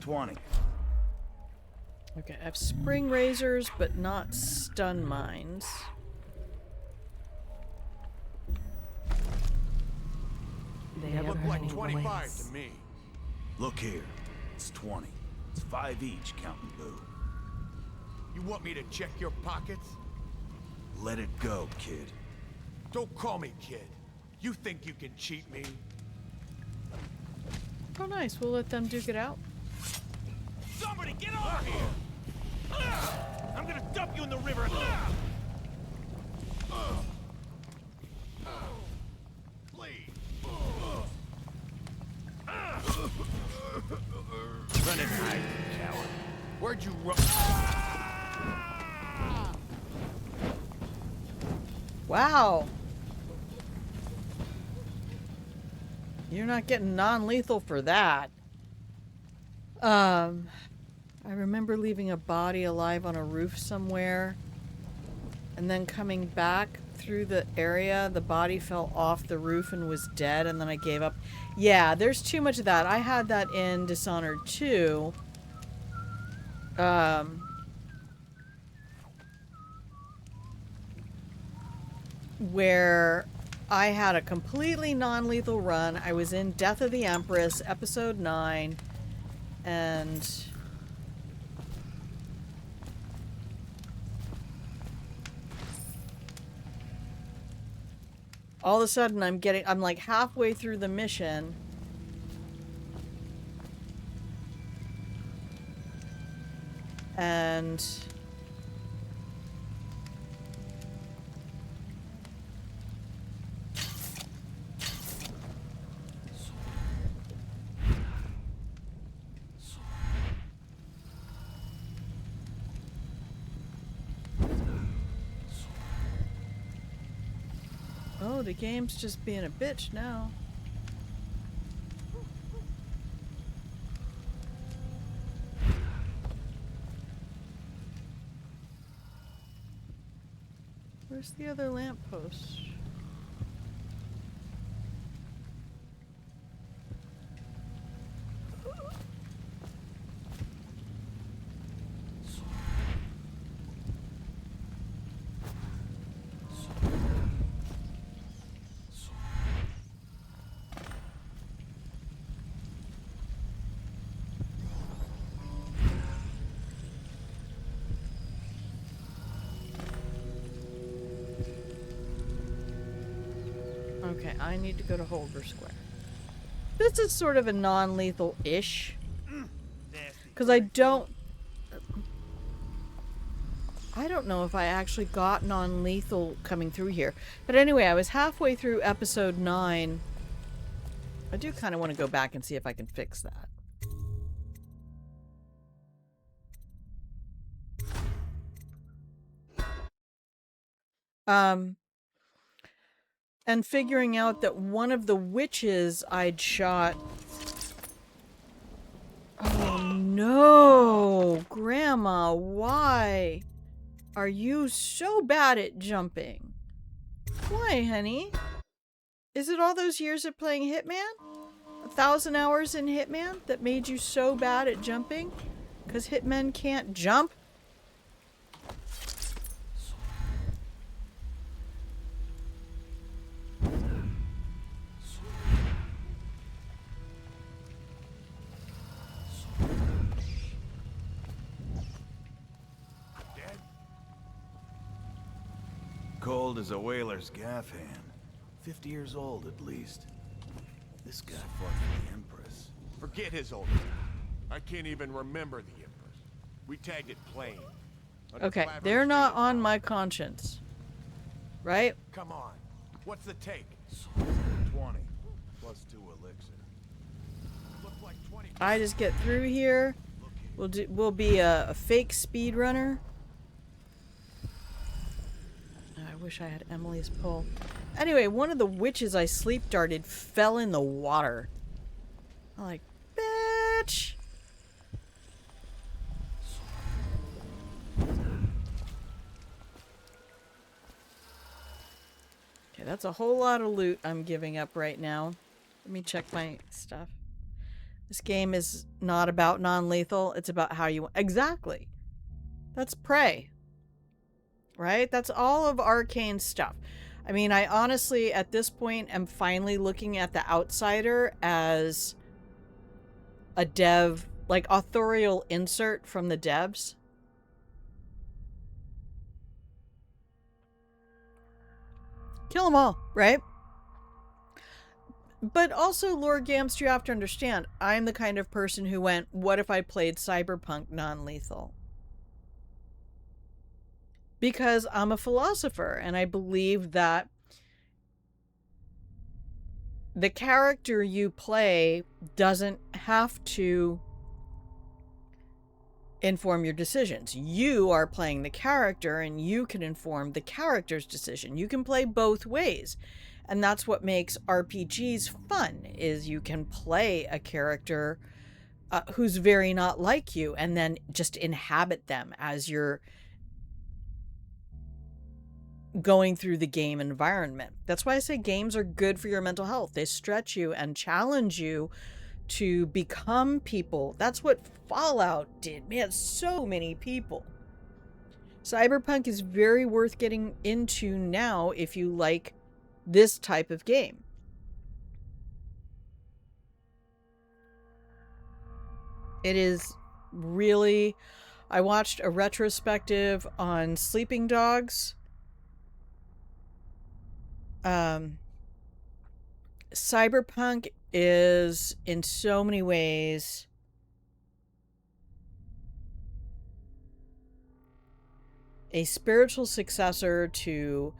20. Okay, I have spring razors, but not stun mines. They look like 25 to me. Look here. It's 20. It's 5 each, counting Boo. You want me to check your pockets? Let it go, kid. Don't call me kid. You think you can cheat me? Oh, nice. We'll let them duke it out. Somebody get over here! I'm gonna dump you in the river. Please. Run and hide, you coward. Where'd you run? Wow. You're not getting non-lethal for that. I remember leaving a body alive on a roof somewhere and then coming back through the area. The body fell off the roof and was dead, and then I gave up. Yeah, there's too much of that. I had that in Dishonored 2. Where I had a completely non-lethal run. I was in Death of the Empress, episode 9, and all of a sudden I'm like halfway through the mission, and oh, the game's just being a bitch now. Where's the other lamppost? Okay, I need to go to Holger Square. This is sort of a non-lethal-ish. Because I don't know if I actually got non-lethal coming through here. But anyway, I was halfway through episode 9. I do kind of want to go back and see if I can fix that. And figuring out that one of the witches I'd shot... Oh no! Grandma, why are you so bad at jumping? Why, honey? Is it all those years of playing Hitman? 1,000 hours in Hitman that made you so bad at jumping? Because Hitmen can't jump? Cold as a whaler's gaff hand. 50 years old at least. This guy fought for the Empress. Forget his old. I can't even remember the Empress. We tagged it plain. Okay, they're not on my conscience. Right? Come on. What's the take? 20 plus 2 elixir. Look like 20. I just get through here. We'll be a fake speedrunner. I wish I had Emily's pull. Anyway, one of the witches I sleep darted fell in the water. I'm like, bitch! Okay, that's a whole lot of loot I'm giving up right now. Let me check my stuff. This game is not about non-lethal. It's about how you... Exactly. That's Prey. Right? That's all of Arcane's stuff. I mean, I honestly, at this point, am finally looking at The Outsider as a dev, like, authorial insert from the devs. Kill them all, right? But also, Lord Gamst, you have to understand, I'm the kind of person who went, what if I played Cyberpunk non-lethal? Because I'm a philosopher, and I believe that the character you play doesn't have to inform your decisions. You are playing the character, and you can inform the character's decision. You can play both ways. And that's what makes RPGs fun, is you can play a character who's very not like you, and then just inhabit them as you're going through the game environment. That's why I say games are good for your mental health. They stretch you and challenge you to become people. That's what Fallout did. Man, so many people. Cyberpunk is very worth getting into now if you like this type of game. It is really... I watched a retrospective on Sleeping Dogs. Cyberpunk is, in so many ways, a spiritual successor to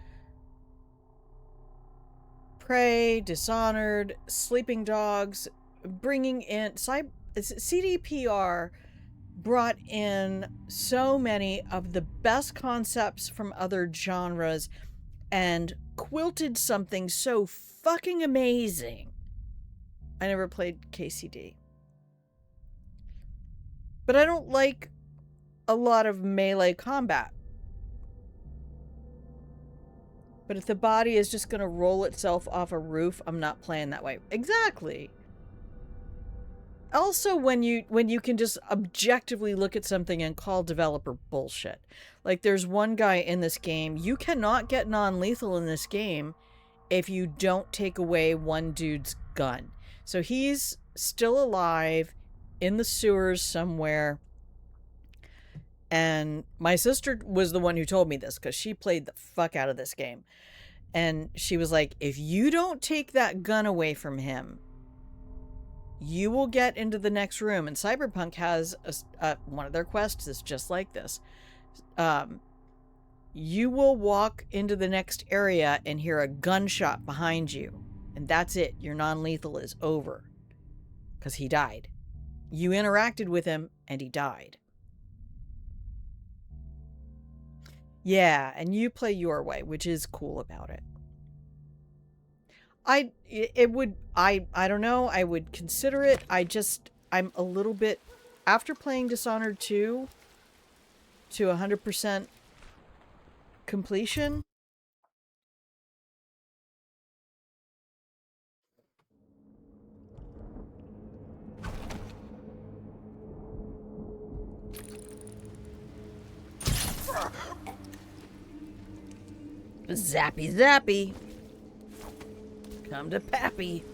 Prey, Dishonored, Sleeping Dogs, bringing in... CDPR brought in so many of the best concepts from other genres and quilted something so fucking amazing. I never played KCD. But I don't like a lot of melee combat. But if the body is just going to roll itself off a roof, I'm not playing that way. Exactly. Also, when you can just objectively look at something and call developer bullshit. Like, there's one guy in this game, you cannot get non-lethal in this game if you don't take away one dude's gun. So he's still alive in the sewers somewhere. And my sister was the one who told me this, because she played the fuck out of this game. And she was like, if you don't take that gun away from him, you will get into the next room. And Cyberpunk has one of their quests is just like this. You will walk into the next area and hear a gunshot behind you. And that's it. Your non-lethal is over. Because he died. You interacted with him and he died. Yeah, and you play your way, which is cool about it. I don't know, I would consider it. I'm a little bit, after playing Dishonored 2 to 100% completion, zappy zappy. Come to Pappy.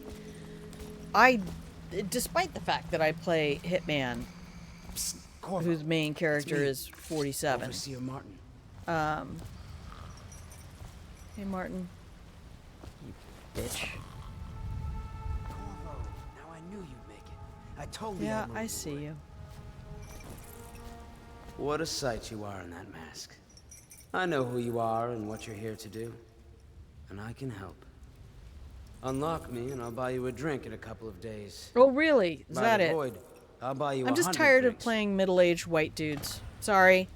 Despite the fact that I play Hitman, whose main character is 47. Overseer Martin. Hey Martin. You bitch. Corvo, now I knew you'd make it. I told you. Yeah, I see you. What a sight you are in that mask. I know who you are and what you're here to do. And I can help. Unlock me and I'll buy you a drink in a couple of days. Oh really? Is that it? Void, I'll buy you I'm just tired of playing middle-aged white dudes. Sorry.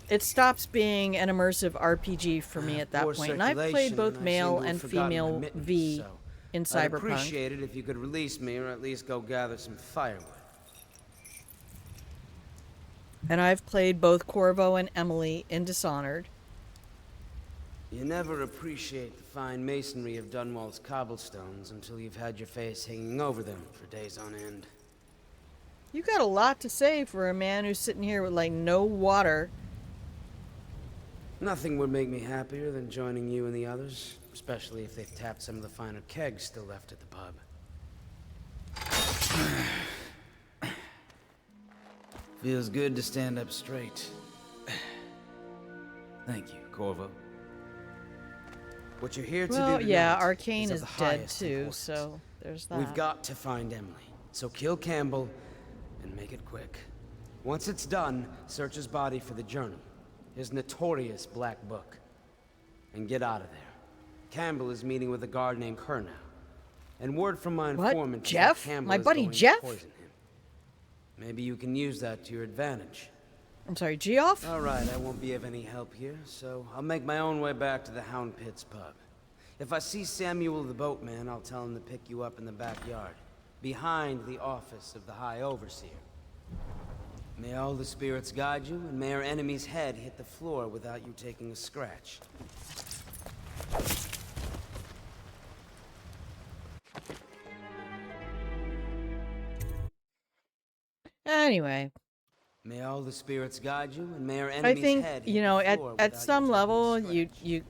It stops being an immersive RPG for me at that point. And I've played both male and female V in Cyberpunk. I'd appreciate it if you could release me or at least go gather some firewood. And I've played both Corvo and Emily in Dishonored. You never appreciate the fine masonry of Dunwall's cobblestones until you've had your face hanging over them for days on end. You got a lot to say for a man who's sitting here with, like, no water. Nothing would make me happier than joining you and the others, especially if they've tapped some of the finer kegs still left at the pub. Feels good to stand up straight. Thank you, Corvo. What you're here to do Well, tonight yeah, Arcane of is the dead highest too, importance. so there's that. We've got to find Emily, so kill Campbell and make it quick. Once it's done, search his body for the journal, his notorious black book, and get out of there. Campbell is meeting with a guard named Kernow, and word from my informant is that Jeff? Campbell My is buddy going to Jeff? poison him. Maybe you can use that to your advantage. I'm sorry, Geoff? All right, I won't be of any help here, so I'll make my own way back to the Hound Pits pub. If I see Samuel the boatman, I'll tell him to pick you up in the backyard, behind the office of the High Overseer. May all the spirits guide you, and may our enemy's head hit the floor without you taking a scratch. Anyway. May all the spirits guide you, and may our I enemy's think, head you hit know, the at floor without you some taking a level, scratch.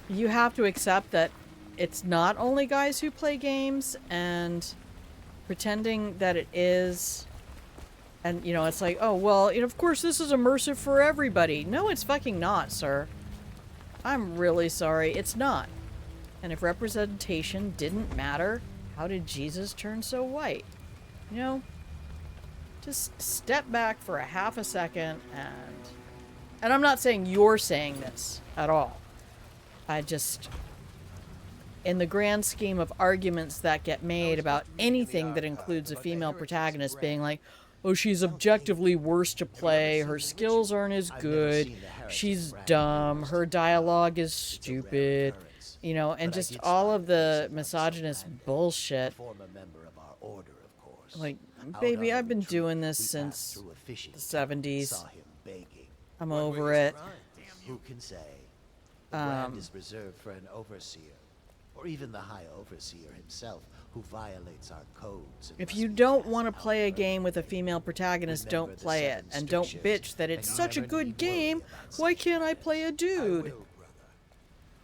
you have to accept that it's not only guys who play games, and pretending that it is, and, you know, it's like, oh, well, you know, of course this is immersive for everybody. No, it's fucking not, sir. I'm really sorry, it's not. And if representation didn't matter, how did Jesus turn so white? You know, just step back for a half a second, and I'm not saying you're saying this at all. I just, in the grand scheme of arguments that get made about anything that includes a female protagonist being like, oh, she's objectively worse to play, her skills aren't as good, she's dumb, her dialogue is stupid, you know, and just all of the misogynist bullshit. Like, baby, I've been doing this since the 70s. I'm over it. Who can say? The brand is reserved for an overseer, or even the High Overseer himself, who violates our codes. If you don't want to play a game with a female protagonist, don't play it. And don't bitch that it's such a good game, why can't I play a dude?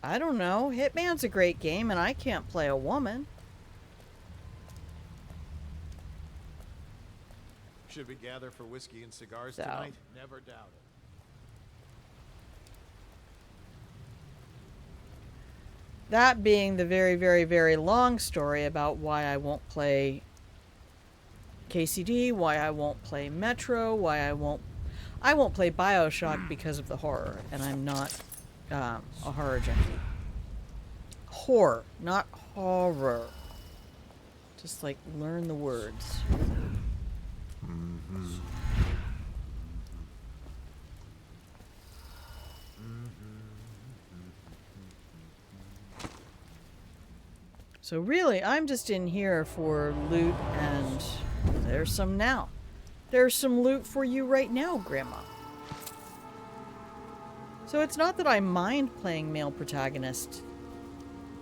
I don't know. Hitman's a great game, and I can't play a woman. Should we gather for whiskey and cigars tonight? Never doubt it. That being the very, very, very long story about why I won't play KCD, why I won't play Metro, why I won't play BioShock because of the horror, and I'm not a horror junkie. Horror, not horror. Just like learn the words. So really, I'm just in here for loot, and there's some now. There's some loot for you right now, Grandma. So it's not that I mind playing male protagonist,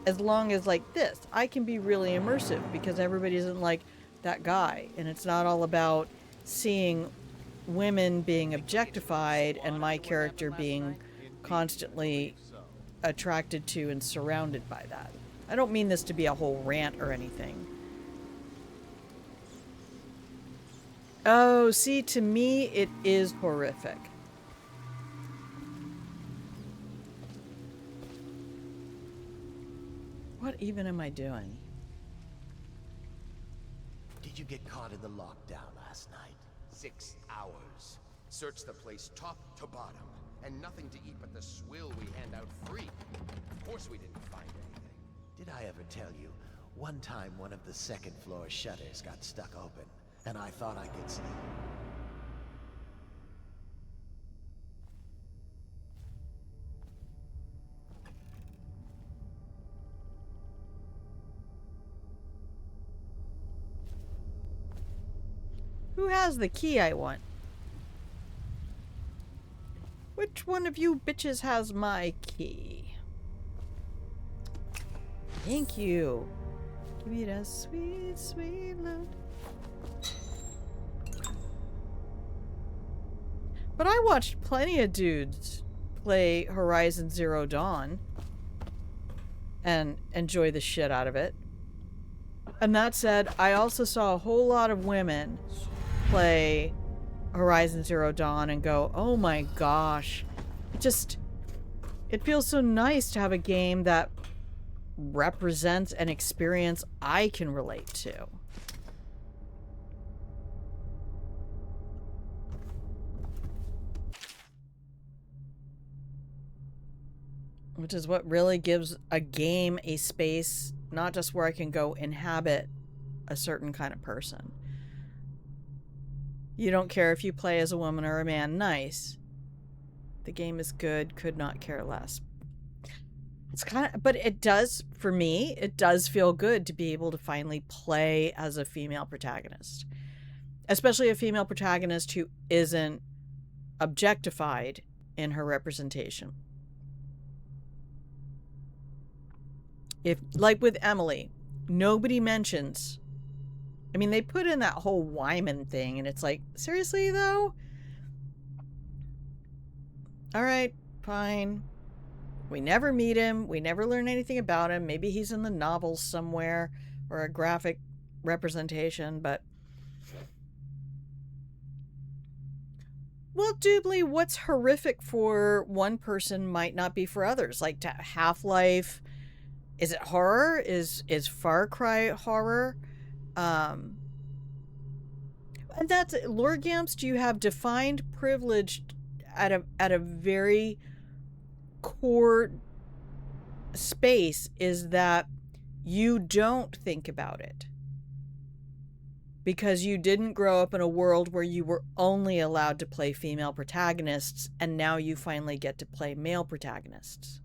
as long as, like this, I can be really immersive, because everybody isn't like that guy, and it's not all about seeing women being objectified and my character being constantly attracted to and surrounded by that. I don't mean this to be a whole rant or anything. Oh, see, to me, it is horrific. What even am I doing? Did you get caught in the lockdown last night? 6 hours. Searched the place top to bottom, and nothing to eat but the swill we hand out free. Of course we didn't find anything. Did I ever tell you, one time one of the second floor shutters got stuck open, and I thought I could see. Who has the key I want? which one of you bitches has my key? Thank you. Give me that sweet, sweet love. But I watched plenty of dudes play Horizon Zero Dawn and enjoy the shit out of it. And that said, I also saw a whole lot of women play Horizon Zero Dawn and go, oh my gosh. It feels so nice to have a game that represents an experience I can relate to. Which is what really gives a game a space, not just where I can go inhabit a certain kind of person. You don't care if you play as a woman or a man, nice. The game is good, could not care less. It's kind of, but it does, for me, it does feel good to be able to finally play as a female protagonist. Especially a female protagonist who isn't objectified in her representation. If, like with Emily, nobody mentions, I mean, they put in that whole Wyman thing, and it's like, seriously, though? Alright, fine. We never meet him. We never learn anything about him. Maybe he's in the novels somewhere, or a graphic representation, but... Well, Doobly, what's horrific for one person might not be for others. Like, Half-Life... Is it horror? Is Far Cry horror? And that's Lord Gamps, do you have defined privilege at a very core space is that you don't think about it. Because you didn't grow up in a world where you were only allowed to play female protagonists, and now you finally get to play male protagonists.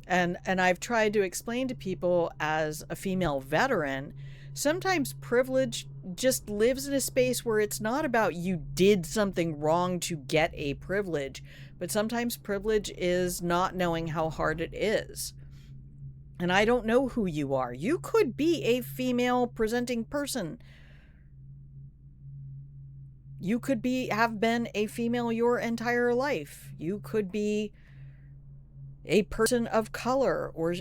And I've tried to explain to people as a female veteran, sometimes privilege just lives in a space where it's not about you did something wrong to get a privilege, but sometimes privilege is not knowing how hard it is. And I don't know who you are. You could be a female presenting person. You could have been a female your entire life. You could be a person of color or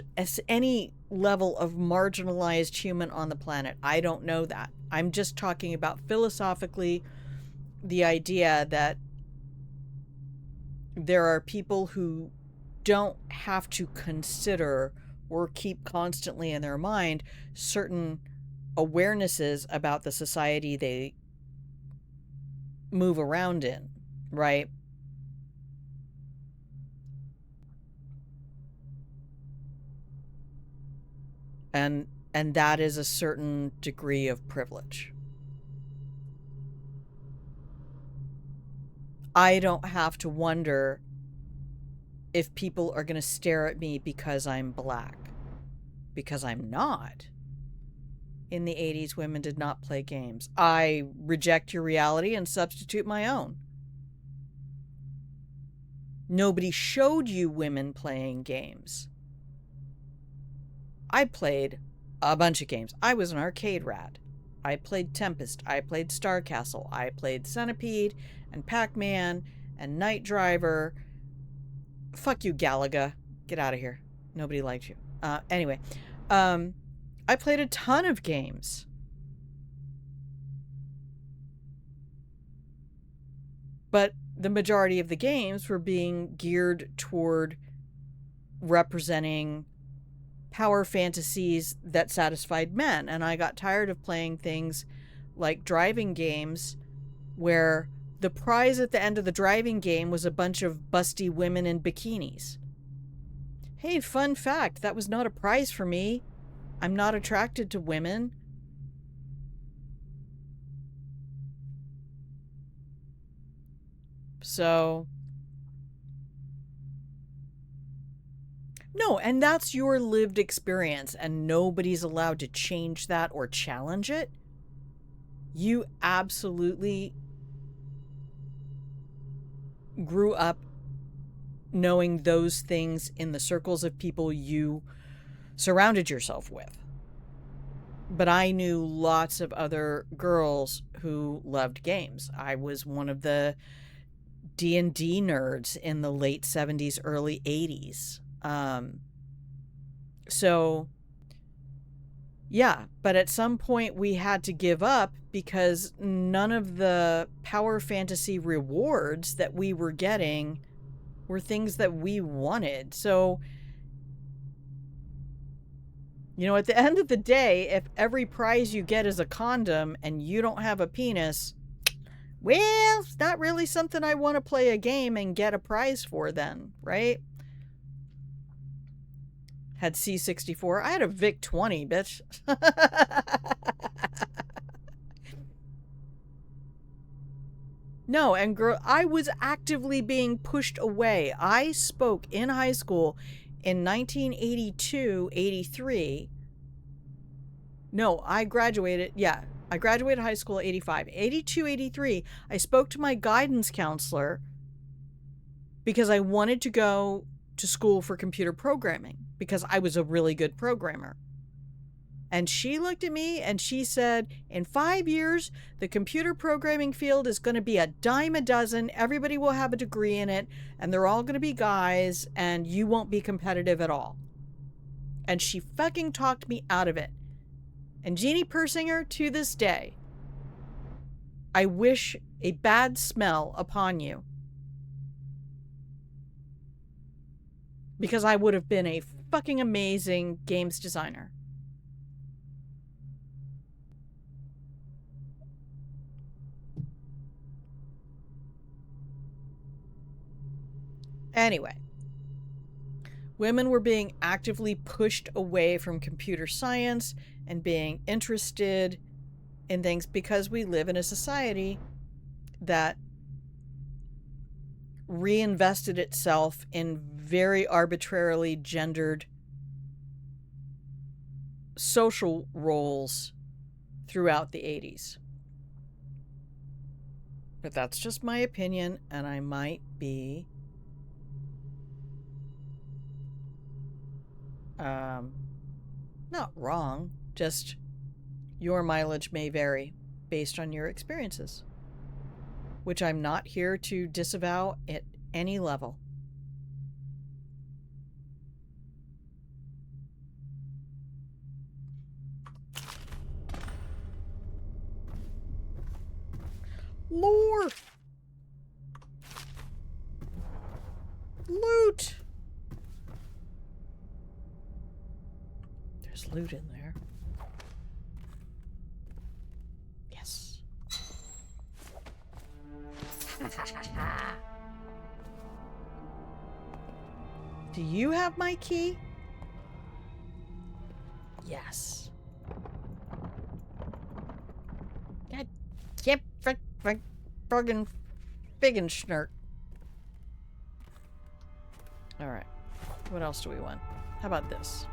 any level of marginalized human on the planet. I don't know that. I'm just talking about philosophically the idea that there are people who don't have to consider or keep constantly in their mind certain awarenesses about the society they move around in, right? And that is a certain degree of privilege. I don't have to wonder if people are going to stare at me because I'm black. Because I'm not. In the 80s, women did not play games. I reject your reality and substitute my own. Nobody showed you women playing games. I played a bunch of games. I was an arcade rat. I played Tempest. I played Star Castle. I played Centipede and Pac-Man and Night Driver. Fuck you, Galaga. Get out of here. Nobody liked you. Anyway, I played a ton of games. But the majority of the games were being geared toward representing power fantasies that satisfied men. And I got tired of playing things like driving games where the prize at the end of the driving game was a bunch of busty women in bikinis. Hey, fun fact, that was not a prize for me. I'm not attracted to women. So... No, and that's your lived experience, and nobody's allowed to change that or challenge it. You absolutely grew up knowing those things in the circles of people you surrounded yourself with. But I knew lots of other girls who loved games. I was one of the D&D nerds in the late 70s, early 80s. So, yeah, but at some point we had to give up because none of the power fantasy rewards that we were getting were things that we wanted. So, you know, at the end of the day, if every prize you get is a condom and you don't have a penis, well, it's not really something I want to play a game and get a prize for then, right? Had C64. I had a VIC-20, bitch. No, and girl, I was actively being pushed away. I spoke in high school in 1982, 83. No, I graduated, yeah. I graduated high school in 85. 82, 83, I spoke to my guidance counselor because I wanted to go to school for computer programming because I was a really good programmer. And she looked at me and she said, in 5 years, the computer programming field is going to be a dime a dozen. Everybody will have a degree in it, and they're all going to be guys, and you won't be competitive at all. And she fucking talked me out of it. And Jeannie Persinger, to this day, I wish a bad smell upon you. Because I would have been a fucking amazing games designer. Anyway, women were being actively pushed away from computer science and being interested in things because we live in a society that reinvested itself in very arbitrarily gendered social roles throughout the 80s. But that's just my opinion, and I might be not wrong, just your mileage may vary based on your experiences, which I'm not here to disavow at any level. Lore! Loot! There's loot in there. Yes. Do you have my key? Yes. God, yep, friggin' schnurt. Alright. What else do we want? How about this?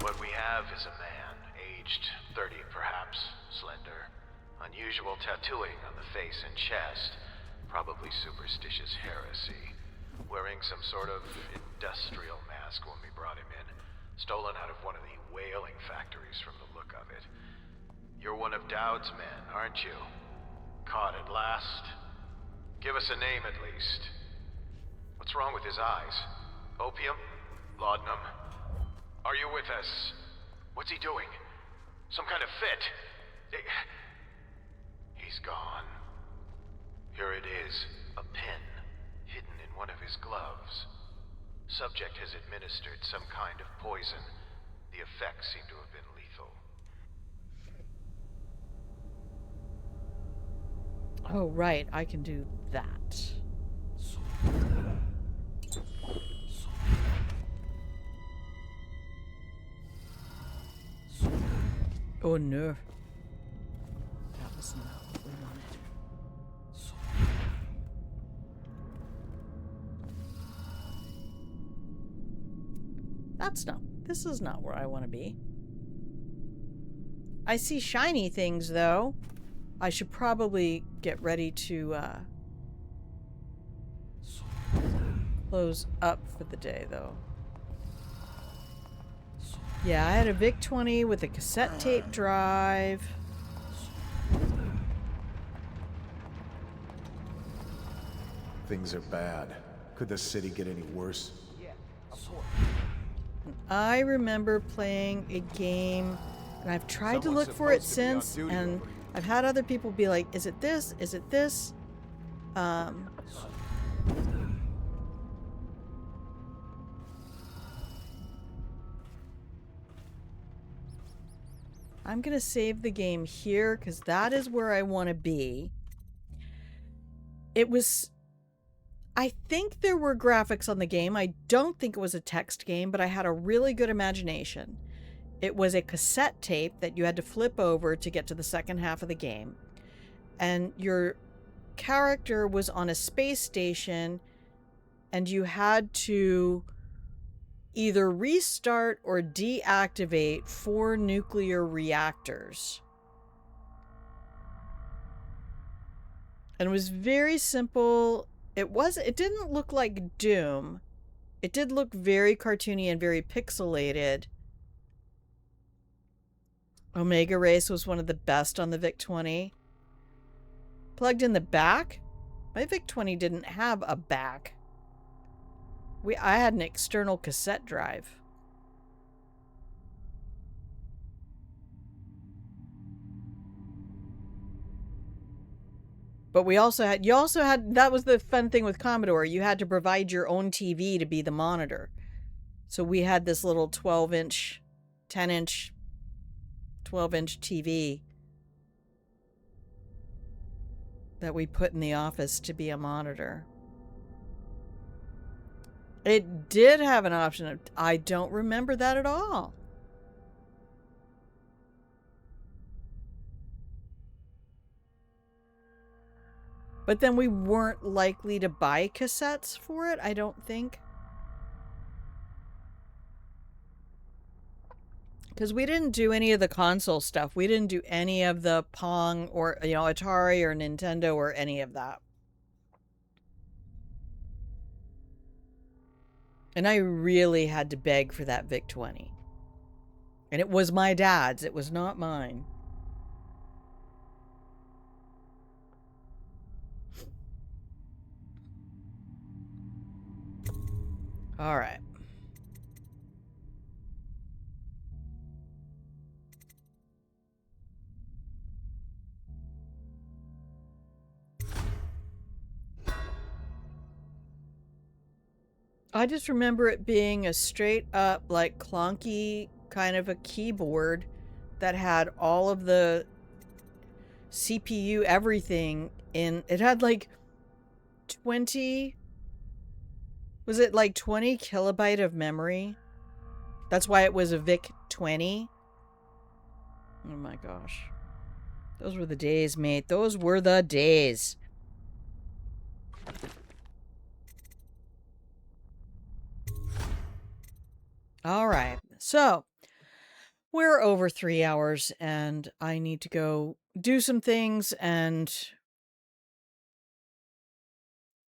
What we have is a man, aged 30 perhaps, slender, unusual tattooing on the face and chest, probably superstitious heresy, wearing some sort of industrial mask when we brought him in, stolen out of one of the whaling factories from the look of it. You're one of Dowd's men, aren't you? Caught at last? Give us a name at least. What's wrong with his eyes? Opium? Laudanum? Are you with us? What's he doing? Some kind of fit? He's gone. Here it is, a pin, hidden in one of his gloves. Subject has administered some kind of poison. The effects seem to have been lethal. Oh, right, I can do that. Oh no. That was not what we wanted. This is not where I want to be. I see shiny things though. I should probably get ready to close up for the day, though. Yeah, I had a VIC-20 with a cassette tape drive. Things are bad. Could the city get any worse? I remember playing a game, and I've tried to look for it since, and I've had other people be like, is it this? Is it this? I'm going to save the game here because that is where I want to be. It was... I think there were graphics on the game. I don't think it was a text game, but I had a really good imagination. It was a cassette tape that you had to flip over to get to the second half of the game. And your character was on a space station, and you had to either restart or deactivate 4 nuclear reactors. And it was very simple. It didn't look like Doom. It did look very cartoony and very pixelated. Omega Race was one of the best on the VIC-20. Plugged in the back? My VIC-20 didn't have a back. I had an external cassette drive. But you also had, that was the fun thing with Commodore, you had to provide your own TV to be the monitor. So we had this little 12-inch, 10-inch, 12-inch TV that we put in the office to be a monitor. It did have an option of, I don't remember that at all. But then we weren't likely to buy cassettes for it, I don't think. Because we didn't do any of the console stuff. We didn't do any of the Pong or, you know, Atari or Nintendo or any of that. And I really had to beg for that VIC-20. And it was my dad's. It was not mine. All right. I just remember it being a straight up, like, clunky kind of a keyboard that had all of the CPU everything in. It had like 20... Was it like 20 kilobyte of memory? That's why it was a VIC-20. Oh my gosh. Those were the days, mate. Those were the days. All right. So, we're over 3 hours and I need to go do some things and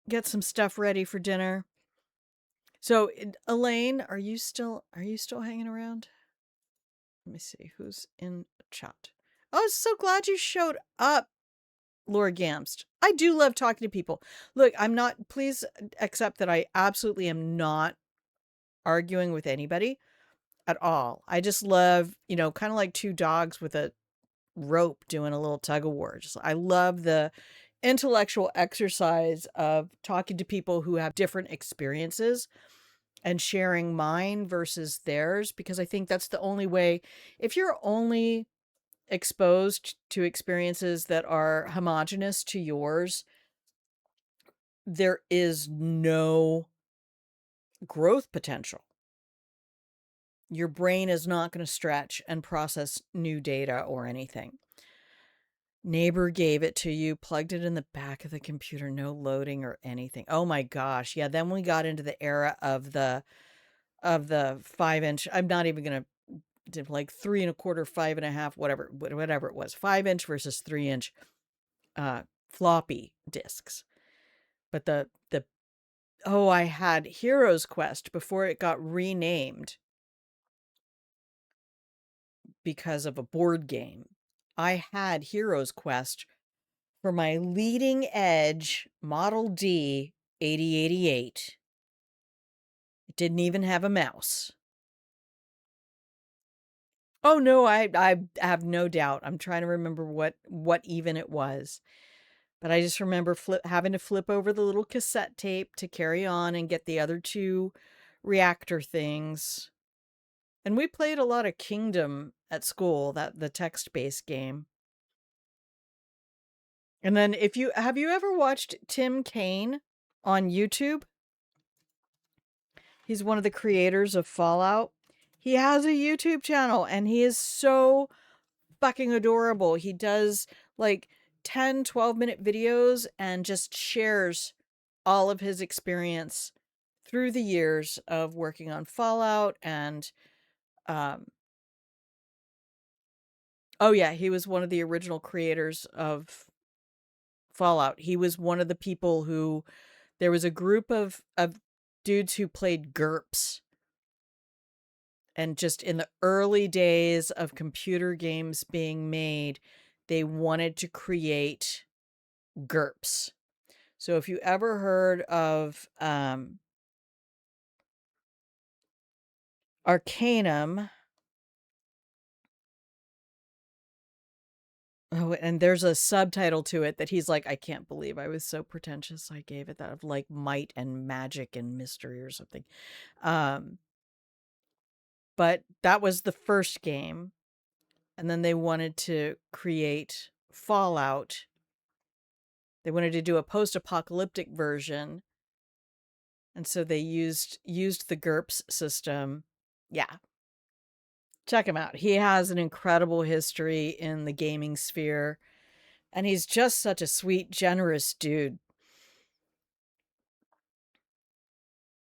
get some stuff ready for dinner. So, Elaine, are you still hanging around? Let me see who's in chat. Oh, so glad you showed up, Lord Gamst. I do love talking to people. Look, please accept that I absolutely am not arguing with anybody at all. I just love, you know, kind of like two dogs with a rope doing a little tug of war. I love the intellectual exercise of talking to people who have different experiences and sharing mine versus theirs, because I think that's the only way. If you're only exposed to experiences that are homogenous to yours, there is no growth potential. Your brain is not going to stretch and process new data or anything. Neighbor gave it to you, plugged it in the back of the computer, no loading or anything. Oh my gosh. Yeah, then we got into the era of the 5-inch. I'm not even going to do like 3 1/4, 5 1/2, whatever it was. 5-inch versus 3-inch floppy disks. But the Oh, I had Heroes Quest before it got renamed because of a board game. I had Heroes Quest for my leading edge Model D 8088. It didn't even have a mouse. Oh no, I have no doubt. I'm trying to remember what even it was. But I just remember having to flip over the little cassette tape to carry on and get the other two reactor things. And we played a lot of Kingdom at school, the text-based game. And then have you ever watched Tim Kaine on YouTube? He's one of the creators of Fallout. He has a YouTube channel and he is so fucking adorable. He does like 10, 12-minute videos and just shares all of his experience through the years of working on Fallout and oh yeah, he was one of the original creators of Fallout. He was one of the people who there was a group of dudes who played GURPS. And just in the early days of computer games being made, they wanted to create GURPS. So if you ever heard of Arcanum, oh, and there's a subtitle to it that he's like, I can't believe I was so pretentious. I gave it that of like might and magic and mystery or something. But that was the first game. And then they wanted to create Fallout. They wanted to do a post-apocalyptic version. And so they used the GURPS system. Yeah. Check him out. He has an incredible history in the gaming sphere. And he's just such a sweet, generous dude.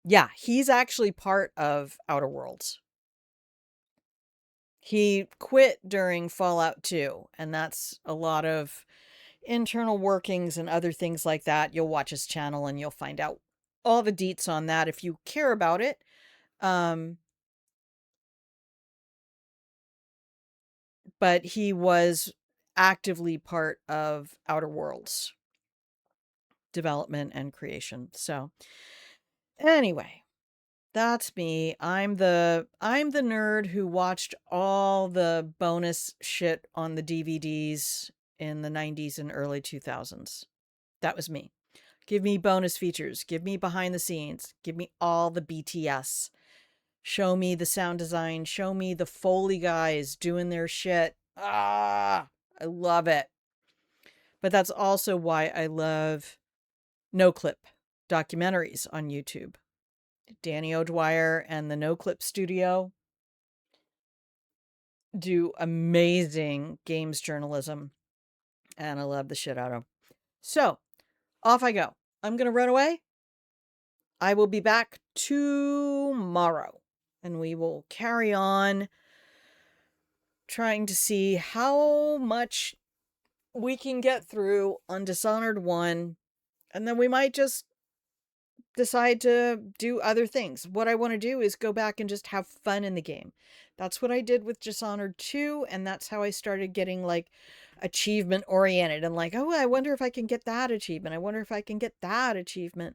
Yeah, he's actually part of Outer Worlds. He quit during Fallout 2, and that's a lot of internal workings and other things like that. You'll watch his channel and you'll find out all the deets on that if you care about it. But he was actively part of Outer Worlds development and creation. So anyway, that's me. I'm the nerd who watched all the bonus shit on the DVDs in the 90s and early 2000s. That was me. Give me bonus features. Give me behind the scenes. Give me all the BTS. Show me the sound design. Show me the Foley guys doing their shit. Ah, I love it. But that's also why I love no clip documentaries on YouTube. Danny O'Dwyer and the No Clip Studio do amazing games journalism, and I love the shit out of them. So, off I go. I'm going to run away. I will be back tomorrow, and we will carry on trying to see how much we can get through on Dishonored 1, and then we might just decide to do other things. What I want to do is go back and just have fun in the game. That's what I did with Dishonored 2, and that's how I started getting like achievement oriented and like, oh, I wonder if I can get that achievement. I wonder if I can get that achievement.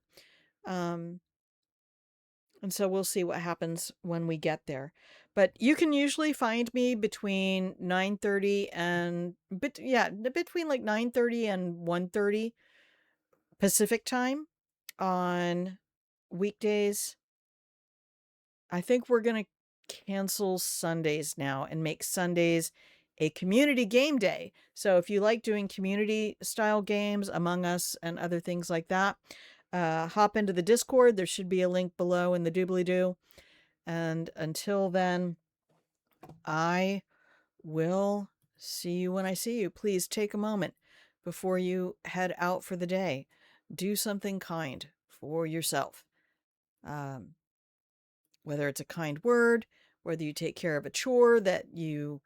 And so we'll see what happens when we get there. But you can usually find me between 9:30 and between like 9:30 and 1:30 Pacific time on weekdays. I think we're going to cancel Sundays now and make Sundays a community game day. So if you like doing community style games, Among Us and other things like that, hop into the Discord. There should be a link below in the doobly-doo. And until then, I will see you when I see you. Please take a moment before you head out for the day. Do something kind for yourself. Whether it's a kind word, whether you take care of a chore that you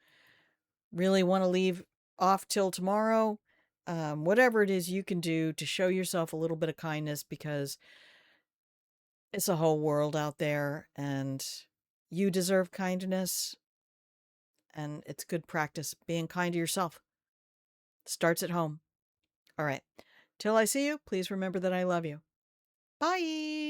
really want to leave off till tomorrow, whatever it is you can do to show yourself a little bit of kindness, because It's a whole world out there, and you deserve kindness, and it's good practice. Being kind to yourself starts at home. All right. Till I see you, please remember that I love you. Bye.